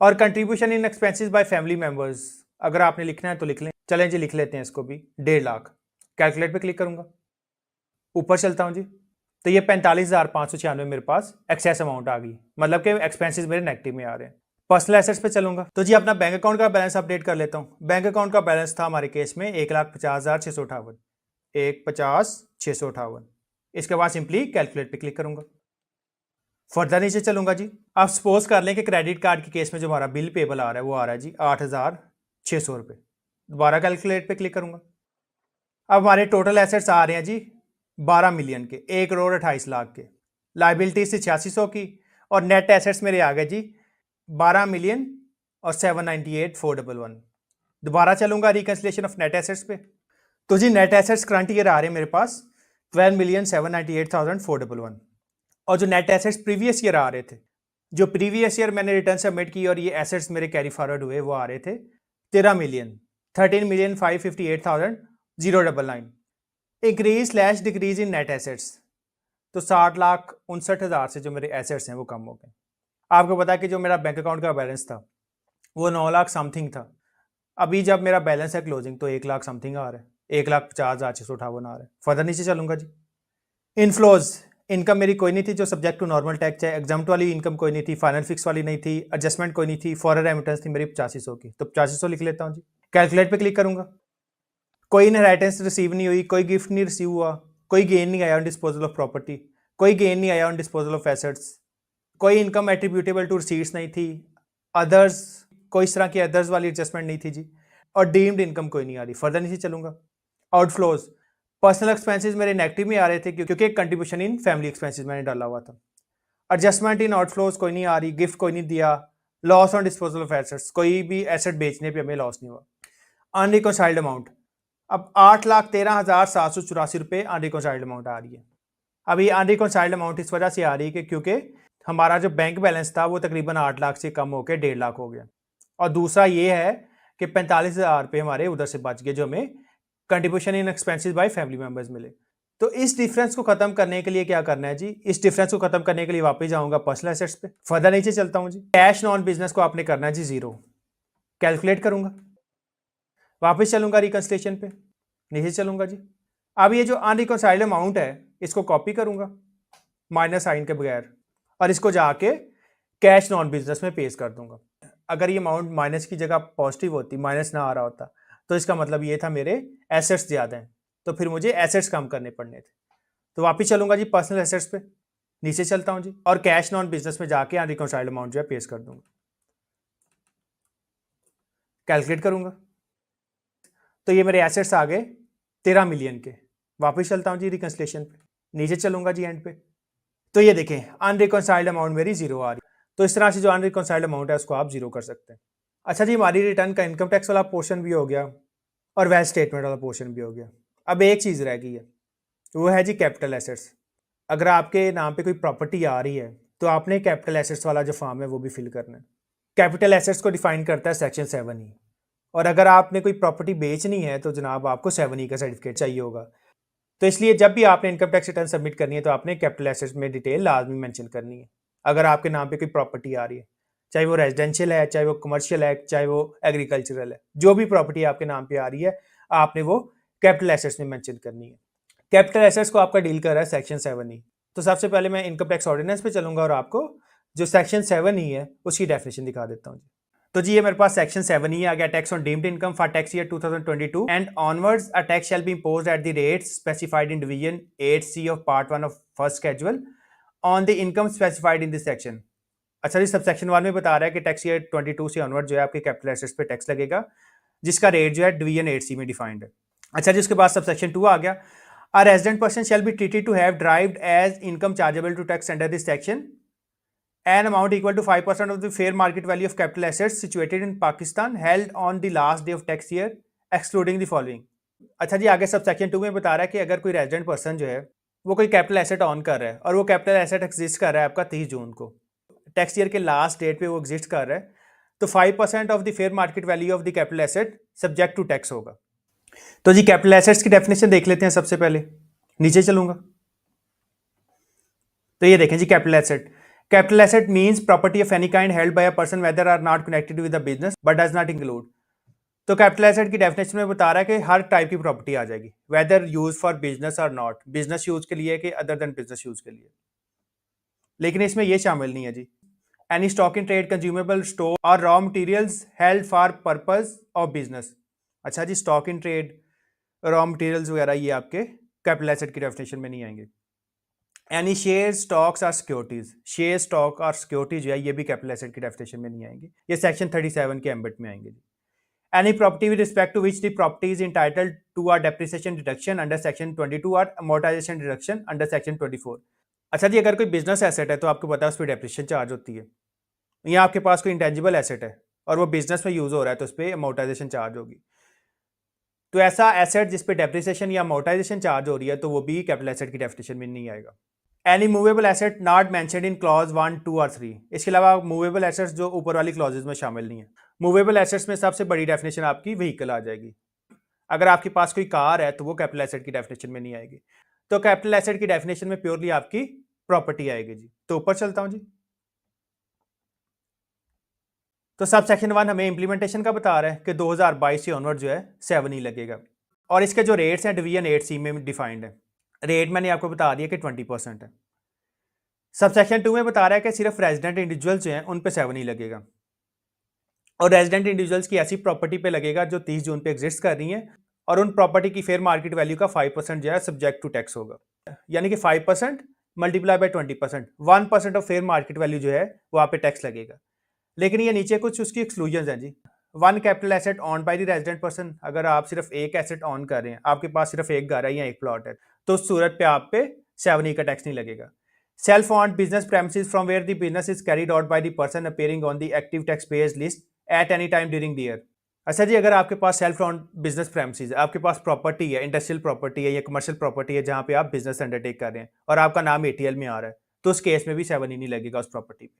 और contribution in expenses by family members, अगर आपने लिखना है तो लिख लें, चलें जी लिख लेते हैं इसको भी, 1.5 लाख। कैलकुलेट पे क्लिक करूंगा, ऊपर चलता हूं जी। तो ये 45,596 मेरे पास एक्सेस अमाउंट आ गई, मतलब कि एक्सपेंसेस मेरे नेगेटिव में आ रहे हैं। पर्सनल एसेट्स पे चलूंगा, तो जी अपना बैंक अकाउंट का बैलेंस अपडेट कर लेता हूं। बैंक अकाउंट का बैलेंस था हमारे केस में 1,50,658, 1,50,658। इसके बाद सिंपली कैलकुलेट पे क्लिक करूंगा, फर्दर नीचे चलूंगा जी। आप सपोज कर लें कि क्रेडिट कार्ड के केस में जो हमारा बिल पेबल आ रहा है वो आ रहा है जी 8,600 रुपये। दोबारा कैलकुलेट पे क्लिक करूंगा। अब हमारे टोटल एसेट्स आ रहे हैं जी 12 मिलियन के, 1,28,00,000 के, लाइबिलिटी से 8600 की, और नेट एसेट्स मेरे आ गए जी 12 मिलियन और 798,411। दोबारा चलूंगा रिकंसिलिएशन ऑफ नेट एसेट्स पे, तो जी नेट एसेट्स करंट ईयर आ रहे हैं मेरे पास 12,798,411, और जो नेट एसेट्स प्रीवियस ईयर आ रहे थे, जो प्रीवियस ईयर मैंने रिटर्न सबमिट की और ये एसेट्स मेरे कैरी फॉरवर्ड हुए, वो आ रहे थे 13,558,099। Increase slash decrease in net assets, तो 60,59,000 से जो मेरे एसेट्स हैं वो कम हो गए। आपको पता है कि जो मेरा बैंक अकाउंट का बैलेंस था वो 9 लाख समथिंग था, अभी जब मेरा बैलेंस है क्लोजिंग तो 1 लाख समथिंग आ रहा है, 1,50,658 आ रहा है। फर्दर नीचे चलूंगा जी। इनफ्लोज, इनकम मेरी कोई नहीं थी जो सब्जेक्ट टू नॉर्मल टैक्स है, एग्जाम्प्ट वाली इनकम कोई नहीं थी, फाइनल फिक्स वाली नहीं थी, एडजस्टमेंट कोई नहीं थी, फॉरेन रेमिटेंस थी मेरी 8500 की, तो 8500 लिख लेता हूँ जी। कैलकुलेट पे क्लिक करूंगा, कोई इनहेरिटेंस रिसीव नहीं हुई, कोई गिफ्ट नहीं रिसीव हुआ, कोई गेन नहीं आया ऑन डिस्पोजल ऑफ प्रॉपर्टी, कोई गेन नहीं आया ऑन डिस्पोजल ऑफ एसेट्स, कोई इनकम एट्रीब्यूटेबल टू रिसीट्स नहीं थी, अदर्स कोई इस तरह की अदर्स वाली एडजस्टमेंट नहीं थी जी, और डीम्ड इनकम कोई नहीं आ रही। फर्दर नीचे चलूंगा। आउटफ्लोज, पर्सनल एक्सपेंसेस मेरे नेगेटिव में आ रहे थे क्योंकि एक कंट्रीब्यूशन इन फैमिली एक्सपेंसेस मैंने डाला हुआ था। एडजस्टमेंट इन आउटफ्लोज कोई नहीं आ रही, गिफ्ट कोई नहीं दिया, loss on disposal of assets, कोई भी एसेट बेचने पे हमें लॉस नहीं हुआ। अनरिकॉन्साइल्ड अमाउंट, अब 8,13,784 रुपये अनरिकॉन्साइल्ड अमाउंट आ रही है। अभी अनरिकॉन्साइल्ड अमाउंट इस वजह से आ रही है कि क्योंकि हमारा जो बैंक बैलेंस था वो तकरीबन 8 लाख से कम होकर 1.5 लाख हो गया, और दूसरा ये है कि 45,000 रुपये हमारे उधर से बच गए जो हमें contribution in expenses by family members मिले। तो इस डिफरेंस को खत्म करने के लिए क्या करना है जी, इस डिफरेंस को खत्म करने के लिए वापस जाऊंगा पर्सनल एसेट्स पे, फर्दर नीचे चलता हूं जी। कैश नॉन बिजनेस को आपने करना है जी 0, कैलकुलेट करूंगा, वापस चलूंगा रिकंसिलिएशन पे, नीचे चलूंगा जी। अब ये जो अनरिकंसाइल्ड अमाउंट है इसको कॉपी करूंगा माइनस साइन के बगैर, और इसको जाके कैश नॉन बिजनेस में पेश कर दूंगा। अगर ये अमाउंट माइनस की जगह पॉजिटिव होती, माइनस ना आ रहा होता, तो इसका मतलब ये था मेरे एसेट्स ज़्यादा हैं, तो फिर मुझे एसेट्स कम करने पड़ने थे। तो वापस चलूंगा जी पर्सनल एसेट्स पे, नीचे चलता हूं जी, और कैश नॉन बिजनेस में जाके अनरिकंसाइल्ड अमाउंट जो है पेश कर दूंगा, कैलकुलेट करूंगा, तो ये मेरे एसेट्स आ गए 13 मिलियन के। वापस चलता हूं जी रिकंसिलिएशन पे, नीचे चलूंगा जी एंड पे, तो ये देखें अनरिकंसाइल्ड अमाउंट मेरी 0 आ रही। तो इस तरह से जो अनरिकंसाइल्ड अमाउंट है उसको आप 0 कर सकते हैं। अच्छा जी, हमारी रिटर्न का इनकम टैक्स वाला पोर्शन भी हो गया और वैल्यू स्टेटमेंट वाला पोर्शन भी हो गया। अब एक चीज़ रह गई है, वो है जी कैपिटल एसेट्स। अगर आपके नाम पे कोई प्रॉपर्टी आ रही है तो आपने कैपिटल एसेट्स वाला जो फॉर्म है वो भी फिल करना है। कैपिटल एसेट्स को डिफाइन करता है सेक्शन 7E, और अगर आपने कोई प्रॉपर्टी बेचनी है तो जनाब आपको 7E का सर्टिफिकेट चाहिए होगा। तो इसलिए जब भी आपने इनकम टैक्स रिटर्न सबमिट करनी है तो आपने कैपिटल एसेट्स में डिटेल लाजमी मेंशन करनी है। अगर आपके नाम पे कोई प्रॉपर्टी आ रही है, चाहे वो रेजिडेंशियल है, चाहे वो कमर्शियल है, चाहे वो एग्रीकल्चरल है, जो भी प्रॉपर्टी आपके नाम पे आ रही है आपने वो कैपिटल एसेट्स में मेंशन करनी है। कैपिटल एसेट्स को आपका डील कर रहा है सेक्शन 7E। तो सबसे पहले मैं इनकम टैक्स ऑर्डिनेंस पे चलूंगा और आपको जो सेक्शन 7E है उसकी डेफिनेशन दिखा देता हूँ। तो जी ये मेरे पास सेक्शन 7E आ गया, tax on deemed income for tax year 2022 and onwards a tax shall be imposed at the rates specified in division 8C of part 1 of first schedule on the income specified in this section. अच्छा जी, सब section 1 में बता रहा है कि tax year 22 से onward जो है आपके कैपिटल एसेट्स पे टैक्स लगेगा, जिसका रेट जो है डिवीजन 8C में डिफाइंड है। अच्छा जी, उसके बाद सब सेक्शन 2 आ गया, A resident person shall be treated to have derived as income chargeable to tax under this section an amount equal to 5% of the fair market value of capital assets situated in Pakistan held on the last day of tax year excluding the following. अच्छा जी, आगे sub section 2 में बता रहा है कि अगर कोई रेजिडेंट पर्सन जो है वो कोई कैपिटल एसेट ऑन कर रहा है और वो कैपिटल एसेट एग्जिस्ट कर रहा है आपका 30 जून को, टैक्स ईयर के लास्ट डेट पे वो एग्जिस्ट कर रहा है, तो 5% of the fair market value of the capital asset subject to tax होगा। तो जी कैपिटल एसेट्स की डेफिनेशन देख लेते हैं। सबसे पहले नीचे चलूंगा तो ये देखें जी, capital asset means property of any kind held by a person whether or not connected with the business but does not include. तो कैपिटल एसेट की डेफिनेशन में बता रहा है कि हर टाइप की प्रॉपर्टी आ जाएगी, वेदर यूज फॉर बिजनेस और नॉट, बिजनेस यूज के लिए कि अदर देन बिजनेस यूज के लिए। लेकिन इसमें यह शामिल नहीं है जी, any stock in trade, consumable store or raw materials held for purpose of business. अच्छा जी, stock in trade, raw materials वगैरह ये आपके कैपिटल एसेट की डेफिनेशन में नहीं आएंगे। एनी शेयर, स्टॉक्स और सिक्योरिटीज, शेयर, स्टॉक और सिक्योरिटी जो है ये भी कैपिटल एसेट की डेफिनेशन में नहीं आएंगे, ये सेक्शन 37 के एम्बेट में आएंगे। Any property with respect to which the property is entitled to a depreciation deduction under section 22 or amortization deduction under section 24। अच्छा जी, अगर कोई बिजनेस एसेट है तो आपको पता है उस पर डेप्रिसिएशन चार्ज होती है। यहाँ आपके पास कोई इंटेंजिबल एसेट है और वो बिजनेस में यूज हो रहा है तो उस पर अमोर्टाइजेशन चार्ज होगी। तो ऐसा एसेट जिस पे डेप्रिसिएशन या अमोर्टाइजेशन चार्ज हो रही है तो वो भी कैपिटल एसेट की डेफिनेशन में नहीं आएगा। Any movable asset not mentioned in clause 1, 2 और 3। इसके अलावा मूवेबल एसेट्स जो ऊपर वाली क्लॉजेज में शामिल नहीं है। मूवेबल एसेट्स में सबसे बड़ी डेफिनेशन आपकी व्हीकल आ जाएगी। अगर आपके पास कोई कार है तो वो कैपिटल एसेट की डेफिनेशन में नहीं आएगी। तो कैपिटल एसेट की डेफिनेशन में प्योरली आपकी प्रॉपर्टी आएगी जी। तो ऊपर चलता हूं जी। तो सब सेक्शन 1 हमें इंप्लीमेंटेशन का बता रहा है कि 2022 से ऑनवर्ड जो है 7 ही लगेगा और इसके जो रेट्स हैं डिवीजन 8C में डिफाइंड है। रेट मैंने आपको बता दिया कि 20% है। सब सेक्शन 2 में बता रहा है कि सिर्फ रेजिडेंट इंडिविजुअल्स जो हैं उन पे 7 ही लगेगा और रेजिडेंट इंडिविजुअल्स की ऐसी प्रॉपर्टी पे लगेगा जो 30 जून पे एग्जिस्ट कर रही हैं और उन प्रॉपर्टी की फेयर मार्केट वैल्यू का 5% जो है सब्जेक्ट टू टैक्स होगा। यानी कि 5% multiply by 20%, 1% of fair market value जो है वहाँ पे टैक्स लगेगा। लेकिन ये नीचे कुछ उसकी एक्सक्लूजन हैं जी। 1 capital asset on by the resident person, अगर आप सिर्फ एक एसेट ऑन कर रहे हैं, आपके पास सिर्फ एक घर है या एक प्लॉट है, तो उस सूरत पे आप पे 7 का टैक्स नहीं लगेगा। Self owned business premises from where the business is carried out by the person appearing on the active taxpayers list at any time during the year। अच्छा जी, अगर आपके पास सेल्फ owned business premises है, आपके पास property है, industrial property है या commercial property है जहां पे आप बिजनेस अंडरटेक कर रहे हैं और आपका नाम ATL में आ रहा है, तो उस केस में भी 7 ही नहीं लगेगा उस प्रॉपर्टी पे।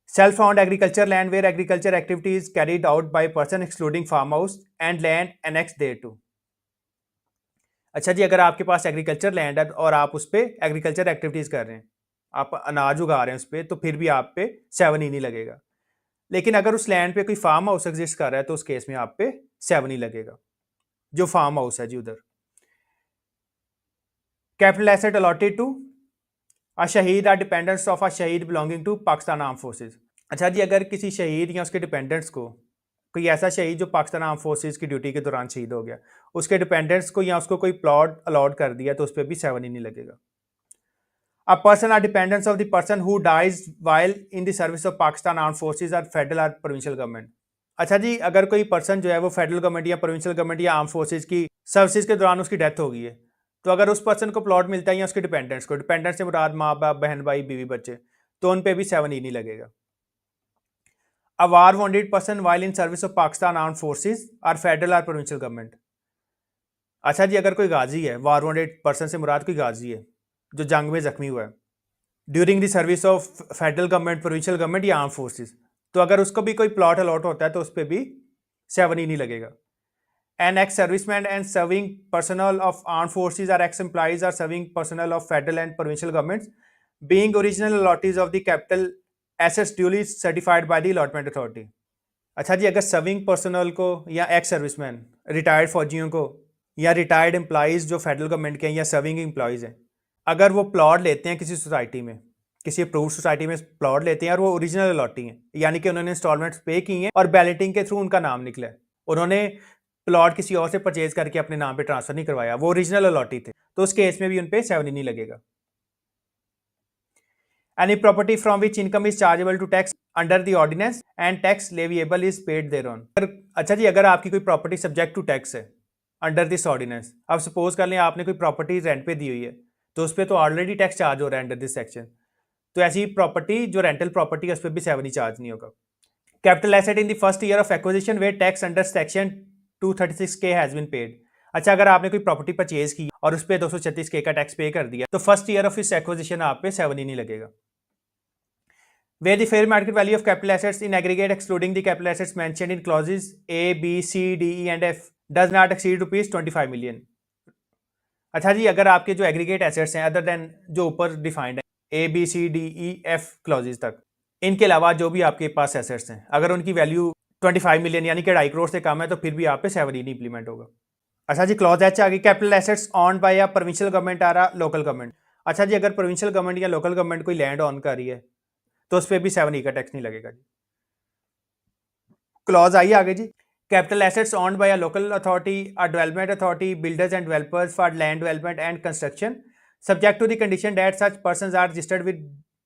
Self owned agriculture land where agriculture activities carried out by person excluding farm house and land annex thereto. अच्छा जी, अगर आपके पास एग्रीकल्चर लैंड है और आप उस पर एग्रीकल्चर एक्टिविटीज़ कर रहे हैं, आप अनाज उगा रहे हैं उस पर, तो फिर भी आप पे 7 ही नहीं लगेगा। लेकिन अगर उस लैंड पे कोई फार्म हाउस एग्जिस्ट कर रहा है तो उस केस में आप पे 7 ही लगेगा, जो फार्म हाउस है जी उधर। Capital asset allotted to a शहीद आर डिपेंडेंट्स ऑफ अ शहीद belonging to Pakistan arm forces. अच्छा जी, अगर किसी शहीद या उसके डिपेंडेंट्स को, कोई ऐसा शहीद जो पाकिस्तान आर्म फोर्सेज की ड्यूटी के दौरान शहीद हो गया, उसके डिपेंडेंट्स को या उसको कोई प्लॉट अलॉट कर दिया तो उस पर भी 7 ही नहीं लगेगा। A person are dependents of the person who dies while in the service of Pakistan Armed Forces or federal or provincial government। अच्छा जी, अगर कोई पर्सन जो है वो फेडरल गवर्नमेंट या प्रोविंशियल गवर्नमेंट या आर्म फोर्सेज की सर्विसेज के दौरान उसकी डेथ हो गई है, तो अगर उस पर्सन को प्लॉट मिलता है या उसके डिपेंडेंट्स को, डिपेंडेंट्स से मुराद माँ बाप, बहन भाई, बीवी बच्चे, तो उन पे भी 7 ही नहीं लगेगा। A war wounded person while in service of Pakistan Armed Forces or federal or provincial government। अच्छा जी, अगर कोई गाजी है, वार वॉन्डेड पर्सन से मुराद कोई गाजी है जो जंग में जख्मी हुआ है during the service of federal government, provincial government या आर्म फोर्सेज, तो अगर उसको भी कोई प्लॉट अलॉट होता है तो उस पर भी 7 ही नहीं लगेगा। An ex serviceman and serving personnel of arm forces or ex employees or serving personnel of federal and provincial governments being original allottees of the capital assets duly certified by the allotment authority. अच्छा जी, अगर serving personal को या ex serviceman, retired फौजियों को या retired employees जो federal government के हैं या सर्विंग एम्प्लॉइज हैं, अगर वो प्लॉट लेते हैं किसी सोसाइटी में, किसी अप्रूव्ड सोसाइटी में प्लॉट लेते हैं और वो ओरिजिनल अलॉटी हैं, यानी कि उन्होंने इंस्टॉलमेंट्स पे की हैं और बैलेटिंग के थ्रू उनका नाम निकला है, उन्होंने प्लॉट किसी और से परचेज करके अपने नाम पे ट्रांसफर नहीं करवाया, वो ओरिजिनल अलॉटी थे, तो उस केस में भी उन पे 7 ही नहीं लगेगा। Any property from which income is chargeable to tax under the ordinance and tax leviable is paid thereon. अच्छा जी, अगर आपकी कोई प्रॉपर्टी सब्जेक्ट टू टैक्स है अंडर दिस ऑर्डिनेंस। अब सपोज कर लें आपने कोई प्रॉपर्टी रेंट पे दी हुई है, तो उस पर तो ऑलरेडी टैक्स चार्ज हो रहा है अंडर दिस सेक्शन, तो ऐसी प्रॉपर्टी जो रेंटल प्रॉपर्टी है उस पर भी 7 ही चार्ज नहीं होगा। Capital asset in the first year of acquisition where tax under section 236K has been paid. अच्छा, अगर आपने कोई प्रॉपर्टी परचेज की और उस पर 236K का टैक्स पे कर दिया, तो फर्स्ट ईयर ऑफ इस एक्विजिशन आप पे 7 ही नहीं लगेगा। Where the fair market value of capital assets in aggregate excluding the capital assets mentioned in clauses A, B, C, D, E and F does not exceed ₹25 million। अच्छा जी, अगर आपके जो एग्रीगेट एसेट्स हैं अदर देन जो ऊपर defined है A, B, C, D, E, F clauses तक, इनके अलावा जो भी आपके पास एसेट्स हैं, अगर उनकी वैल्यू 25 मिलियन यानी कि 2.5 करोड़ से कम है, तो फिर भी आप पे 7 ही नहीं इंप्लीमेंट होगा। अच्छा जी, क्लॉज एच आ गई, कैपिटल एसेट्स ऑन बाय या प्रोविंशियल गवर्नमेंट आ रहा लोकल गवर्नमेंट। अच्छा जी, अगर प्रोविंशियल गवर्नमेंट या लोकल गवर्नमेंट कोई लैंड ऑन कर रही है तो उस पर भी 7 का टैक्स नहीं लगेगा जी। क्लॉज आई आगे जी, capital assets owned by a local authority, a development authority, builders and developers for land development and construction subject to the condition that such persons are registered with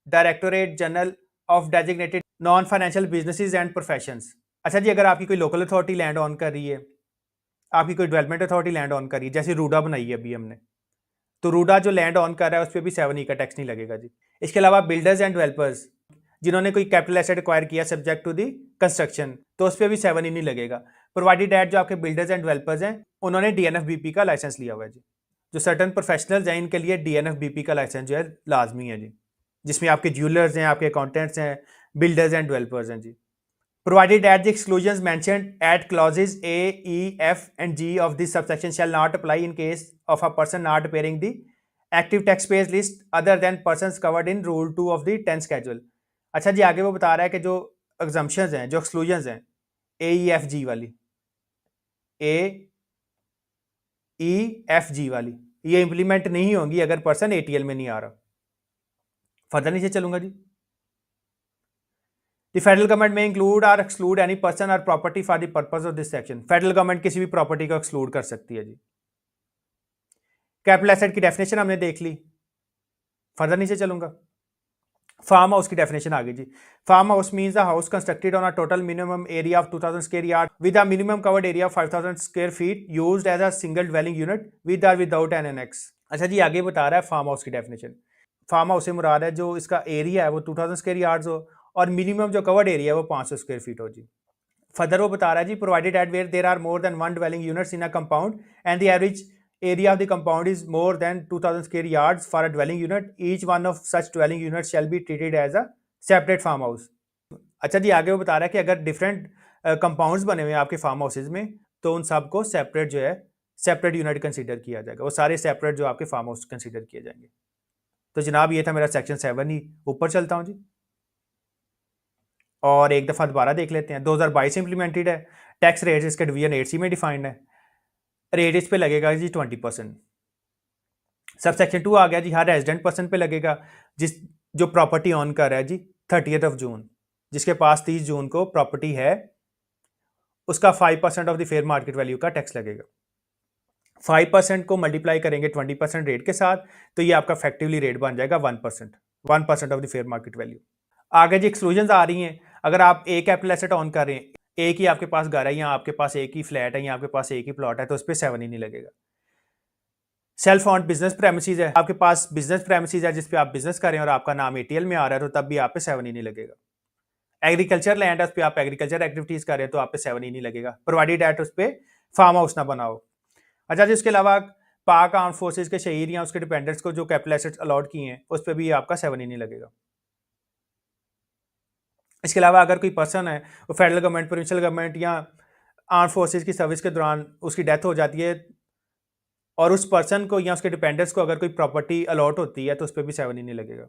directorate general of designated non financial businesses and professions. अच्छा जी, अगर आपकी कोई local authority land on कर रही है, आपकी कोई डेवलपमेंट अथॉरिटी लैंड ऑन कर रही है, जैसे रूडा बनाई है अभी हमने, तो रूडा जो लैंड ऑन कर रहा है उस पर भी 7 का टैक्स नहीं लगेगा जी। इसके अलावा बिल्डर्स एंड डेवलपर्स जिन्होंने कोई कैपिटल एसेट एक्वायर किया सब्जेक्ट टू दी कंस्ट्रक्शन, तो उस पर भी 7 ही नहीं लगेगा, प्रोवाइडेड दैट जो आपके बिल्डर्स एंड डेवलपर्स हैं उन्होंने DNFBP का लाइसेंस लिया हुआ है जी। जो सर्टन प्रोफेशनल्स हैं इनके लिए DNFBP का लाइसेंस जो है लाजमी है जी, जिसमें आपके ज्वेलर्स हैं, आपके अकाउंटेंट्स हैं, बिल्डर्स एंड डेवलपर्स हैं जी। Provided that the exclusions mentioned at clauses A, E, F and G of this subsection shall not apply in case of a person not appearing the active taxpayers list other than persons covered in Rule 2 of the 10th schedule। अच्छा जी, आगे वो बता रहा है कि जो exemptions हैं, जो एक्सक्लूजन्स हैं AEFG वाली, AEFG वाली, ये इंप्लीमेंट नहीं होंगी अगर पर्सन ATL में नहीं आ रहा। फर्दर नीचे चलूंगा जी। The federal government may include or exclude any person or property for the purpose of this section। Federal government किसी भी प्रॉपर्टी को एक्सक्लूड कर सकती है जी। कैपिटल एसेट की डेफिनेशन हमने देख ली, फर्दर नीचे चलूंगा। फार्म हाउस की डेफिनेशन आ गई जी। Farm house means a house constructed on a total minimum area of 2000 square yard with a minimum covered area of 5000 square feet used as a single dwelling unit with or without an annex. अच्छा जी, आगे बता रहा है farm house की definition. Farm house से मुराद है जो इसका एरिया है वो 2000 स्क्वायर यार्ड्स हो और मिनिमम जो कवर्ड एरिया है वो 500 स्क्वायर फीट हो जी। फर्दर वो बता रहा है जी, provided at where there are more than one dwelling units in a compound and the average area of the compound is more than 2000 square yards for a dwelling unit, each one of such dwelling units shall be treated as a separate farm house। अच्छा जी, आगे वो बता रहा है कि अगर different compounds बने हुए हैं आपके फार्म हाउसेज में, तो उन सबको सेपरेट जो है सेपरेट यूनिट कंसीडर किया जाएगा, वो सारे सेपरेट जो आपके फार्म हाउस कंसीडर किए जाएंगे। तो जनाब ये था मेरा सेक्शन 7 ही। ऊपर चलता हूँ जी और एक दफ़ा दोबारा देख लेते हैं। 2022 इंप्लीमेंटेड है। टैक्स रेट इसके डिवीजन 8C में डिफाइंड है। रेट इस पे लगेगा जी 20%। सब सेक्शन 2 आ गया जी, हर रेजिडेंट पर्सन पे लगेगा जिस जो प्रॉपर्टी ऑन कर रहा है जी 30 जून, जिसके पास 30 जून को प्रॉपर्टी है, उसका 5% of the fair market value का टैक्स लगेगा। 5% को मल्टीप्लाई करेंगे 20% रेट के साथ, तो ये आपका इफेक्टिवली रेट बन जाएगा 1% of the fair market value. आगे जी एक्सक्लूजन आ रही हैं। अगर आप एक कैपिटल एसेट ऑन कर रहे हैं, एक ही आपके पास घर है या आपके पास एक ही फ्लैट है या आपके पास एक ही प्लॉट है, तो उस पर 7 ही नहीं लगेगा। सेल्फ ऑन बिजनेस प्रेमिसेस है, आपके पास बिजनेस प्रेमिसेस है जिस पे आप बिजनेस कर रहे हैं और आपका नाम ATL में आ रहा है, तो तब भी आप पे 7 ही नहीं लगेगा। एग्रीकल्चर लैंड है, उस पर आप एग्रीकल्चर एक्टिविटीज कर रहे हैं तो आप पे 7 ही नहीं लगेगा, प्रोवाइडेड एट उस पर फार्म हाउस ना बनाओ। अच्छा जी, इसके अलावा पाक आर्म फोर्सेज के शहीद या उसके डिपेंडेंट्स को जो कैपिटल एसेट्स अलॉट किए हैं उस पर भी आपका 7 ही नहीं लगेगा। इसके अलावा अगर कोई पर्सन है वो फेडरल गवर्नमेंट, प्रोविंशियल गवर्नमेंट या आर्म फोर्सेज की सर्विस के दौरान उसकी डेथ हो जाती है और उस पर्सन को या उसके डिपेंडेंट्स को अगर कोई प्रॉपर्टी अलॉट होती है तो उस पर भी 7 ही नहीं लगेगा।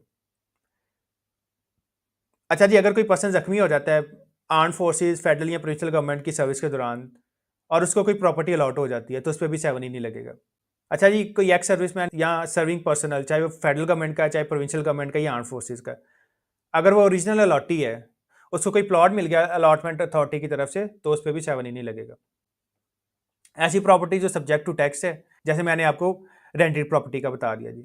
अच्छा जी, अगर कोई पर्सन जख्मी हो जाता है आर्म फोर्सेज, फेडरल या प्रोविंशियल गवर्नमेंट की सर्विस के दौरान और उसको कोई प्रॉपर्टी अलॉट हो जाती है तो उस पर भी 7 ही नहीं लगेगा। अच्छा जी, कोई एक्स सर्विसमैन या सर्विंग पर्सनल, चाहे वो फेडरल गवर्नमेंट का, चाहे प्रोविंशियल गवर्नमेंट का या आर्म फोर्सेज का, अगर वो ओरिजिनल अलॉटी है, उसको कोई प्लॉट मिल गया अलॉटमेंट अथॉरिटी की तरफ से, तो उस पर भी 7 ही नहीं लगेगा। ऐसी प्रॉपर्टी जो सब्जेक्ट टू टैक्स है, जैसे मैंने आपको रेंटेड प्रॉपर्टी का बता दिया जी।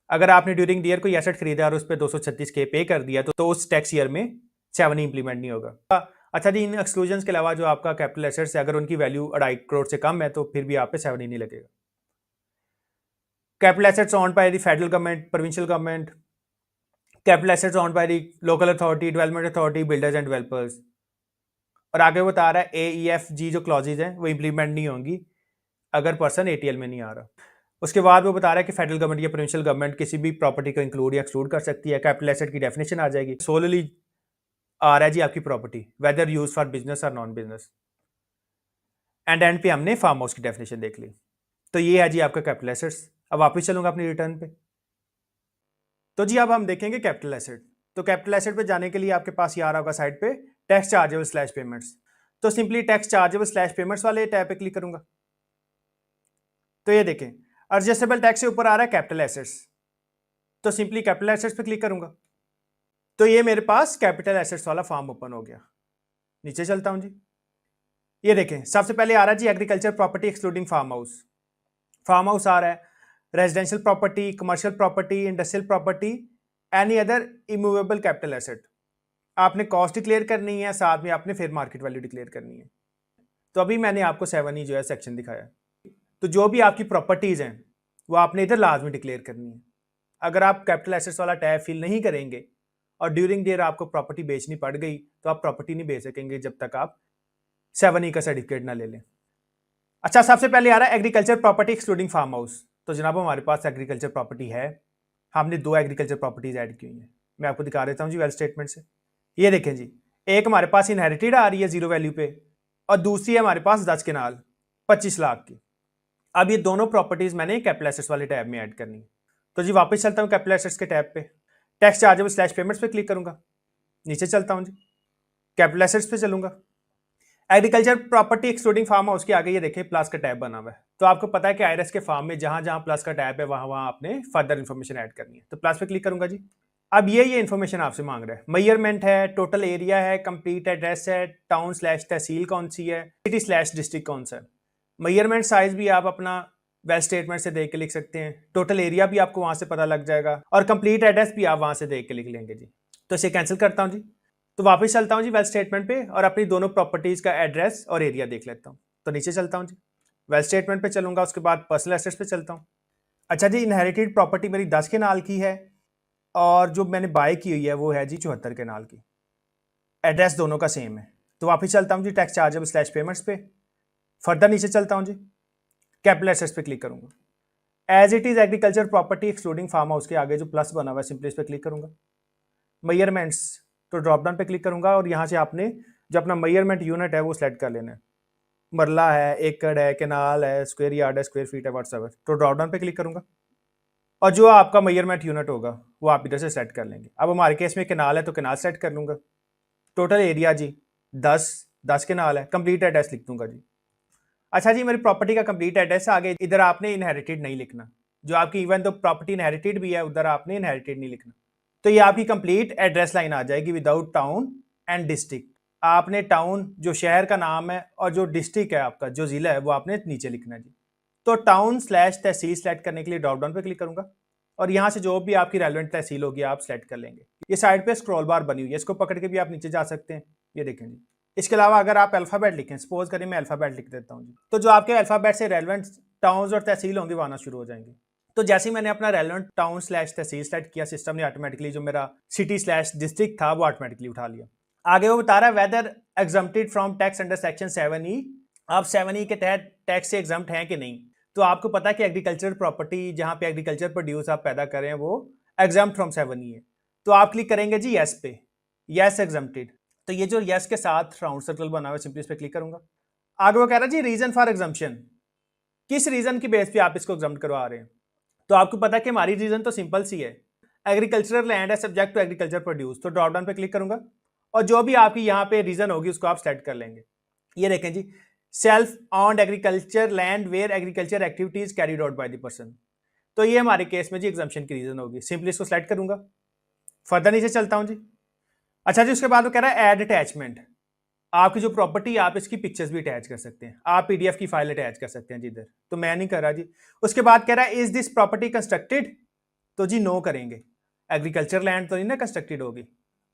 अगर आपने ड्यूरिंग ईयर कोई एसेट खरीदा और उस पर 236K पे कर दिया तो उस टैक्स ईयर में 7 ही इंप्लीमेंट नहीं होगा। अच्छा जी, इन एक्सक्लूजन के अलावा जो आपका कैपिटल एसेट्स है, अगर उनकी वैल्यू 2.5 करोड़ से कम है तो फिर भी आप पे 7 ही नहीं लगेगा। Capital assets on by the federal government, provincial government, capital assets on by the local authority, development authority, builders and developers. और आगे वो बता रहा है AEFG जो क्लॉजेज हैं वो इंप्लीमेंट नहीं होंगी अगर पर्सन ATL में नहीं आ रहा। उसके बाद वो बता रहा है कि फेडरल गवर्नमेंट या प्रोविंशियल गवर्नमेंट किसी भी प्रॉपर्टी को इंक्लूड या एक्सक्लूड कर सकती है। कैपिटल एसेट की डेफिनेशन आ जाएगी, सोलली आ रहा है जी आपकी property, whether use for business और नॉन बिजनेस। एंड पे हमने फार्म हाउस की डेफिनेशन देख ली। तो ये है जी आपका कैपिटल एसेट्स। अब वापस चलूंगा अपनी रिटर्न पे। तो जी अब हम देखेंगे कैपिटल एसेट। तो कैपिटल एसेट पे जाने के लिए आपके पास ये आ रहा होगा साइड पे टैक्स चार्जेबल स्लैश पेमेंट्स। तो simply tax chargeable slash payments वाले टैब पे क्लिक करूंगा। तो ये देखें एडजस्टेबल टैक्स से ऊपर आ रहा है कैपिटल एसेट्स। तो सिंपली कैपिटल एसेट्स पे क्लिक करूंगा। तो ये मेरे पास कैपिटल एसेट्स वाला फॉर्म ओपन हो गया। नीचे चलता हूं जी। ये देखें सबसे पहले आ रहा है जी agriculture property excluding farm house. Farm house आ रहा है, residential property, commercial property, industrial property, any other immovable capital asset. आपने कॉस्ट डिक्लेयर करनी है, साथ में आपने फेयर मार्केट वैल्यू डिक्लेयर करनी है। तो अभी मैंने आपको 7 जो है सेक्शन दिखाया। तो जो भी आपकी प्रॉपर्टीज हैं वो आपने इधर लाजमी डिक्लेयर करनी है। अगर आप कैपिटल एसेट्स वाला टैब फिल नहीं करेंगे और ड्यूरिंग देयर आपको प्रॉपर्टी बेचनी पड़ गई तो आप प्रॉपर्टी नहीं बेच सकेंगे जब तक आप 7 का सर्टिफिकेट ना ले लें। अच्छा, सबसे पहले आ रहा है agriculture property excluding farm house. तो जनाब हमारे पास एग्रीकल्चर प्रॉपर्टी है, हमने 2 एग्रीकल्चर प्रॉपर्टीज ऐड की हुई हैं। मैं आपको दिखा देता हूँ जी वेल्थ स्टेटमेंट से। ये देखें जी, एक हमारे पास इनहेरिटेड आ रही है 0 वैल्यू पे और दूसरी है हमारे पास 10 केनाल 25 लाख की। अब ये दोनों प्रॉपर्टीज मैंने कैपिटल एसेट्स वाले टैब में ऐड करनी है। तो जी वापस चलता हूँ कैपिटल एसेट्स के टैब पे, टैक्स चार्जेबल स्लैश पेमेंट्स पे क्लिक करूंगा। नीचे चलता हूँ जी, कैपिटल एसेट्स पे चलूंगा। Agriculture property excluding farm house के आगे ये देखिए प्लस का टैब बना हुआ है। तो आपको पता है कि आईआरएस के फार्म में जहां जहां प्लस का टैब है वहां वहां आपने फर्दर इन्फॉर्मेशन ऐड करनी है। तो प्लस पे क्लिक करूंगा जी। अब ये इन्फॉर्मेशन आपसे मांग रहा है, मेजरमेंट है, टोटल एरिया है, कंप्लीट एड्रेस है, टाउन स्लैश तहसील कौन सी है, सिटी स्लैश डिस्ट्रिक्ट कौन सा है। मेजरमेंट साइज भी आप अपना वेल्थ स्टेटमेंट से देख के लिख सकते हैं, टोटल एरिया भी आपको वहां से पता लग जाएगा और कंप्लीट एड्रेस भी आप वहां से देख के लिख लेंगे जी। तो इसे कैंसिल करता हूं जी। तो वापस चलता हूं जी वेल्थ स्टेटमेंट पे और अपनी दोनों प्रॉपर्टीज का एड्रेस और एरिया देख लेता हूं। तो नीचे चलता हूं जी, वेल्थ स्टेटमेंट पे चलूंगा, उसके बाद पर्सनल एसेट्स पे चलता हूं। अच्छा जी, इनहेरिटेड प्रॉपर्टी मेरी 10 के नाल की है और जो मैंने बाय की हुई है वो है जी 74 के नाल की। एड्रेस दोनों का सेम है। तो वापस चलता हूं जी टैक्स चार्जेबल स्लैश पेमेंट्स पे, फर्दर नीचे चलता हूं जी, कैपिटल एसेट्स पे क्लिक करूंगा। As it is agriculture property excluding farm house के आगे जो प्लस बना हुआ है सिंपली इस पे क्लिक करूंगा। मेजरमेंट्स, तो ड्रॉप डाउन पे क्लिक करूंगा और यहाँ से आपने जो अपना मेजरमेंट यूनिट है वो सिलेक्ट कर लेना है। मरला है, एकड़ है, केनाल है, स्क्वायर यार्ड है, स्क्वायर फीट है, व्हाट्सएवर। तो ड्रॉप डाउन पे क्लिक करूंगा और जो आपका मेजरमेंट यूनिट होगा वो आप इधर से सेट कर लेंगे। अब हमारे केस में केनाल है तो केनाल सेट कर लूंगा। टोटल एरिया जी 10 केनाल है, कंप्लीट एड्रेस लिख दूंगा जी। अच्छा जी, मेरी प्रॉपर्टी का कंप्लीट एड्रेस आगे इधर आपने इनहेरिटेड नहीं लिखना, जो आपकी इवन तो प्रॉपर्टी इनहेरिटेड भी है उधर आपने इनहेरिटेड नहीं लिखना। तो ये आपकी कंप्लीट एड्रेस लाइन आ जाएगी विदाउट टाउन एंड डिस्ट्रिक्ट। आपने टाउन जो शहर का नाम है और जो डिस्ट्रिक्ट है आपका जो जिला है वो आपने नीचे लिखना है जी। तो टाउन स्लैश तहसील सेलेक्ट करने के लिए ड्रॉप डाउन पे क्लिक करूंगा और यहाँ से जो भी आपकी रेलेवेंट तहसील होगी आप सेलेक्ट कर लेंगे। ये साइड पे स्क्रॉल बार बनी हुई है, इसको पकड़ के भी आप नीचे जा सकते हैं। ये देखें जी। इसके अलावा अगर आप अल्फाबेट लिखें, सपोज करें मैं अल्फाबेट लिख देता हूँ जी, तो जो आपके अल्फाबेट से रेलेवेंट टाउन्स और तहसील होंगे वो आना शुरू हो जाएंगे। तो जैसे ही मैंने अपना रेलेवेंट टाउन स्लैश तहसील सेलेक्ट किया, सिस्टम ने ऑटोमेटिकली जो मेरा सिटी स्लैश डिस्ट्रिक्ट था वो ऑटोमेटिकली उठा लिया। आगे वो बता रहा है whether exempted from tax under section 7E, आप 7E के तहत टैक्स से एग्जम्प्ट हैं कि नहीं। तो आपको पता है कि एग्रीकल्चर प्रॉपर्टी जहां पे एग्रीकल्चर प्रोड्यूस आप पैदा कर रहे हैं वो एग्जम्प्ट फ्रॉम 7E है। तो आप क्लिक करेंगे जी यस पे, यस एग्जम्प्टेड। तो ये जो यस के साथ राउंड सर्कल बना हुआ है सिंपली इस पे क्लिक करूंगा। आगे वो कह रहा है जी रीजन फॉर एग्जम्पशन, किस रीजन की बेस पे आप इसको एग्जम्प्ट करवा रहे हैं। तो आपको पता है कि हमारी रीजन तो सिंपल सी है, एग्रीकल्चरल लैंड है सब्जेक्ट टू एग्रीकल्चर प्रोड्यूस। तो ड्रॉप डाउन पे क्लिक करूंगा और जो भी आपकी यहाँ पे रीजन होगी उसको आप सेलेक्ट कर लेंगे। ये देखें जी, self owned agriculture land where agriculture activities carried out by the person. तो ये हमारे केस में जी एग्जम्पशन की रीजन होगी। सिंपली इसको सेलेक्ट करूंगा, फर्दर नीचे चलता हूं जी। अच्छा जी, उसके बाद वो कह रहा है ऐड अटैचमेंट, आपकी जो प्रॉपर्टी आप इसकी पिक्चर्स भी अटैच कर सकते हैं, आप पीडीएफ की फाइल अटैच कर सकते हैं जी इधर। तो मैं नहीं कर रहा जी। उसके बाद कह रहा है इज दिस प्रॉपर्टी कंस्ट्रक्टेड, तो जी नो करेंगे। एग्रीकल्चर लैंड तो नहीं ना कंस्ट्रक्टेड होगी,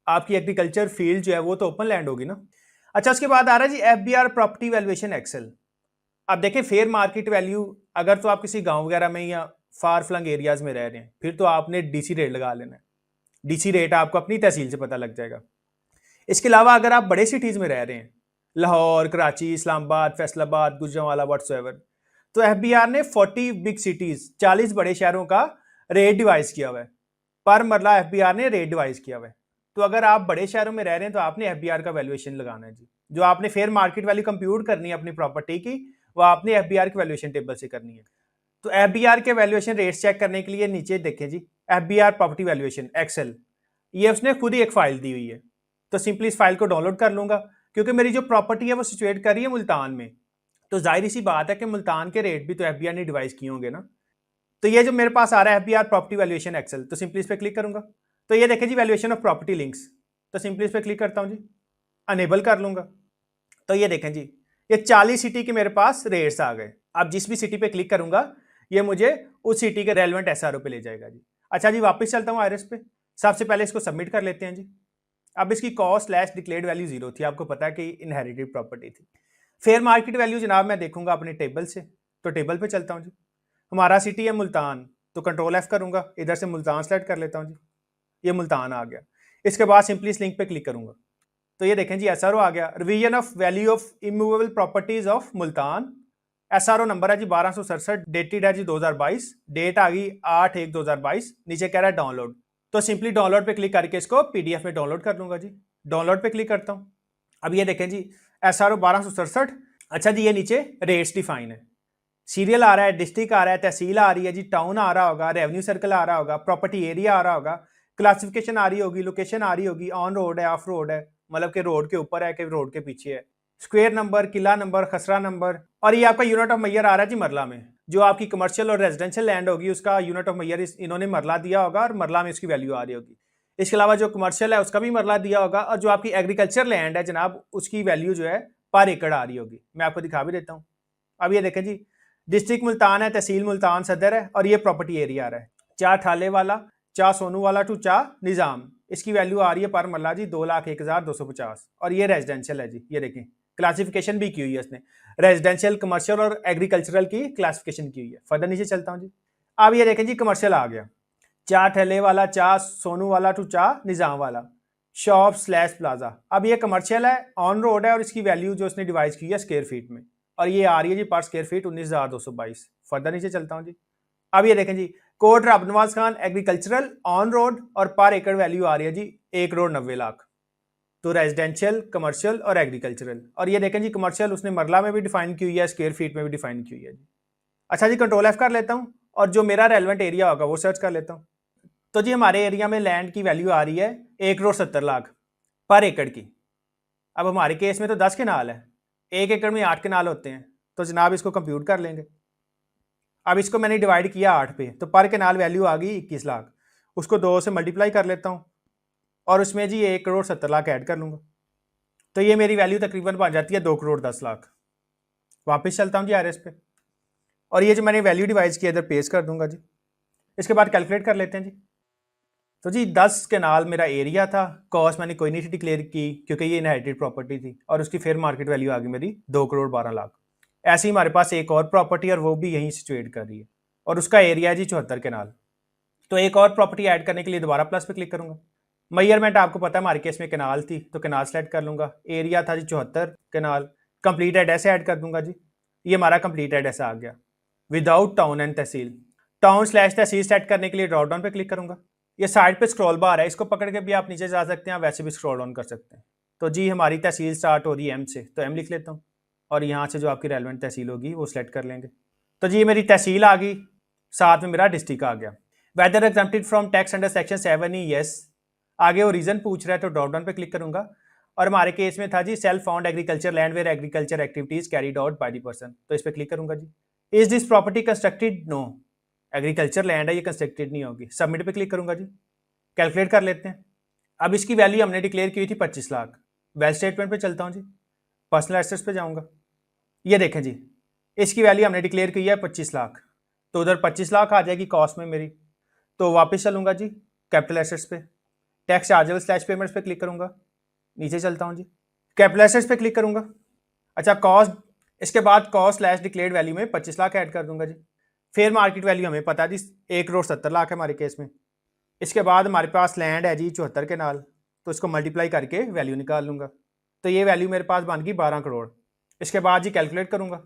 आपकी एग्रीकल्चर फील्ड जो है वो तो ओपन लैंड होगी ना। अच्छा, उसके बाद आ रहा है जी FBR प्रॉपर्टी वैल्यूएशन एक्सेल। अब देखें फेयर मार्केट वैल्यू, अगर तो आप किसी गांव वगैरह में या फार फ्लंग एरियाज में रह रहे हैं फिर तो आपने डीसी रेट लगा लेना है। डीसी रेट आपको अपनी तहसील से पता लग जाएगा। इसके अलावा अगर आप बड़े सिटीज में रह रहे हैं, लाहौर, कराची, इस्लामाबाद, फैसलाबाद, गुजरांवाला, व्हाट्सएवर, तो FBR ने 40 बिग सिटीज 40 बड़े शहरों का रेट डिवाइस किया हुआ है। पर मरला FBR ने रेट डिवाइस किया हुआ है। तो अगर आप बड़े शहरों में रह रहे हैं तो आपने FBR का वैल्यूएशन लगाना है जी। जो आपने फेयर मार्केट वैल्यू कंप्यूट करनी है अपनी प्रॉपर्टी की, वो आपने FBR के वैल्यूएशन टेबल से करनी है। तो FBR के वैल्यूएशन रेट्स चेक करने के लिए नीचे देखें जी, FBR प्रॉपर्टी वैल्यूएशन एक्सेल, ये उसने खुद ही एक फाइल दी हुई है। तो सिंपली इस फाइल को डाउनलोड कर लूंगा, क्योंकि मेरी जो प्रॉपर्टी है वो सिचुएट कर रही है मुल्तान में, तो जाहिर सी बात है कि मुल्तान के रेट भी तो FBR ने डिवाइस किए होंगे ना। तो ये जो मेरे पास आ रहा है FBR प्रॉपर्टी वैल्यूएशन एक्सेल, तो सिंपली इस पर क्लिक करूंगा। तो ये देखें जी वैल्यूएशन ऑफ प्रॉपर्टी लिंक्स, तो सिंपली इस पर क्लिक करता हूं जी, अनेबल कर लूंगा। तो ये देखें जी, ये 40 सिटी के मेरे पास रेट्स आ गए। अब जिस भी सिटी पे क्लिक करूंगा ये मुझे उस सिटी के रेलेवेंट SRO पे ले जाएगा जी। अच्छा जी, वापस चलता हूँ आईआरएस पे। सबसे पहले इसको सबमिट कर लेते हैं जी। अब इसकी कॉस्ट स्लैश डिक्लेयर्ड वैल्यू 0 थी, आपको पता है कि इनहेरिटेड प्रॉपर्टी थी। फेयर मार्केट वैल्यू जनाब मैं देखूंगा अपने टेबल से, तो टेबल पे चलता हूँ जी। हमारा सिटी है मुल्तान, तो कंट्रोल F करूंगा, इधर से मुल्तान सेलेक्ट कर लेता हूँ जी। ये मुल्तान आ गया। इसके बाद सिंपली इस लिंक पे क्लिक करूंगा, तो ये देखें जी SRO आ गया, revision of value of immovable properties of Multan. SRO number है जी 1267, डेटेड है जी 2022, डेट आ गई 8/1/2022। नीचे कह रहा है डाउनलोड, तो सिंपली डाउनलोड पे क्लिक करके इसको PDF में डाउनलोड कर लूंगा जी। डाउनलोड पे क्लिक करता हूं। अब ये देखें जी SRO 1267। अच्छा जी, ये नीचे रेट्स डिफाइन है, सीरियल आ रहा है, डिस्ट्रिक्ट आ रहा है, तहसील आ रही है जी, टाउन आ रहा होगा, रेवेन्यू सर्कल आ रहा होगा, प्रॉपर्टी एरिया आ रहा होगा, क्लासिफिकेशन आ रही होगी, लोकेशन आ रही होगी, ऑन रोड है, ऑफ रोड है, मतलब कि रोड के ऊपर है कि रोड के पीछे है, स्क्वायर नंबर, किला नंबर, खसरा नंबर, और ये आपका यूनिट ऑफ मैयर आ रहा है जी मरला में। जो आपकी कमर्शियल और रेजिडेंशियल लैंड होगी उसका यूनिट ऑफ मैयर इन्होंने मरला दिया होगा और मरला में उसकी वैल्यू आ रही होगी। इसके अलावा जो कमर्शियल है उसका भी मरला दिया होगा, और जो आपकी एग्रीकल्चर लैंड है जनाब उसकी वैल्यू जो है पर एकड़ आ रही होगी। मैं आपको दिखा भी देता हूँ। अब ये देखें जी, डिस्ट्रिक्ट मुल्तान है, तहसील मुल्तान सदर है, और ये प्रॉपर्टी एरिया आ रहा है, चार ठाले वाला, चार सोनू वाला टू चार निज़ाम। इसकी वैल्यू आ रही है पर मरला जी 2,01,250, और ये रेजिडेंशियल है जी। ये देखें क्लासिफिकेशन भी की हुई है इसने, रेजिडेंशियल, कमर्शियल और एग्रीकल्चरल की क्लासिफिकेशन की हुई है। फर्दर नीचे चलता हूँ जी। अब ये देखें जी कमर्शियल आ गया, चार ठेले वाला, चार सोनू वाला टू चार निज़ाम वाला, शॉप स्लैश प्लाजा। अब ये कमर्शियल है, ऑन रोड है, और इसकी वैल्यू जो इसने डिवाइस की है स्क्वायर फीट में, और ये आ रही है जी पर स्क्वायर फीट 19,222। फर्दर नीचे चलता हूँ जी। अब ये देखें जी कोट रब Nawaz Khan agricultural on road, और पर एकड़ वैल्यू आ रही है जी 1,90,00,000। तो रेजिडेंशियल, कमर्शियल और एग्रीकल्चरल। और ये देखें जी कमर्शियल उसने मरला में भी डिफाइन की हुई है, स्क्वायर फीट में भी डिफाइन की हुई है जी। अच्छा जी, कंट्रोल F कर लेता हूँ और जो मेरा रेलेवेंट एरिया होगा वो सर्च कर लेता हूँ। तो जी हमारे एरिया में लैंड की वैल्यू आ रही है 1,70,00,000 पर एकड़ की। अब हमारे केस में तो 10 केनाल है, 1 एकड़ में 8 केनाल होते हैं, तो जनाब इसको कंप्यूट कर लेंगे। अब इसको मैंने डिवाइड किया 8 पे, तो पर केनाल वैल्यू आ गई 21 लाख। उसको 2 से मल्टीप्लाई कर लेता हूँ और उसमें जी 1,70,00,000 ऐड कर लूँगा, तो ये मेरी वैल्यू तकरीबन बन जाती है 2,10,00,000। वापस चलता हूँ जी RS पे, और ये जो मैंने वैल्यू डिवाइस किया इधर पेस्ट कर दूंगा जी। इसके बाद कैलकुलेट कर लेते हैं जी। तो जी 10 केनाल मेरा एरिया था, कॉस्ट मैंने कोई नहीं डिक्लेयर की क्योंकि ये इनहेरिटेड प्रॉपर्टी थी, और उसकी फेयर मार्केट वैल्यू आ गई मेरी 2,12,00,000। ऐसे ही हमारे पास एक और प्रॉपर्टी, और वो भी यहीं सिचुएट कर रही है, और उसका एरिया है जी 74 केनाल। तो एक और प्रॉपर्टी ऐड करने के लिए दोबारा प्लस पे क्लिक करूंगा। मेजरमेंट आपको पता है हमारे केस में केनाल थी, तो केनाल सेलेक्ट कर लूंगा। एरिया था जी 74 केनाल। कंप्लीट एड्रेस ऐड कर दूंगा जी। ये हमारा कंप्लीट एड्रेस आ गया without town and tehsil. Town slash tehsil set करने के लिए ड्रॉप डाउन पे क्लिक करूंगा। ये साइड पे स्क्रॉल बार है, इसको पकड़ के भी आप नीचे जा सकते हैं, वैसे भी स्क्रॉल डाउन कर सकते हैं। तो जी हमारी तहसील स्टार्ट हो रही है M से, तो M लिख लेता हूँ, और यहाँ से जो आपकी रेलेवेंट तहसील होगी वो सिलेक्ट कर लेंगे। तो जी मेरी तहसील आ गई, साथ में मेरा डिस्ट्रिक्ट आ गया। Whether exempted from tax under section 7E yes. आगे वो रीजन पूछ रहा है, तो ड्रॉप डाउन पे क्लिक करूंगा, और हमारे केस में था जी self owned agriculture land where agriculture activities carried out by the person, तो इस पर क्लिक करूंगा जी। Is this property constructed? No, agriculture land है, ये कंस्ट्रक्टेड नहीं होगी। सबमिट पे क्लिक करूंगा जी। कैलकुलेट कर लेते हैं। अब इसकी वैल्यू हमने डिक्लेयर की थी 25 लाख। वेल स्टेटमेंट पे चलता हूँ जी, पर्सनल एसेट्स पे जाऊंगा। ये देखें जी इसकी वैल्यू हमने डिक्लेयर की है 25 लाख, तो उधर 25 लाख आ जाएगी कॉस्ट में मेरी। तो वापस चलूंगा जी कैपिटल एसेट्स पे, टैक्स चार्जेबल स्लैश पेमेंट्स पे क्लिक करूंगा, नीचे चलता हूँ जी। कैपिटल एसेट्स पे क्लिक करूंगा। अच्छा कॉस्ट, इसके बाद कॉस्ट स्लैश डिक्लेयर्ड वैल्यू में 25 लाख ऐड कर दूंगा जी। फेयर मार्केट वैल्यू हमें पता है जी 1,70,00,000 है हमारे केस में। इसके बाद हमारे पास लैंड है जी 74 के नाल, तो इसको मल्टीप्लाई करके वैल्यू निकाल लूंगा। तो ये वैल्यू मेरे पास बन गई 12 करोड़। इसके बाद जी कैलकुलेट करूंगा।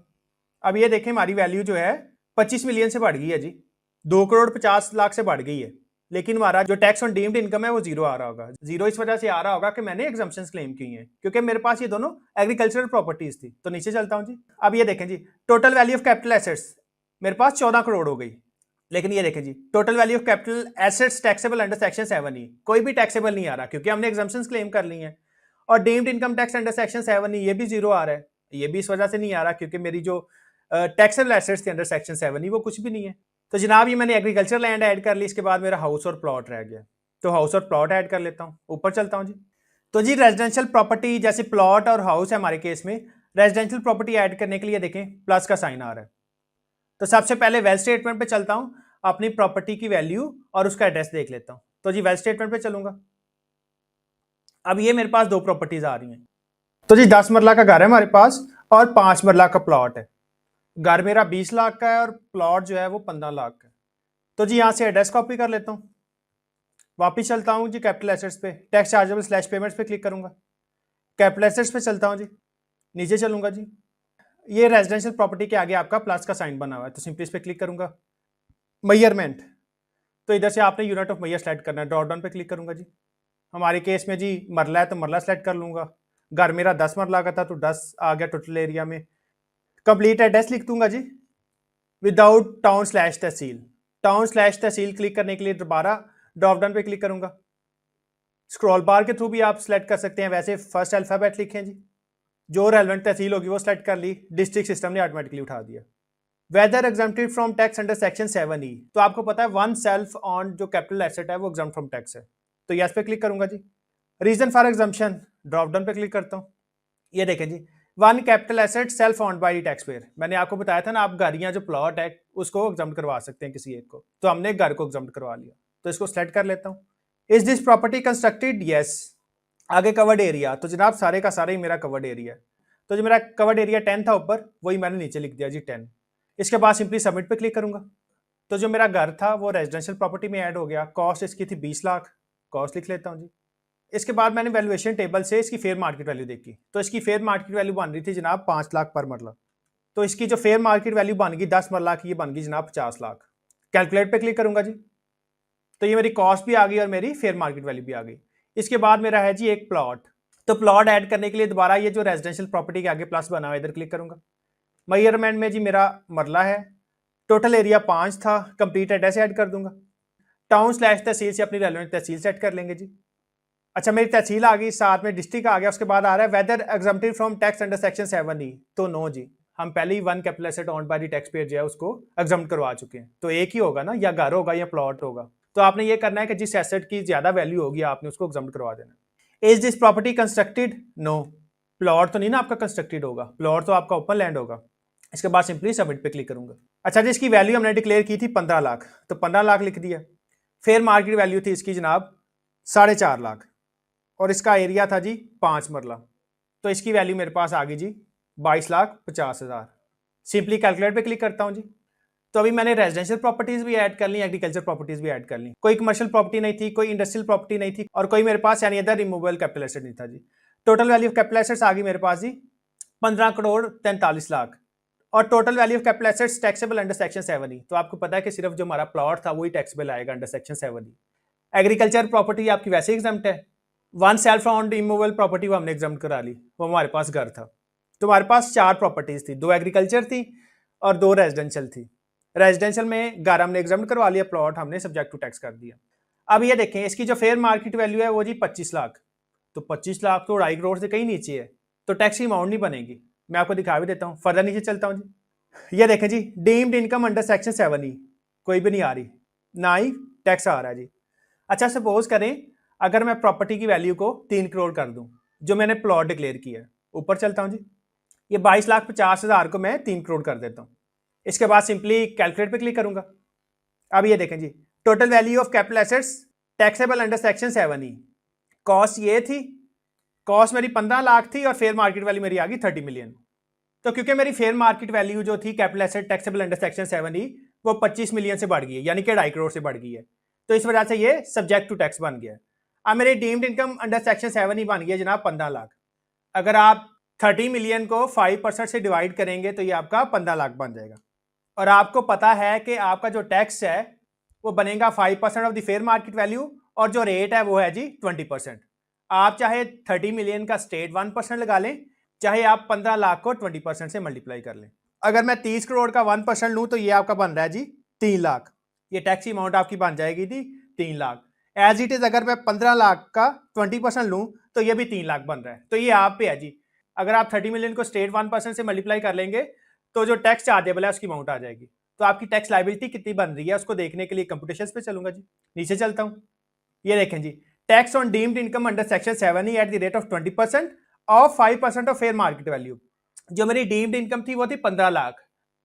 अब ये देखें हमारी वैल्यू जो है 25 मिलियन से बढ़ गई है जी, 2,50,00,000 से बढ़ गई है। लेकिन हमारा जो टैक्स ऑन डीम्ड इनकम है वो जीरो आ रहा होगा। जीरो इस वजह से आ रहा होगा कि मैंने एग्जम्पशंस क्लेम की हैं, क्योंकि मेरे पास ये दोनों एग्रीकल्चरल प्रॉपर्टीज थी। तो नीचे चलता हूं जी। अब ये देखें जी, total value of capital assets मेरे पास 14 करोड़ हो गई। लेकिन ये देखें जी, total value of capital assets taxable under section 7E कोई भी टैक्सेबल नहीं आ रहा, क्योंकि हमने एग्जम्पशंस क्लेम कर ली हैं। और deemed income tax under section 7E ये भी जीरो आ रहा है। ये भी इस वजह से नहीं आ रहा क्योंकि मेरी जो टैक्सेबल एसेट्स थी अंडर सेक्शन 7E वो कुछ भी नहीं है। तो जनाब ये मैंने एग्रीकल्चर लैंड ऐड कर ली। इसके बाद मेरा हाउस और प्लॉट रह गया, तो हाउस और प्लॉट ऐड कर लेता हूँ। ऊपर चलता हूँ जी। तो जी रेजिडेंशियल प्रॉपर्टी जैसे प्लॉट और हाउस है हमारे केस में, रेजिडेंशियल प्रॉपर्टी ऐड करने के लिए देखें प्लस का साइन आ रहा है। तो सबसे पहले वेल स्टेटमेंट पे चलता हूँ, अपनी प्रॉपर्टी की वैल्यू और उसका एड्रेस देख लेता हूँ। तो जी वेल स्टेटमेंट पे चलूंगा। अब ये मेरे पास दो प्रॉपर्टीज आ रही हैं। तो जी 10 मरला का घर है हमारे पास और 5 मरला का प्लॉट है। घर मेरा 20 लाख का है और प्लॉट जो है वो 15 लाख का है। तो जी यहाँ से एड्रेस कॉपी कर लेता हूँ। वापिस चलता हूँ जी कैपिटल एसेट्स पे, टैक्स चार्जेबल स्लैश पेमेंट्स पे क्लिक करूंगा। कैपिटल एसेट्स पे चलता हूँ जी, नीचे चलूंगा जी। ये रेजिडेंशियल प्रॉपर्टी के आगे आपका प्लस का साइन बना हुआ है, तो सिंपली इस पे क्लिक करूंगा। मेजरमेंट, तो इधर से आपने यूनिट ऑफ मेजर सेलेक्ट करना है, ड्रॉप डाउन पे क्लिक करूंगा जी। हमारे केस में जी मरला है तो मरला सेलेक्ट कर लूंगा। घर मेरा 10 मरला का था तो 10 आ गया टोटल एरिया में। कंप्लीट एड्रेस लिख दूंगा जी विदाउट टाउन स्लैश तहसील। टाउन स्लैश तहसील क्लिक करने के लिए दोबारा ड्रॉप डाउन पे क्लिक करूंगा। स्क्रॉल बार के थ्रू भी आप सेलेक्ट कर सकते हैं, वैसे फर्स्ट अल्फाबेट लिखें जी। जो रेलेवेंट तहसील होगी वो सेलेक्ट कर ली, डिस्ट्रिक्ट सिस्टम ने ऑटोमेटिकली उठा दिया। Whether exempted from tax under section 7E, तो आपको पता है वन सेल्फ ऑन जो कैपिटल एसेट है वो एग्जम्प्ट फ्रॉम टैक्स है, तो यस पे क्लिक करूंगा जी। Reason for exemption, drop down पे क्लिक करता हूँ। ये देखें जी, one capital asset self owned by the tax payer. मैंने आपको बताया था ना आप घर या जो प्लॉट है उसको एग्जम्प्ट करवा सकते हैं किसी एक को, तो हमने घर को एग्जम्प्ट करवा लिया। तो इसको सेलेक्ट कर लेता हूँ। Is this property constructed, yes. आगे कवर्ड एरिया, तो जनाब सारे का सारा ही मेरा कवर्ड एरिया है। तो जो मेरा कवर्ड एरिया 10 था ऊपर, वही मैंने नीचे लिख दिया जी 10। इसके बाद सिंपली सबमिट पे क्लिक करूंगा। तो जो मेरा घर था वो रेजिडेंशियल प्रॉपर्टी में ऐड हो गया। कॉस्ट इसकी थी 20 लाख, कॉस्ट लिख लेता हूँ जी। इसके बाद मैंने वैल्यूएशन टेबल से इसकी फेयर मार्केट वैल्यू देखी, तो इसकी फेयर मार्केट वैल्यू बन रही थी जनाब 5 लाख पर मरला। तो इसकी जो फेयर मार्केट वैल्यू बन गई 10 मरला की, ये बन गई जनाब 50 लाख। कैलकुलेट पे क्लिक करूंगा जी, तो ये मेरी कॉस्ट भी आ गई और मेरी फेयर मार्केट वैल्यू भी आ गई। इसके बाद मेरा है जी एक प्लॉट, तो प्लॉट ऐड करने के लिए दोबारा ये जो रेजिडेंशियल प्रॉपर्टी के आगे प्लस बना हुआ है इधर क्लिक करूंगा। मेजरमेंट में जी मेरा मरला है, टोटल एरिया 5 था, कंप्लीट एड्रेस ऐड कर दूंगा। टाउन स्लैश तहसील से अपनी रेलेवेंट तहसील सेट कर लेंगे जी। अच्छा मेरी तहसील आ गई, साथ में डिस्ट्रिक्ट आ गया। उसके बाद आ रहा है whether exempted from tax under section 7E, तो नो जी, हम पहले ही one capital asset owned by the tax payer जो है उसको एग्जम्प्ट करवा चुके हैं। तो एक ही होगा ना, या घर होगा या प्लॉट होगा। तो आपने ये करना है कि जिस एसेट की ज्यादा वैल्यू होगी आपने उसको एग्जम्प्ट करवा देना। Is this property constructed, no. Plot तो नहीं ना आपका कंस्ट्रक्टेड होगा, प्लॉट तो आपका ओपन लैंड होगा। इसके बाद सिंपली सबमिट पे क्लिक करूंगा। अच्छा जी इसकी वैल्यू हमने डिक्लेयर की थी 15 लाख, तो 15 लाख लिख दिया। फेयर मार्केट वैल्यू थी इसकी जनाब 4.5 लाख और इसका एरिया था जी 5 मरला, तो इसकी वैल्यू मेरे पास आ गई जी 22,50,000। सिंपली कैलकुलेट पे क्लिक करता हूं जी। तो अभी मैंने रेजिडेंशियल प्रॉपर्टीज भी ऐड कर ली, एग्रीकल्चर प्रॉपर्टीज भी ऐड कर ली। कोई कमर्शियल प्रॉपर्टी नहीं थी, कोई इंडस्ट्रियल प्रॉपर्टी नहीं थी और कोई मेरे पास यानी अदर रिमूवेबल कैपिटल एसेट नहीं था जी। Total value of capital assets आ गई मेरे पास जी 15 करोड़ 43 लाख और total value of capital assets taxable under section 7E। तो आपको पता है कि सिर्फ जो हमारा प्लॉट था वही टैक्सेबल आएगा under section 7E। Agriculture property आपकी वैसे एग्जाम्प्ट है। One self owned immovable property वो हमने एग्जाम्प्ट करा ली, वो हमारे पास घर था। तो हमारे पास 4 प्रॉपर्टीज थी, 2 एग्रीकल्चर थी और 2 रेजिडेंशियल थी। रेजिडेंशियल में घर हमने एग्जाम्प्ट करवा लिया, प्लॉट हमने सब्जेक्ट टू टैक्स कर दिया। अब ये देखें इसकी जो फेयर मार्केट वैल्यू है वो जी 25 लाख, तो 25 लाख तो 2.5 करोड़ से कहीं नीचे है, तो टैक्स की अमाउंट नहीं बनेगी। मैं आपको दिखा भी देता हूँ, फर्दर नीचे चलता हूँ जी। ये देखें जी deemed income under section 7E कोई भी नहीं आ रही, ना ही टैक्स आ रहा है जी। अच्छा सपोज करें अगर मैं प्रॉपर्टी की वैल्यू को 3 करोड़ कर दूं जो मैंने प्लॉट डिक्लेयर किया है, ऊपर चलता हूं जी। ये 22,50,000 को मैं 3 करोड़ कर देता हूं। इसके बाद सिंपली कैलकुलेट पे क्लिक करूंगा। अब ये देखें जी total value of capital assets taxable under section 7E, cost ये थी कॉस्ट मेरी 15 लाख थी और फेयर मार्केट वैल्यू मेरी आ गई 30 मिलियन। तो क्योंकि मेरी फेयर मार्केट वैल्यू जो थी capital asset taxable under section 7E वो 25 मिलियन से बढ़ गई है, यानी कि 2.5 करोड़ से बढ़ गई है। तो इस वजह से ये सब्जेक्ट टू टैक्स बन गया। अब मेरी deemed income under section 7E बन गई है जनाब 15 लाख। अगर आप 30 मिलियन को 5% से डिवाइड करेंगे तो ये आपका 15 लाख बन जाएगा। और आपको पता है कि आपका जो टैक्स है वो बनेगा 5% of the fair market value, और जो रेट है वो है जी 20%। आप चाहे 30 मिलियन का स्टेट 1% लगा लें, चाहे आप 15 लाख को 20% से मल्टीप्लाई कर लें। अगर मैं 30 करोड़ का 1% लूं तो ये आपका बन रहा है जी 3 लाख। ये टैक्स अमाउंट आपकी बन जाएगी थी 3 लाख। एज इट इज अगर मैं 15 लाख का 20% लूं तो ये भी 3 लाख बन रहा है। तो ये आप पे है जी। अगर आप 30 मिलियन को स्टेट 1% से मल्टीप्लाई कर लेंगे तो जो टैक्स चार्जेबल है उसकी अमाउंट आ जाएगी। तो आपकी टैक्स लाइबिलिटी कितनी बन रही है उसको देखने के लिए कंप्यूटेशंस पे चलूंगा जी। नीचे चलता हूं, ये देखें जी, tax on deemed income under section 7E at the rate of 20% of 5% of fair market value. जो मेरी डीम्ड इनकम थी वो थी 15 लाख,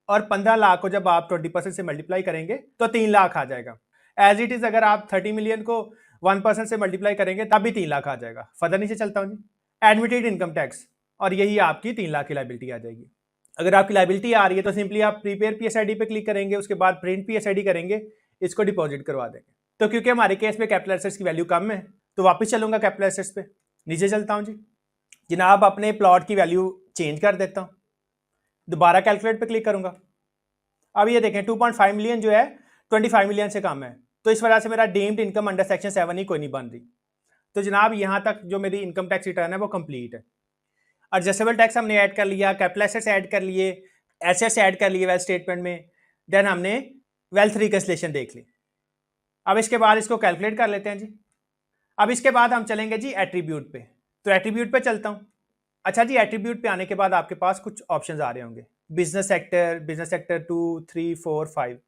और 15 लाख को जब आप 20% से मल्टीप्लाई करेंगे तो 3 लाख आ जाएगा। एज इट इज अगर आप 30 मिलियन को 1% से मल्टीप्लाई करेंगे तब भी 3 लाख आ जाएगा। फर्दर नीचे चलता हूँ जी, एडमिटेड इनकम टैक्स, और यही आपकी 3 लाख की लाइबिलिटी आ जाएगी। अगर आपकी लाइबिलिटी आ रही है तो सिंपली आप प्रीपेयर पीएसआईडी पे क्लिक करेंगे, उसके बाद प्रिंट पीएसआईडी करेंगे, इसको डिपॉजिट करवा देंगे। तो क्योंकि हमारे केस में कैपिटल एसेट्स की वैल्यू कम है तो वापस चलूंगा कैपिटल एसेट्स पे। नीचे चलता हूं जी, जनाब अपने प्लॉट की वैल्यू चेंज कर देता हूं, दोबारा कैलकुलेट पे क्लिक करूंगा। अब ये देखें 2.5 मिलियन जो है 25 मिलियन से कम है, तो इस वजह से मेरा deemed income under section 7E कोई नहीं बन रही। तो जनाब यहां तक जो मेरी इनकम टैक्स रिटर्न है वो कंप्लीट है। एडजस्टेबल टैक्स हमने ऐड कर लिया, कैपिटल एसेट्स ऐड कर लिए, एसेट्स ऐड कर लिए वेल्थ स्टेटमेंट में, देन हमने वेल्थ रिकन्सिलेशन देख ली। अब इसके बाद इसको कैलकुलेट कर लेते हैं जी। अब इसके बाद हम चलेंगे जी एट्रीब्यूट पे। तो एट्रीब्यूट पे चलता हूं। अच्छा जी, एट्रीब्यूट पे आने के बाद आपके पास कुछ ऑप्शंस आ रहे होंगे, बिजनेस सेक्टर 2, 3, 4, 5।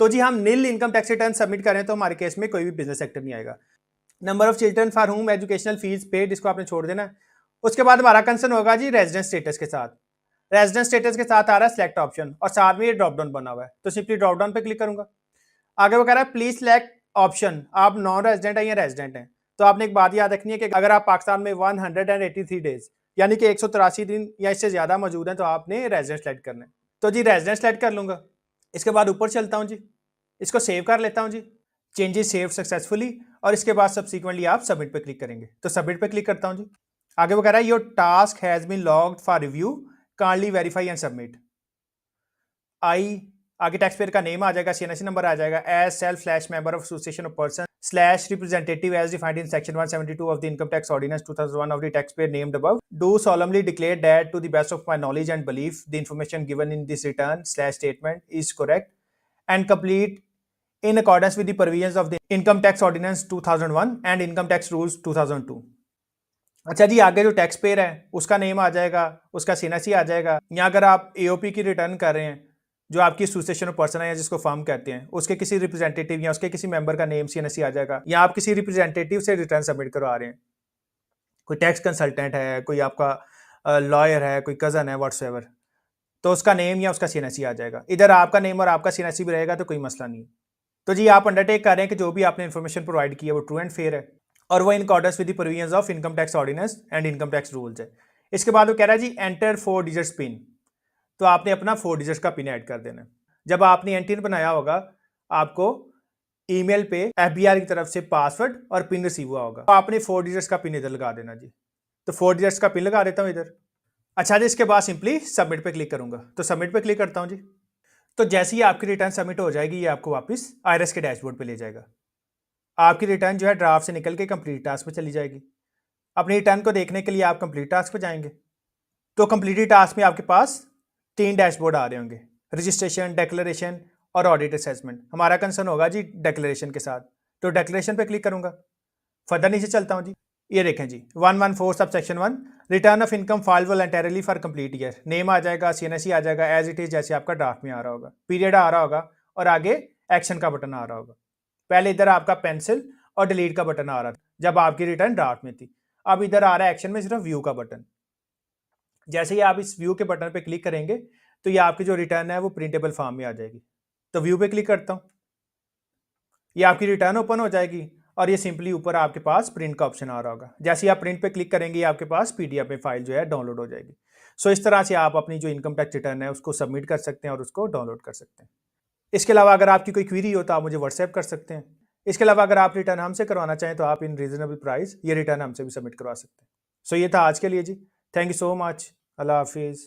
तो जी हम nil income tax return submit करें तो हमारे केस में कोई भी बिजनेस सेक्टर नहीं आएगा। Number of children for home educational fees paid, इसको आपने छोड़ देना है। उसके बाद हमारा कंसर्न होगा जी रेजिडेंस स्टेटस के साथ। रेजिडेंस स्टेटस के साथ आ रहा है सिलेक्ट ऑप्शन, और साथ में ये ड्रॉप डाउन बना हुआ है, तो सिंपली ड्रॉप डाउन पे क्लिक करूंगा। आगे वो कह रहा है प्लीज सिलेक्ट ऑप्शन, आप नॉन रेजिडेंट है या रेजिडेंट हैं। तो आपने एक बात याद रखनी है कि अगर आप पाकिस्तान में 183 डेज यानी कि 183 दिन या इससे ज्यादा मौजूद हैं तो आपने रेजिडेंट सेलेक्ट करना है। तो जी रेजिडेंट सेलेक्ट कर लूंगा। इसके बाद ऊपर चलता हूँ जी, इसको सेव कर लेता हूँ जी, चेंजेस सेव सक्सेसफुली, और इसके बाद सबसीक्वेंटली आप सबमिट पे क्लिक करेंगे। तो सबमिट पे क्लिक करता हूँ जी। आगे वो कह रहा है your task has been logged for review, kindly verify and submit. आई आगे टैक्स पेयर का नेम आ जाएगा, सीएनएससी नंबर आ जाएगा, as self slash member of association of person slash representative as defined in section 172 of the income tax ordinance 2001 of the tax payer named above, do solemnly declare that to the best of my knowledge and belief the information given in this return slash statement is correct and complete in accordance with the provisions of the income tax ordinance 2001 and income tax rules 2002। अच्छा जी, आगे जो tax payer है उसका name आ जाएगा, उसका सीएनएससी आ जाएगा, या अगर आप एओपी की रिटर्न कर रहे हैं जो आपकी एसोसिएशन ऑफ पर्सन है या जिसको फर्म कहते हैं उसके किसी रिप्रेजेंटेटिव या उसके किसी मेंबर का नेम सीएनएससी आ जाएगा, या आप किसी रिप्रेजेंटेटिव से रिटर्न सबमिट करवा रहे हैं, कोई टैक्स कंसल्टेंट है, कोई आपका लॉयर है, कोई कज़न है, व्हाट्सएवर, तो उसका नेम या उसका सीएनएससी आ जाएगा। इधर आपका नेम और आपका सीएनएससी भी रहेगा तो कोई मसला नहीं। तो जी आप अंडरटेक कर रहे हैं कि जो भी आपने इन्फॉर्मेशन प्रोवाइड की है वो ट्रू एंड फेयर है और वो in accordance with the provisions of income tax ordinance and income tax rules है। इसके बाद वो कह रहा है जी एंटर 4 डिजिट्स पिन, तो आपने अपना 4 डिजिट्स का पिन ऐड कर देना है। जब आपने एंटर बनाया होगा आपको ईमेल पे एफबीआर की तरफ से पासवर्ड और पिन रिसीव हुआ होगा, तो आपने 4 डिजिट्स का पिन इधर लगा देना जी। तो 4 डिजिट्स का पिन लगा देता हूँ इधर। अच्छा जी, इसके बाद सिंपली सबमिट पे क्लिक करूंगा। तो सबमिट पे क्लिक करता हूँ जी। तो जैसे ही आपकी रिटर्न सबमिट हो जाएगी ये आपको वापस आईआरएस के डैशबोर्ड पे ले जाएगा। आपकी रिटर्न जो है ड्राफ्ट से निकल के कंप्लीट टास्क पे चली जाएगी। अपनी रिटर्न को देखने के लिए आप कंप्लीट टास्क पे जाएंगे। तो कंप्लीटेड टास्क में आपके पास 3 डैशबोर्ड आ रहे होंगे, रजिस्ट्रेशन, डिक्लेरेशन और ऑडिट असेसमेंट। हमारा कंसर्न होगा जी डिक्लेरेशन के साथ, तो डिक्लेरेशन पे क्लिक करूंगा। फर्दर नीचे चलता हूँ जी, ये देखें जी 114 sub section 1 return of income file voluntarily for complete year, name आ जाएगा, सीएनएससी आ जाएगा एज इट इज जैसे आपका ड्राफ्ट में आ रहा होगा, पीरियड आ रहा होगा और आगे एक्शन का बटन आ रहा होगा। पहले इधर आपका पेंसिल और डिलीट का बटन आ रहा था जब आपकी रिटर्न ड्राफ्ट में थी, अब इधर आ रहा है एक्शन में सिर्फ व्यू का बटन। जैसे ही आप इस व्यू के बटन पे क्लिक करेंगे तो ये आपकी जो रिटर्न है वो प्रिंटेबल फॉर्म में आ जाएगी। तो व्यू पे क्लिक करता हूँ, ये आपकी रिटर्न ओपन हो जाएगी और ये सिंपली ऊपर आपके पास प्रिंट का ऑप्शन आ रहा होगा। जैसे ही आप प्रिंट पे क्लिक करेंगे आपके पास पीडीएफ में फाइल जो है डाउनलोड हो जाएगी। सो इस तरह से आप अपनी जो इनकम टैक्स रिटर्न है उसको सबमिट कर सकते हैं और उसको डाउनलोड कर सकते हैं। इसके अलावा अगर आपकी कोई क्वेरी हो तो आप मुझे व्हाट्सएप कर सकते हैं। इसके अलावा अगर आप रिटर्न हमसे करवाना चाहें तो आप इन रीजनेबल प्राइस ये रिटर्न हमसे भी सबमिट करवा सकते हैं। सो ये था आज के लिए जी। Thank you so much. अल्लाह हाफिज़।